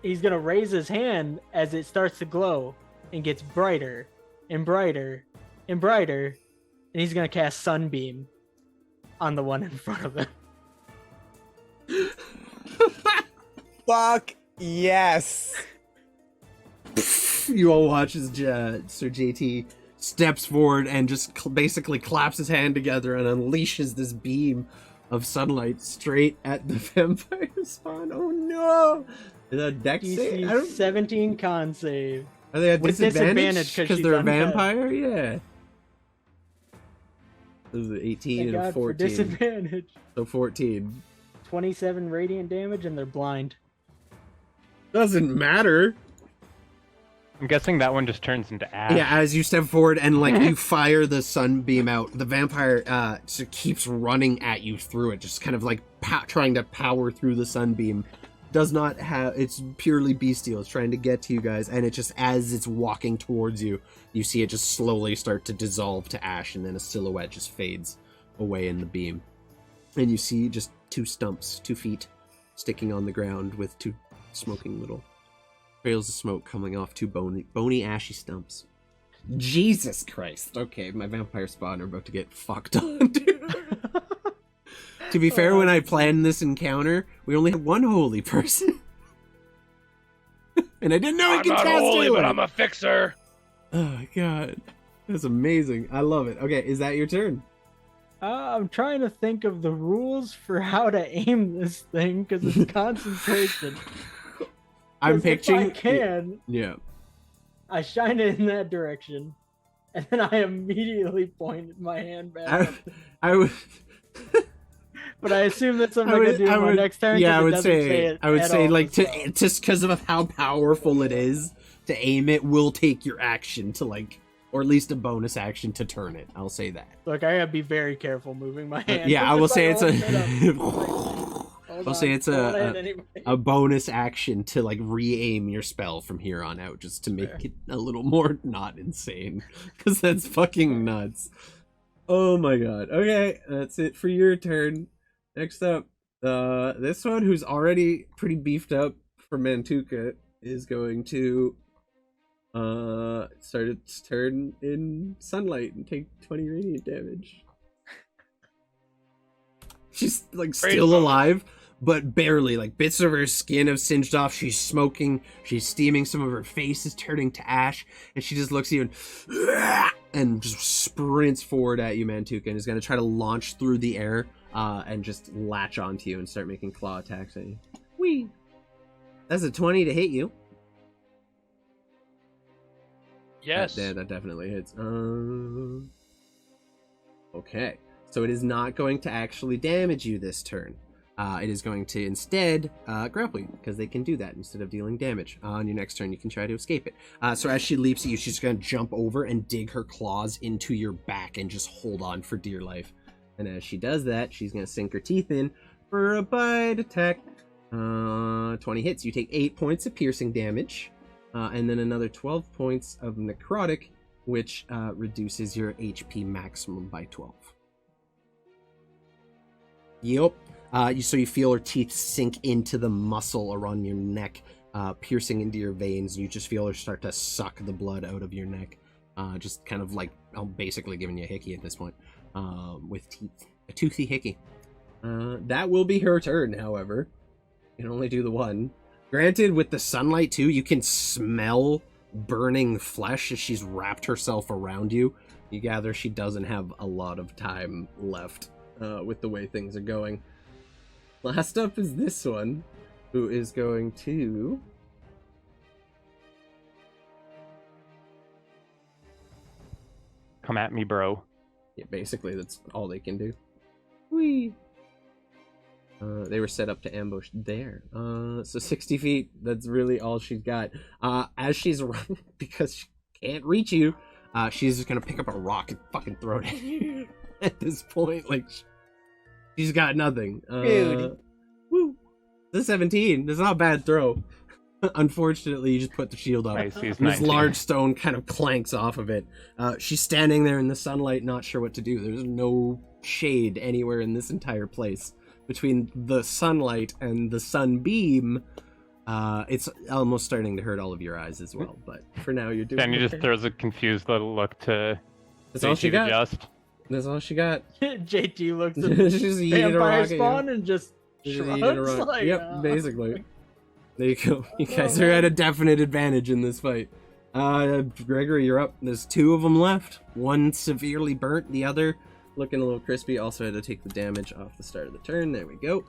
He's gonna raise his hand as it starts to glow and gets brighter and brighter and brighter, and he's gonna cast Sunbeam on the one in front of him. Fuck yes. You all watch as Sir JT steps forward and just basically claps his hand together and unleashes this beam of sunlight straight at the vampire spawn. Oh no! Is that a dex save? I DC don't- 17 con save. Are they at with disadvantage disadvantage 'cause because she's they're a undead. vampire? Yeah. This is 18 Thank and God for 14. disadvantage. So 14. 27 radiant damage, and they're blind. Doesn't matter. I'm guessing that one just turns into ash. Yeah, as you step forward and like you fire the sunbeam out, the vampire just keeps running at you through it, just kind of like trying to power through the sunbeam. Does not have, it's purely bestial. It's trying to get to you guys, and it just, as it's walking towards you, you see it just slowly start to dissolve to ash, and then a silhouette just fades away in the beam. And you see just 2 stumps, 2 feet, sticking on the ground with 2 smoking little trails of smoke coming off 2 bony, ashy stumps. Jesus Christ. Okay, my vampire spawn are about to get fucked on, dude. To be fair, when I planned this encounter, we only had 1 holy person. And I didn't know I I'm could not cast holy, but anyway. I'm a fixer. Oh my god. That's amazing. I love it. Okay, is that your turn? I'm trying to think of the rules for how to aim this thing because it's concentration. I'm 'Cause picturing. If I can, Yeah. I shine it in that direction, and then I immediately point my hand back. I, up. I would. But I assume that's what I'm I gonna would- do I my would- next turn. Yeah, 'cause I it would doesn't say. it I would at say all, like so. just because of how powerful it is to aim it will take your action to like, or at least a bonus action to turn it. I'll say that. Look, I gotta be very careful moving my hand. Yeah, I will because say it's hold a. it up. I'll say it's a bonus action to like re-aim your spell from here on out, just to make it a little more not insane, because that's fucking nuts. Oh my god. Okay, that's it for your turn. Next up, this one, who's already pretty beefed up for Mantuka, is going to start its turn in sunlight and take 20 radiant damage. She's like still alive, but barely. Like bits of her skin have singed off. She's smoking. She's steaming. Some of her face is turning to ash, and she just looks at you and just sprints forward at you, Mantuka, and is going to try to launch through the air and just latch onto you and start making claw attacks at you. Whee! That's a 20 to hit you. Yes. That definitely hits. Okay. So it is not going to actually damage you this turn. It is going to instead grapple you, because they can do that instead of dealing damage. On your next turn, you can try to escape it. So as she leaps at you, she's going to jump over and dig her claws into your back and just hold on for dear life. And as she does that, she's going to sink her teeth in for a bite attack. 20 hits. You take 8 points of piercing damage, and then another 12 points of necrotic, which reduces your HP maximum by 12. Yep. So you feel her teeth sink into the muscle around your neck, piercing into your veins. You just feel her start to suck the blood out of your neck, just kind of like basically giving you a hickey at this point, with teeth, a toothy hickey. That will be her turn. However, you can only do the one. Granted, with the sunlight too, you can smell burning flesh as she's wrapped herself around you. You gather she doesn't have a lot of time left. With the way things are going. Last up is this one, who is going to... Come at me, bro. Yeah, basically, that's all they can do. Whee! They were set up to ambush there. So 60 feet, that's really all she's got. As she's running, because she can't reach you, she's just gonna pick up a rock and fucking throw it at you. At this point, like, she's got nothing. Woo! The 17. That's not a bad throw. Unfortunately, you just put the shield up. Nice, he's This 19. large stone kind of clanks off of it. She's standing there in the sunlight, not sure what to do. There's no shade anywhere in this entire place. Between the sunlight and the sunbeam, it's almost starting to hurt all of your eyes as well. But for now, you're doing. Danny just throws a confused little look to. That's all she got. Adjust. That's all she got. JT looks at She's just eating a vampire rock. spawn and just Just shrugs. eating a rock. Like, Yep, basically. There you go. You guys are at a definite advantage in this fight. Gregory, you're up. There's 2 of them left. One severely burnt, the other looking a little crispy. Also had to take the damage off the start of the turn. There we go.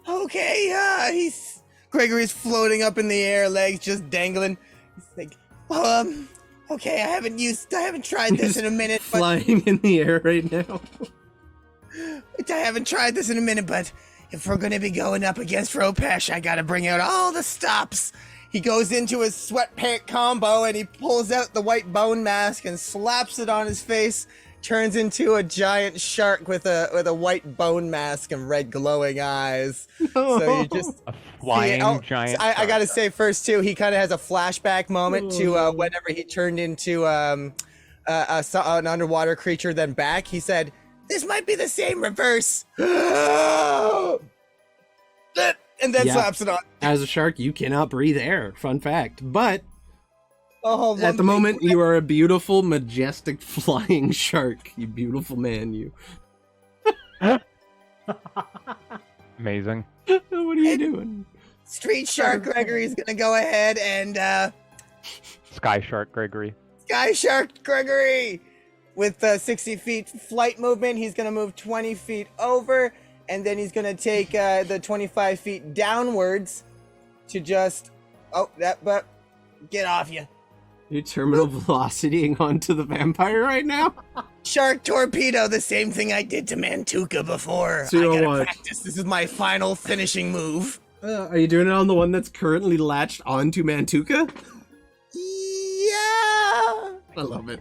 Okay, Gregory's floating up in the air, legs just dangling. He's like, okay, I haven't tried this in a minute, but Flying in the air right now. I haven't tried this in a minute, but if we're gonna be going up against Ropesh, I gotta bring out all the stops. He goes into his sweatpant combo and he pulls out the white bone mask and slaps it on his face. Turns into a giant shark with a white bone mask and red glowing eyes. So you just A flying giant. I gotta say first too, he kind of has a flashback moment to whenever he turned into an underwater creature, then back. He said, "This might be the same reverse," and then Yeah. slaps it on. As a shark, you cannot breathe air. Fun fact. But Oh, at the moment, you are a beautiful, majestic flying shark. You beautiful man, you. Amazing. What are you doing? Street Shark Gregory's gonna go ahead and Sky Shark Gregory. Sky Shark Gregory with 60 feet flight movement. He's gonna move 20 feet over, and then he's gonna take the 25 feet downwards to just but get off you. You're terminal velocitying onto the vampire right now? Shark Torpedo, the same thing I did to Mantuka before. So you I gotta want- practice. This is my final finishing move. Are you doing it on the one that's currently latched onto Mantuka? Yeah. I love it.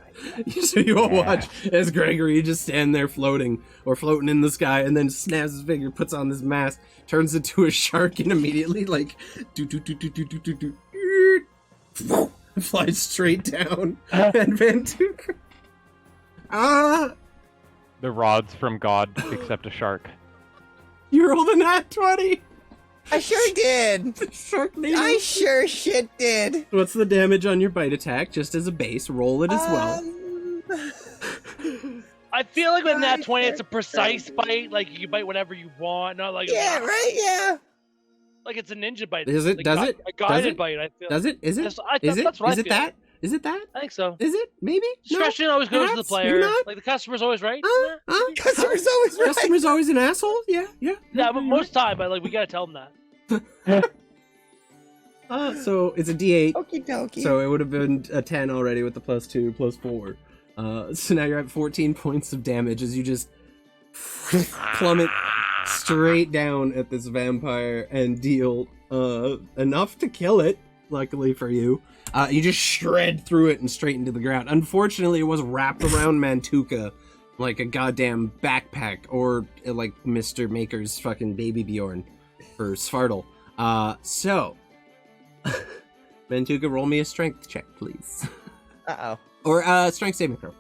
So you all watch as Gregory just stand there floating in the sky, and then snaps his finger, puts on this mask, turns into a shark, and immediately flies straight down. And Ventuka. The rods from God except a shark. You rolled a nat 20. I sure did. Sharknado. I sure shit did. What's the damage on your bite attack? Just as a base, roll it as well. I feel like with that 20, it's a precise bite. Like you can bite whatever you want, not like Yeah, right. Yeah. like it's a ninja bite. Is it? Like Does it? A guided Does it? bite. I feel. Does it? Is it? That's what I Is it feel. that? Is it that? I think so. Is it? Maybe? No? Discretion always goes to the Perhaps? player. You're not? Like the customer's always right. Customer's always right. Customer's always an asshole? Yeah. Yeah, but most time, but like we gotta tell them that. So it's a D8. Okie dokie. So it would have been a 10 already with the +2, +4. So now you're at 14 points of damage as you just plummet straight down at this vampire and deal enough to kill it, luckily for you. You just shred through it and straight into the ground. Unfortunately, it was wrapped around Mantuka like a goddamn backpack, or like Mr. Maker's fucking Baby Bjorn for Svartle. So, Mantuka, roll me a strength check, please. Uh-oh. Or strength saving throw.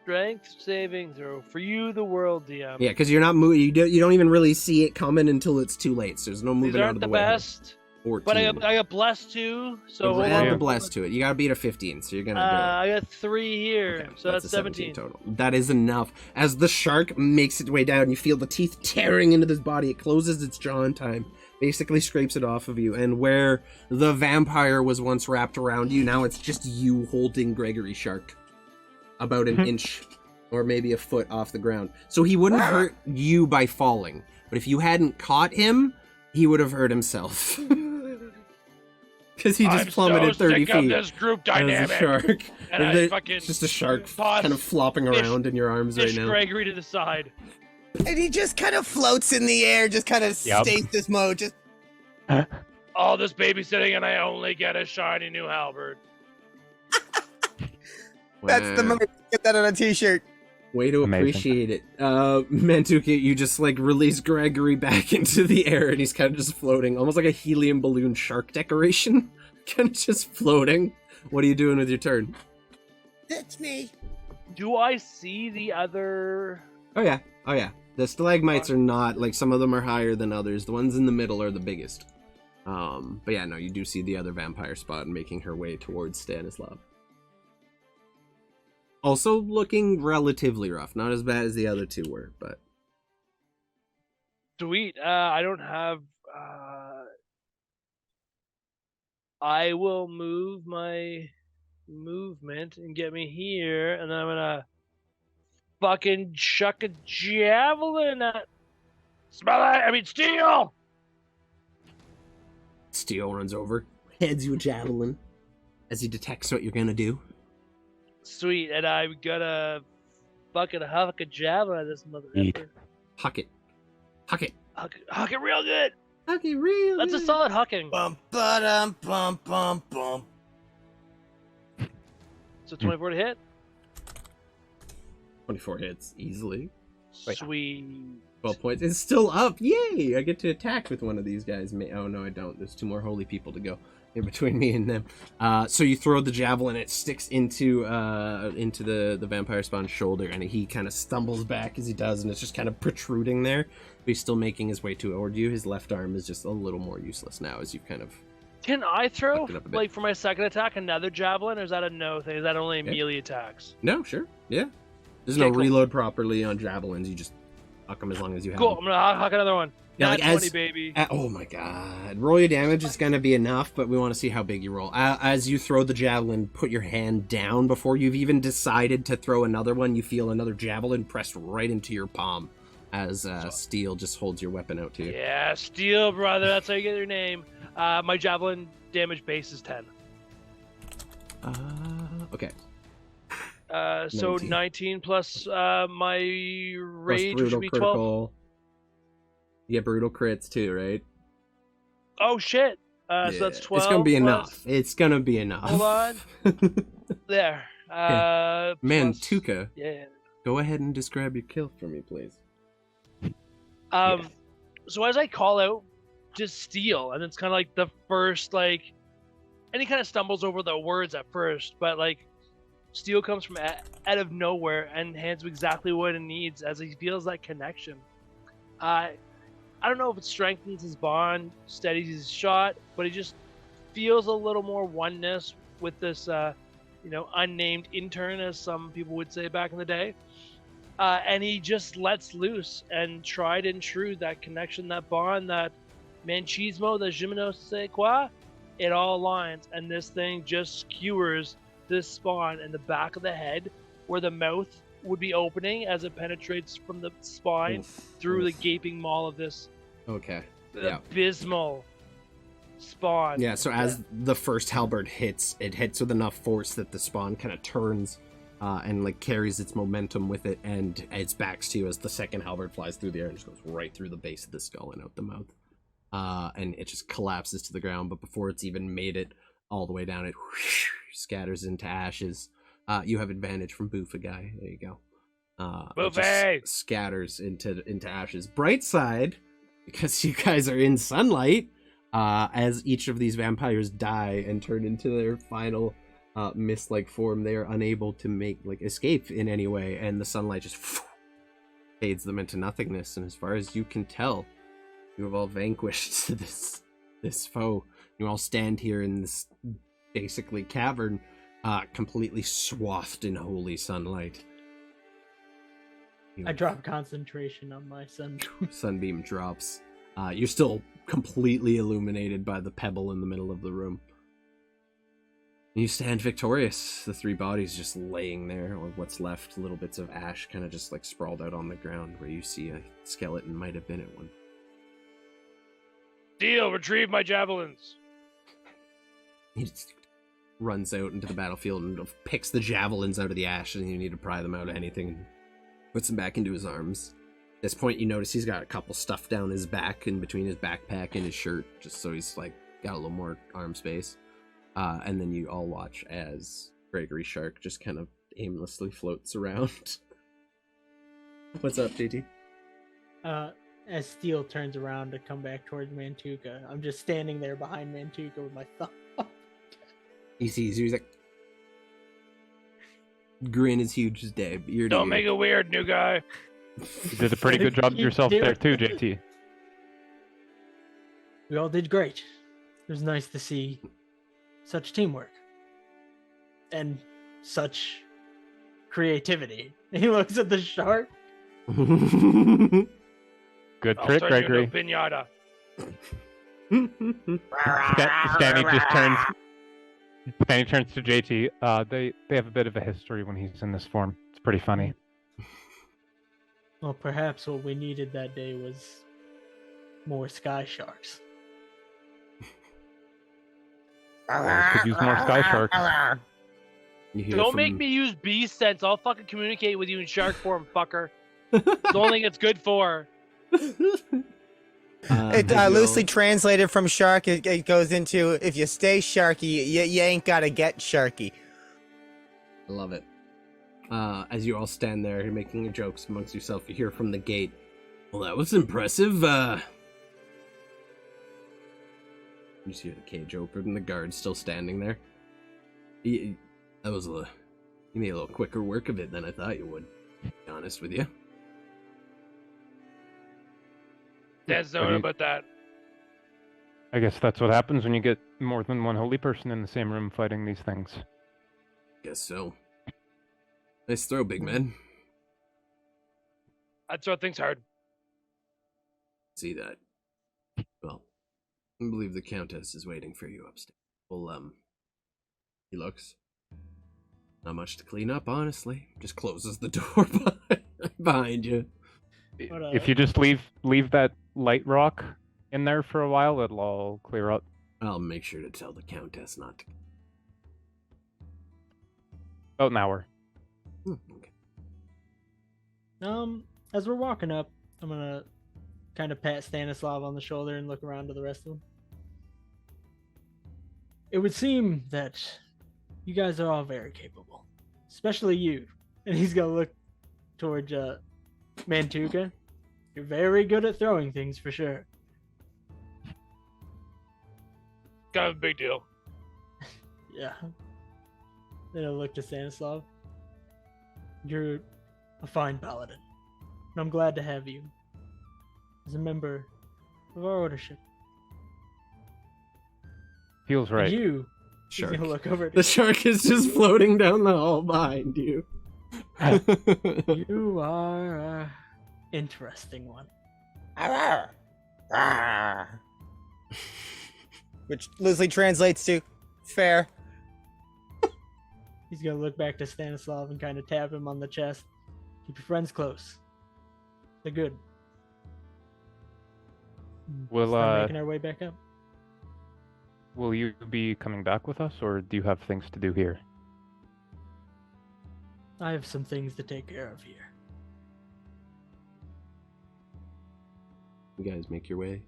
Strength saving throw for you, the world DM. Yeah, because you're not moving. You don't even really see it coming until it's too late. So there's no moving These out aren't of the the way. best. 14. But I got blessed too, so hold add on. the bless to it. You gotta beat a 15, so you're gonna do it. I got 3 here, Okay, so that's a 17 total. That is enough. As the shark makes its way down, you feel the teeth tearing into this body. It closes its jaw in time, basically scrapes it off of you. And where the vampire was once wrapped around you, now it's just you holding Gregory Shark about an inch or maybe a foot off the ground. So he wouldn't hurt you by falling, but if you hadn't caught him, he would have hurt himself. Because he just plummeted 30 sick of feet. this group As dynamic. a shark. And I It's fucking just a shark toss kind of flopping fish- around in your arms right Fish now. Gregory to the side. And he just kind of floats in the air, just kind of Yep. stasis mode. Just All this babysitting, and I only get a shiny new halberd. that's the Wow. merch. Get that on a t-shirt. Way to Amazing. appreciate it. Mantuka, you just like release Gregory back into the air and he's kind of just floating, almost like a helium balloon shark decoration. Kind of just floating. What are you doing with your turn? That's me. Do I see the other? Oh yeah. The stalagmites are not, like, some of them are higher than others. The ones in the middle are the biggest. But yeah, no, you do see the other vampire spot making her way towards Stanislav. Also looking relatively rough. Not as bad as the other two were, but... Sweet. I don't have. I will move my movement and get me here, and then I'm gonna fucking chuck a javelin at. Smell it! I mean, steel! Steel runs over, heads you a javelin as he detects what you're gonna do. Sweet, and I'm gonna fucking huck a javelin at this motherfucker. Huck it. Huck it. Huck it real good. Huck it real That's a good. solid hucking. Bum ba-dum bum bum bum. So 24 to hit. 24 hits easily. Wait. Sweet. 12 points. It's still up. Yay! I get to attack with one of these guys. Oh, no, I don't. There's 2 more holy people to go in between me and them. So you throw the javelin. It sticks into the vampire spawn's shoulder, and he kind of stumbles back as he does, and it's just kind of protruding there. But he's still making his way toward you. His left arm is just a little more useless now as you've kind of... Can I throw, Fucked it up a bit. like, for my second attack, another javelin, or is that a no thing? Is that only Okay. melee attacks? No, sure. Yeah. There's Okay, no cool. reload properly on javelins. You just huck them as long as you have Cool. them. I'm gonna huck another one. Yeah, Nat like, as- 20, baby. Oh my god. Roll your damage is going to be enough, but we want to see how big you roll. As you throw the javelin, put your hand down before you've even decided to throw another one. You feel another javelin pressed right into your palm as steel just holds your weapon out to you. Yeah, steel, brother. That's how you get your name. My javelin damage base is 10. Okay. So 19. 19 plus my Plus rage, which brutal would be 12. critical. You get brutal crits too, right? Oh, shit. So that's 12. It's going to be plus- enough. It's going to be enough. Hold on. There. Man, plus- Tuca, Yeah. go ahead and describe your kill for me, please. So as I call out, just steal, and it's kind of like the first like, and he kind of stumbles over the words at first, but like, steal comes from out of nowhere and hands him exactly what it needs as he feels that connection. I don't know if it strengthens his bond, steadies his shot, but he just feels a little more oneness with this, unnamed intern, as some people would say back in the day. And he just lets loose and tried and true that connection, that bond, that manchismo, the je ne sais quoi, it all aligns. And this thing just skewers this spawn in the back of the head where the mouth would be opening as it penetrates from the spine through the gaping maw of this Okay. Yeah. abysmal spawn. Yeah, so as the first halberd hits, it hits with enough force that the spawn kind of turns and like carries its momentum with it, and its backs to you as the second halberd flies through the air and just goes right through the base of the skull and out the mouth. And it just collapses to the ground, but before it's even made it all the way down, it scatters into ashes. You have advantage from Boofa guy. There you go. It Buffet! just scatters into ashes. Bright side, because you guys are in sunlight, as each of these vampires die and turn into their final mist-like form, they are unable to make escape in any way, and the sunlight just fades them into nothingness. And as far as you can tell, you have all vanquished this foe. You all stand here in this basically cavern, completely swathed in holy sunlight. I drop concentration on my son. Sunbeam drops. You're still completely illuminated by the pebble in the middle of the room. You stand victorious, the three bodies just laying there, or what's left, little bits of ash kind of just sprawled out on the ground where you see a skeleton might have been at one. Steal, retrieve my javelins. He just runs out into the battlefield and picks the javelins out of the ash, and you need to pry them out of anything and puts them back into his arms. At this point, you notice he's got a couple stuff down his back in between his backpack and his shirt, just so he's got a little more arm space. And then you all watch as Gregory Shark just kind of aimlessly floats around. What's up, JT? As Steel turns around to come back towards Mantuka, I'm just standing there behind Mantuka with my thumb up. He sees you, he's like... Grin is huge as day. Ear to Don't ear. make it weird, new guy. You did a pretty good job yourself there too, JT. We all did great. It was nice to see such teamwork and such creativity. He looks at the shark. Good I'll trick, turn Gregory. you into a pinata. Stanny just turns. Stanny turns to JT. They have a bit of a history when he's in this form. It's pretty funny. Well, perhaps what we needed that day was more sky sharks. Could use more sky sharks. You hear Don't from- make me use beast sense. I'll fucking communicate with you in shark form, fucker. It's the only thing it's good for. It loosely translated from shark, it goes into if you stay sharky, you ain't gotta get sharky. I love it. As you all stand there making jokes amongst yourself, you hear from the gate. Well, that was impressive. You just hear the cage open and the guard's still standing there. You made a little quicker work of it than I thought you would, to be honest with you. Dad's don't know about that. I guess that's what happens when you get more than one holy person in the same room fighting these things. Guess so. Nice throw, big man. I throw things hard. See that. Well, I believe the Countess is waiting for you upstairs. Well, he looks. Not much to clean up, honestly. Just closes the door behind you. If you just leave that light rock in there for a while, it'll all clear up. I'll make sure to tell the Countess not to. About an hour. Okay. As we're walking up, I'm gonna kind of pat Stanislav on the shoulder and look around to the rest of them. It would seem that You guys are all very capable, especially you. And he's gonna look towards Mantuka. You're very good at throwing things for sure. Kind of a big deal. Yeah. Then I'll look to Stanislav. You're a fine paladin, and I'm glad to have you as a member of our ordership. Feels right. And you, Shark. he's gonna look over The to shark is just floating down the hall behind you. you. Are a interesting one. Which loosely translates to fair. He's gonna look back to Stanislav and kind of tap him on the chest. Keep your friends close. They're good. We'll, Start making our way back up. Will you be coming back with us, or do you have things to do here? I have some things to take care of here. You guys make your way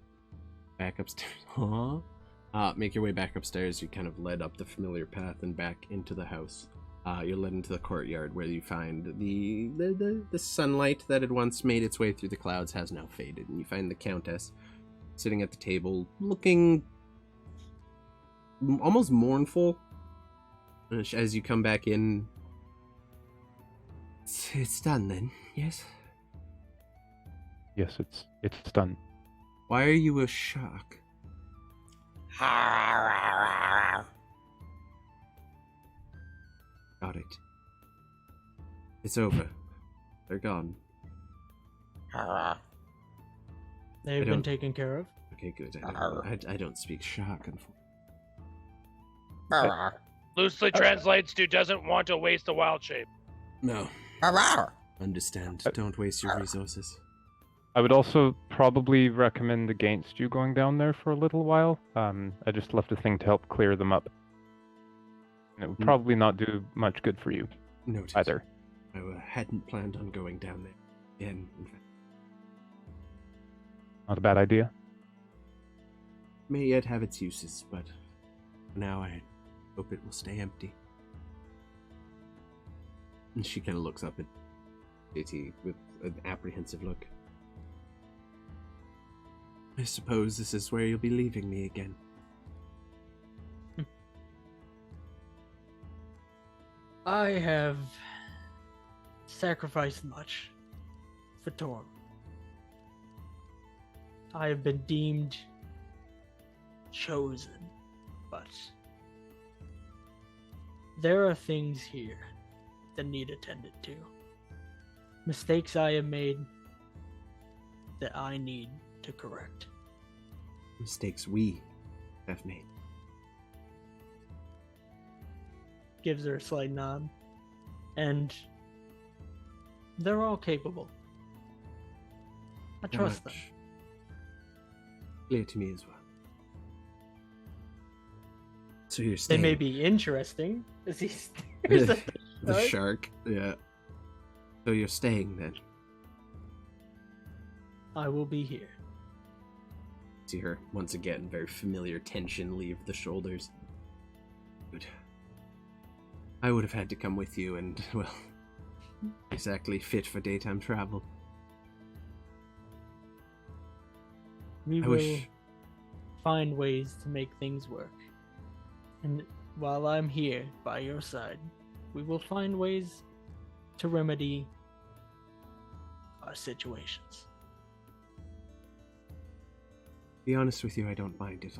back upstairs. Huh? Make your way back upstairs. You kind of led up the familiar path and back into the house. You're led into the courtyard where you find the sunlight that had once made its way through the clouds has now faded, and you find the Countess sitting at the table, looking almost mournful. As you come back in, it's done then, yes? Yes, it's done. Why are you a shark? Got it. It's over. They're gone. They've been don't- taken care of. Okay, good. I don't speak shark, unfortunately. Loosely translates to doesn't want to waste a wild shape. No. Understand. Don't waste your resources. I would also probably recommend against you going down there for a little while. I just left a thing to help clear them up. And it would probably not do much good for you Noted. either. I hadn't planned on going down there again, in fact. Not a bad idea. May yet have its uses, but for now I hope it will stay empty. And she kind of looks up at JT with an apprehensive look. I suppose this is where you'll be leaving me again. I have sacrificed much for Torm. I have been deemed chosen, but there are things here that need attended to. Mistakes I have made that I need to correct. Mistakes we have made. Gives her a slight nod. And they're all capable. I How trust them. much? Clear to me as well. So you're They staying. may be interesting as he stares at The Right? shark, yeah. So you're staying then. I will be here. See her once again, very familiar tension leave the shoulders. Good. I would have had to come with you, and well, exactly fit for daytime travel. We I will wish. find ways to make things work. And while I'm here by your side, we will find ways to remedy our situations. Be honest with you, I don't mind it.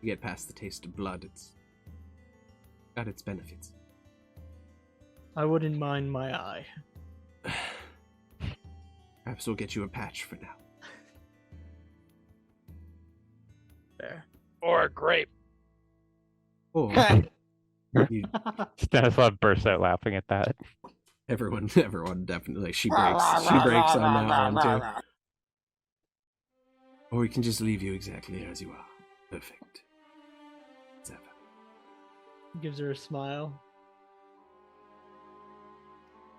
You get past the taste of blood, it's got its benefits. I wouldn't mind my eye. Perhaps we'll get you a patch for now. There. Or a grape. Or you, Stanislav bursts out laughing at that. everyone definitely. She breaks on that one too. Or we can just leave you exactly as you are. Perfect. As ever. Gives her a smile.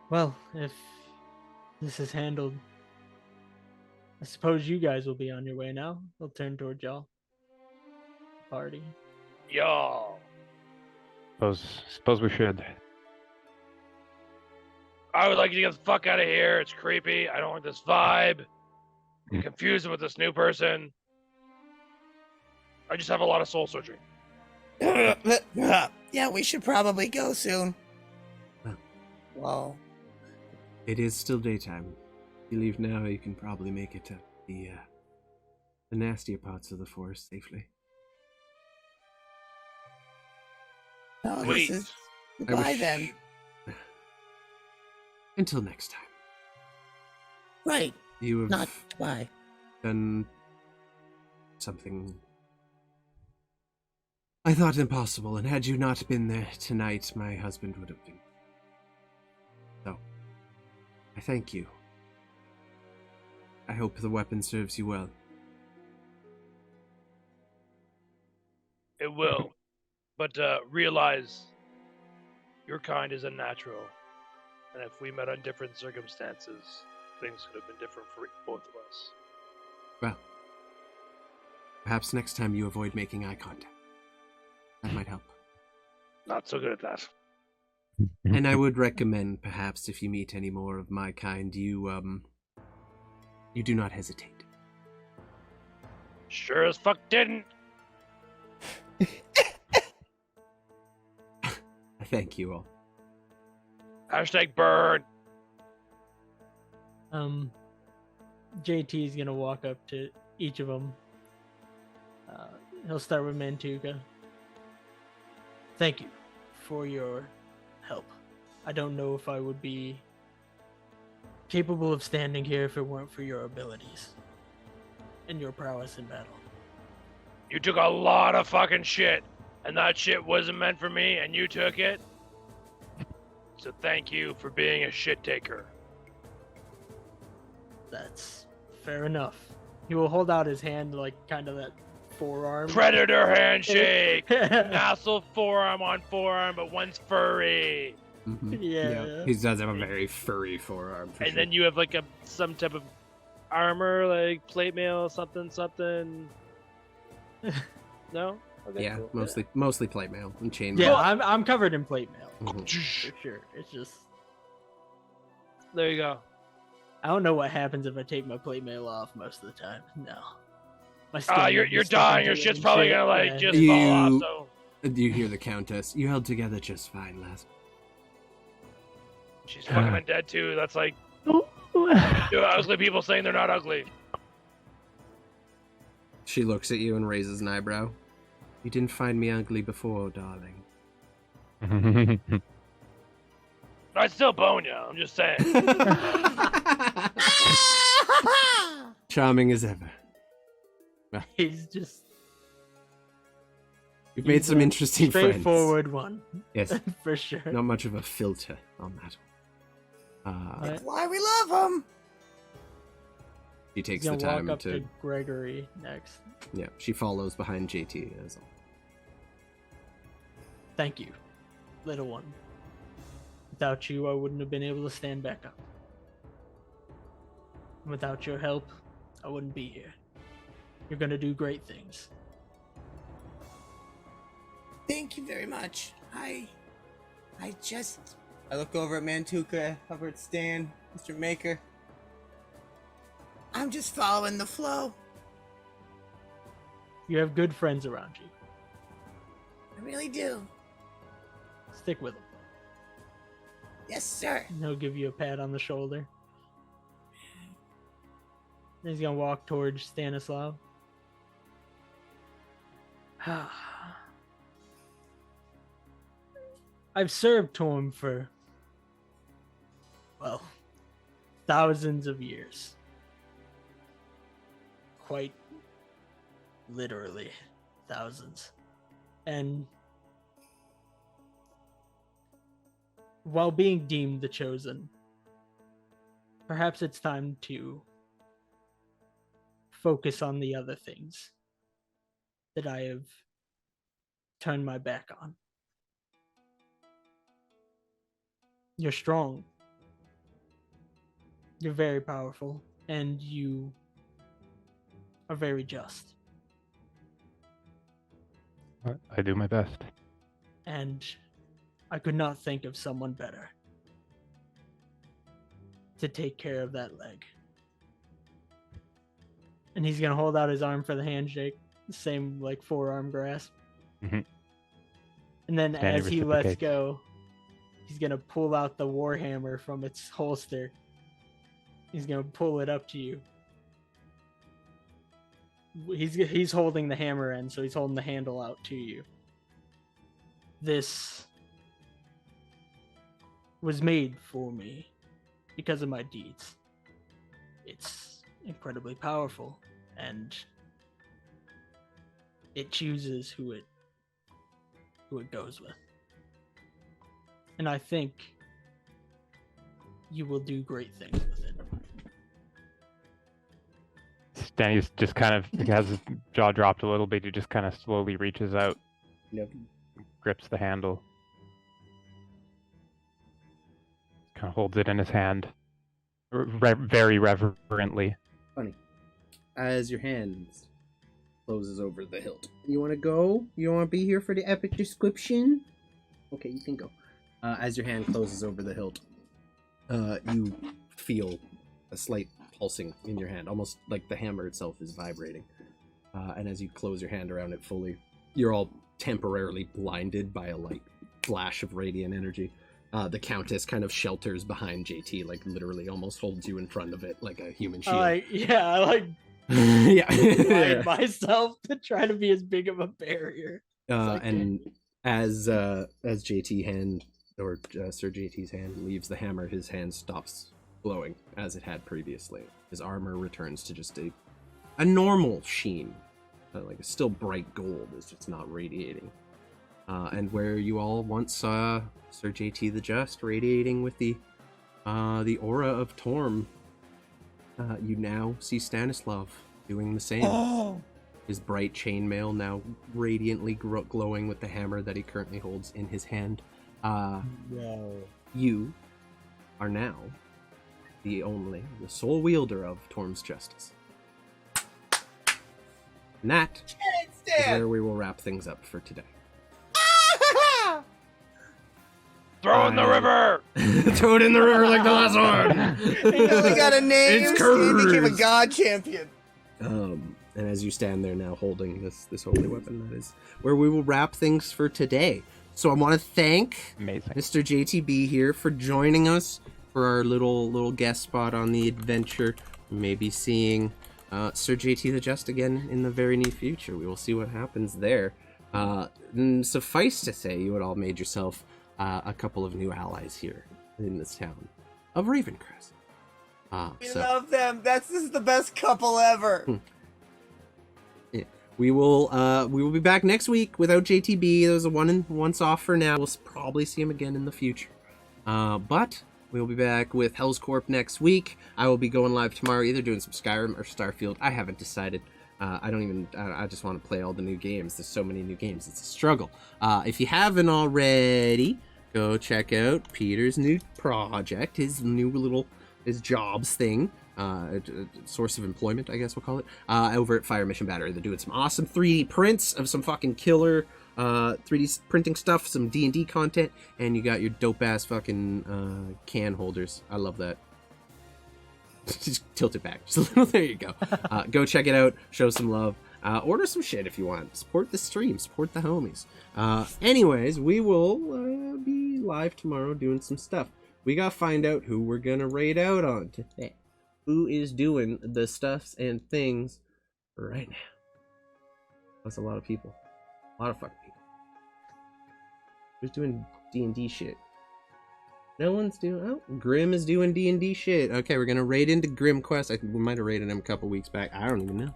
Well, if this is handled, I suppose you guys will be on your way now. They'll turn toward y'all. Party. Y'all. Suppose we should. I would like you to get the fuck out of here. It's creepy. I don't like this vibe. I'm confused with this new person. I just have a lot of soul searching. Yeah, we should probably go soon. Well. Well, It is still daytime. If you leave now, you can probably make it to the nastier parts of the forest safely. no, Wait. this is I goodbye wish- then. Until next time. Right, You have not goodbye. done something I thought impossible, and had you not been there tonight, my husband would have been. So, I thank you. I hope the weapon serves you well. It will. But realize your kind is unnatural. And if we met on different circumstances, things could have been different for both of us. Well, perhaps next time you avoid making eye contact. That might help. Not so good at that. And I would recommend, perhaps, if you meet any more of my kind, you do not hesitate. Sure as fuck didn't. Thank you all. Hashtag burn. JT is gonna walk up to each of them. He'll start with Mantuka. Thank you for your help. I don't know if I would be capable of standing here if it weren't for your abilities and your prowess in battle. You took a lot of fucking shit, and that shit wasn't meant for me, and you took it. So thank you for being a shit taker. That's fair enough. He will hold out his hand like kind of that forearm. Predator handshake. Massive forearm on forearm, but one's furry. Mhm. Yeah. He does have a very furry forearm. For And sure. then you have like some type of armor, like plate mail, something. No? Okay, Yeah, cool. mostly plate mail and chain Yeah, mail. I'm covered in plate mail Mhm. for sure. It's just There you go. I don't know what happens if I take my plate mail off most of the time. No. My skin will You're be stuck dying. Your into it shit's and probably shit, gonna like yeah. just fall off. You- So You hear the Countess. You held together just fine last. she's fucking undead too. That's like ugly people saying they're not ugly. She looks at you and raises an eyebrow. You didn't find me ugly before, darling. I'd still bone you. I'm just saying. Charming as ever. He's just You've made he's some a interesting friends. straightforward one. Yes, For sure. not much of a filter on that. Right. Why we love him? She He's takes the gonna walk time up to. to Gregory next. Yeah, she follows behind JT as well. Thank you, little one. Without you, I wouldn't have been able to stand back up. Without your help, I wouldn't be here. You're gonna do great things. Thank you very much. I look over at Mantuka, over at Stan, Mr. Maker. I'm just following the flow. You have good friends around you. I really do. Stick with them. Yes, sir. And he'll give you a pat on the shoulder. Then he's gonna walk towards Stanislav. I've served to him for, well, thousands of years. Quite literally thousands. And while being deemed the chosen, perhaps it's time to focus on the other things that I have turned my back on. You're strong. You're very powerful, and you are very just. I do my best. And I could not think of someone better to take care of that leg. And he's gonna hold out his arm for the handshake, same like forearm grasp. Mhm. And then Stanley as he lets reciprocates. go, he's gonna pull out the warhammer from its holster. He's gonna pull it up to you. He's holding the hammer end, so he's holding the handle out to you. This was made for me because of my deeds. It's incredibly powerful, and it chooses who it goes with. And I think you will do great things with it. Danny's just kind of has his jaw dropped a little bit. He just kind of slowly reaches out, Yep. grips the handle, kind of holds it in his hand, very reverently. Funny. As your hand closes over the hilt. You want to go? You want to be here for the epic description? Okay, you can go. As your hand closes over the hilt, you feel a slight pulsing in your hand, almost like the hammer itself is vibrating. And as you close your hand around it fully, you're all temporarily blinded by a light flash of radiant energy. The Countess kind of shelters behind JT, like literally almost holds you in front of it like a human shield. I Yeah. blind myself to try to be as big of a barrier. And as JT hand or Sir JT's hand leaves the hammer, his hand stops glowing as it had previously. His armor returns to just a normal sheen, like a still bright gold. It's just not radiating. And where you all once saw Sir JT the Just radiating with the aura of Torm, you now see Stanislav doing the same. Oh, His bright chainmail now radiantly glowing with the hammer that he currently holds in his hand. no. You are now the sole wielder of Torm's justice. And that is where we will wrap things up for today. Throw in the river! Throw it in the river like the last one! He only got a name. It's He became a cursed. god champion. And as you stand there now holding this holy weapon, that is where we will wrap things for today. So I want to thank Amazing. Mr. JTB here for joining us for our little guest spot on the adventure. We may be seeing Sir JT the Just again in the very near future. We will see what happens there. And suffice to say, you had all made yourself a couple of new allies here in this town of Ravencrest. We love them. This is the best couple ever. Yeah. We will be back next week without JTB. There's a once off for now. We'll probably see him again in the future. But we'll be back with Hell's Corp next week. I will be going live tomorrow, either doing some Skyrim or Starfield. I haven't decided. I just want to play all the new games. There's so many new games. It's a struggle. If you haven't already, go check out Peter's new project, his jobs thing. Source of employment, I guess we'll call it, over at Fire Mission Battery. They're doing some awesome 3D prints of some fucking killer 3D printing stuff, some D&D content, and you got your dope-ass fucking can holders. I love that. Just tilt it back just a little. There you go. Go check it out, show some love, order some shit if you want, support the stream, support the homies. Anyways, we will be live tomorrow doing some stuff. We gotta find out who we're gonna raid out on today. Who is doing the stuffs and things right now? That's a lot of people. A lot of fucking people. Who's doing D&D shit? No one's doing... Oh, Grim is doing D&D shit. Okay, we're gonna raid into Grim Quest. We might have raided him a couple weeks back. I don't even know.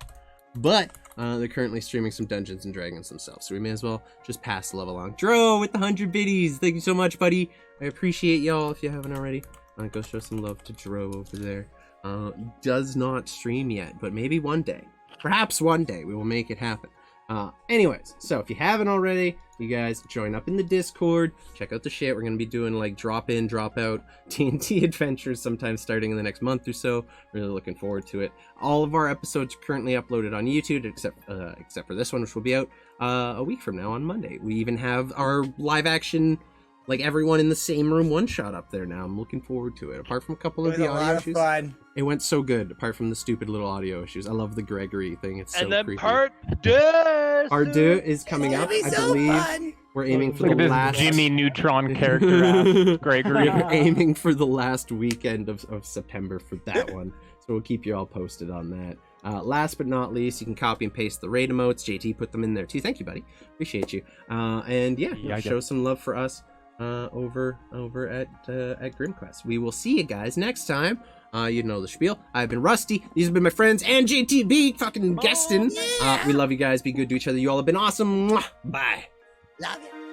But they're currently streaming some Dungeons and Dragons themselves, so we may as well just pass the love along. Dro with the 100 biddies. Thank you so much, buddy. I appreciate y'all if you haven't already. Go show some love to Dro over there. Does not stream yet, but maybe one day. Perhaps one day we will make it happen. Anyways, so if you haven't already, you guys join up in the Discord, check out the shit. We're gonna be doing like drop in, drop out D&D adventures sometime starting in the next month or so. Really looking forward to it. All of our episodes are currently uploaded on YouTube, except for this one, which will be out a week from now on Monday. We even have our live action, like everyone in the same room one shot up there now. I'm looking forward to it. Apart from a couple It of was the a audio lot of issues, fun. it went so good. Apart from the stupid little audio issues, I love the Gregory thing. It's so And then creepy. part deux. Our deux is coming It's up. gonna be I so believe fun. we're aiming for Look the at this last. Jimmy Neutron character ass Gregory. We're aiming for the last weekend of September for that one. So we'll keep you all posted on that. Last but not least, you can copy and paste the raid emotes. JT put them in there too. Thank you, buddy. Appreciate you. And yeah, show some love for us over at GrimQuest. We will see you guys next time. You know the spiel. I've been Rusty. These have been my friends and JTB fucking guesting. We love you guys. Be good to each other. You all have been awesome. Mwah. Bye. Love you.